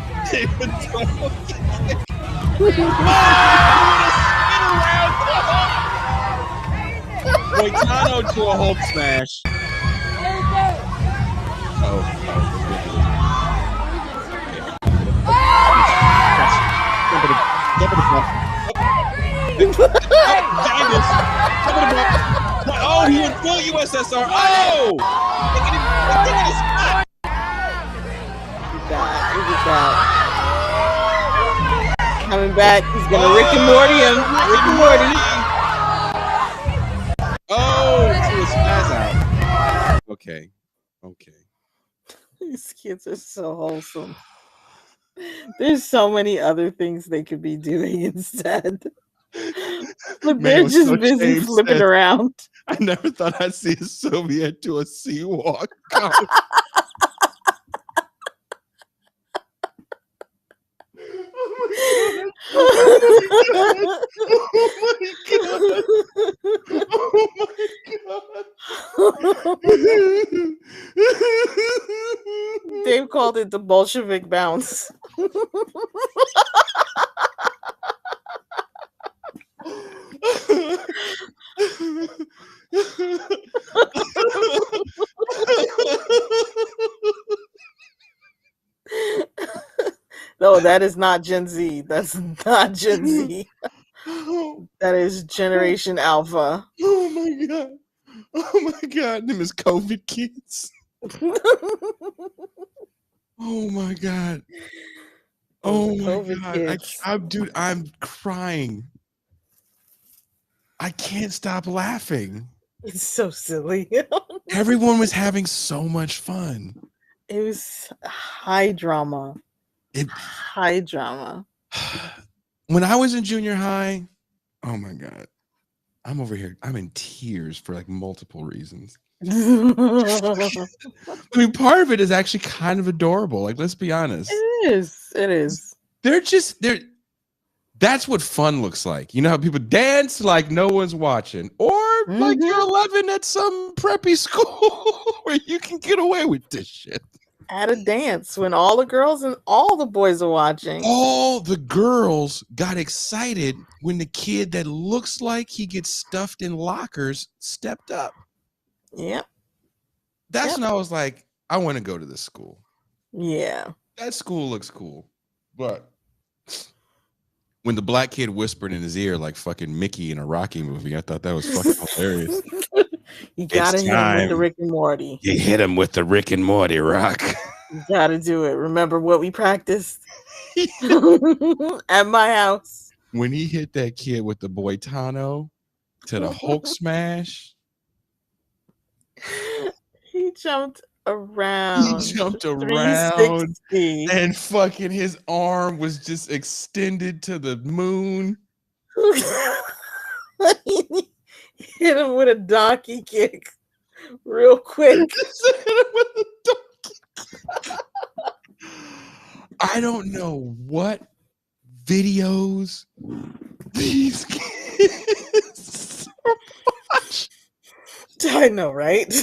Boitano to a Hulk smash. Oh, he went full USSR. Oh! He's back. Coming back. He's gonna Rick and Morty him. Rick and Morty. Oh, to a spaz out. Okay. These kids are so wholesome. There's so many other things they could be doing instead. But they're just so busy flipping around. I never thought I'd see a Soviet to a Seawalk. Dave called it the Bolshevik bounce. No, that is not Gen Z. That's not Gen Z. That is Generation Alpha. Oh my God. Them is COVID kids. Oh my God. Oh my God. I'm crying. I can't stop laughing. It's so silly. Everyone was having so much fun. It was high drama. High drama. When I was in junior high, oh my God. I'm over here. I'm in tears for like multiple reasons. I mean, part of it is actually kind of adorable. Like, let's be honest. It is. They're That's what fun looks like. You know how people dance like no one's watching, or like you're 11 at some preppy school where you can get away with this shit. At a dance when all the girls and all the boys are watching. All the girls got excited when the kid that looks like he gets stuffed in lockers stepped up. Yep. That's when I was like, I want to go to this school. Yeah. That school looks cool. But when the black kid whispered in his ear like fucking Mickey in a Rocky movie, I thought that was fucking hilarious. You gotta hit him with the Rick and Morty. You hit him with the Rick and Morty rock. You gotta do it. Remember what we practiced at my house? When he hit that kid with the Boitano to the Hulk smash. He jumped around. He jumped around and fucking his arm was just extended to the moon. Hit him with a donkey kick real quick. I don't know what videos these kids watch. I know, right?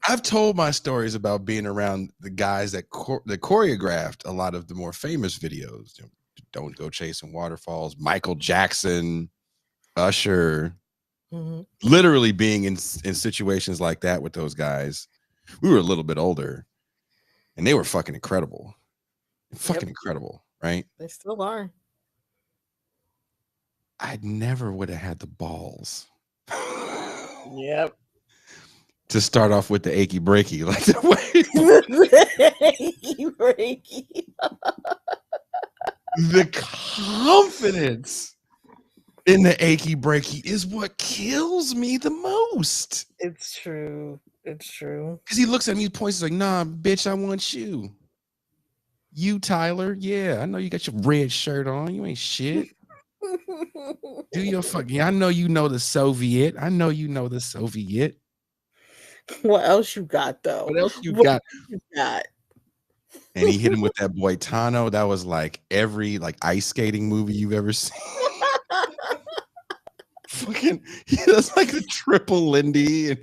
I've told my stories about being around the guys that choreographed a lot of the more famous videos. You know, Don't Go Chasing Waterfalls, Michael Jackson, Usher. Literally being in situations like that with those guys. We were a little bit older and they were fucking incredible. Fucking incredible, right? They still are. I never would have had the balls. Yep. To start off with the achy breaky, like the way achy breaky. The confidence in the achy breaky is what kills me the most. It's true. It's true. Because he looks at me, he points, he's like, nah, bitch, I want you. You, Tyler. Yeah, I know you got your red shirt on. You ain't shit. Do your fucking. I know you know the Soviet. I know you know the Soviet. What else you got, though? What else you What got? you got? And he hit him with that Boitano. That was like every like ice skating movie you've ever seen. Fucking, he does like the triple Lindy and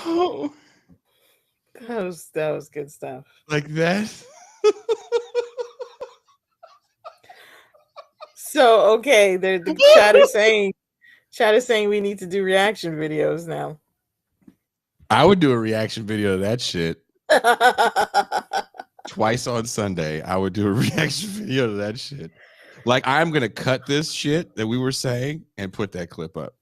oh, that was good stuff. like that. So okay, the chat is saying we need to do reaction videos now. I would do a reaction video to that shit. Twice on Sunday, I would do a reaction video to that shit. Like, I'm gonna cut this shit that we were saying and put that clip up.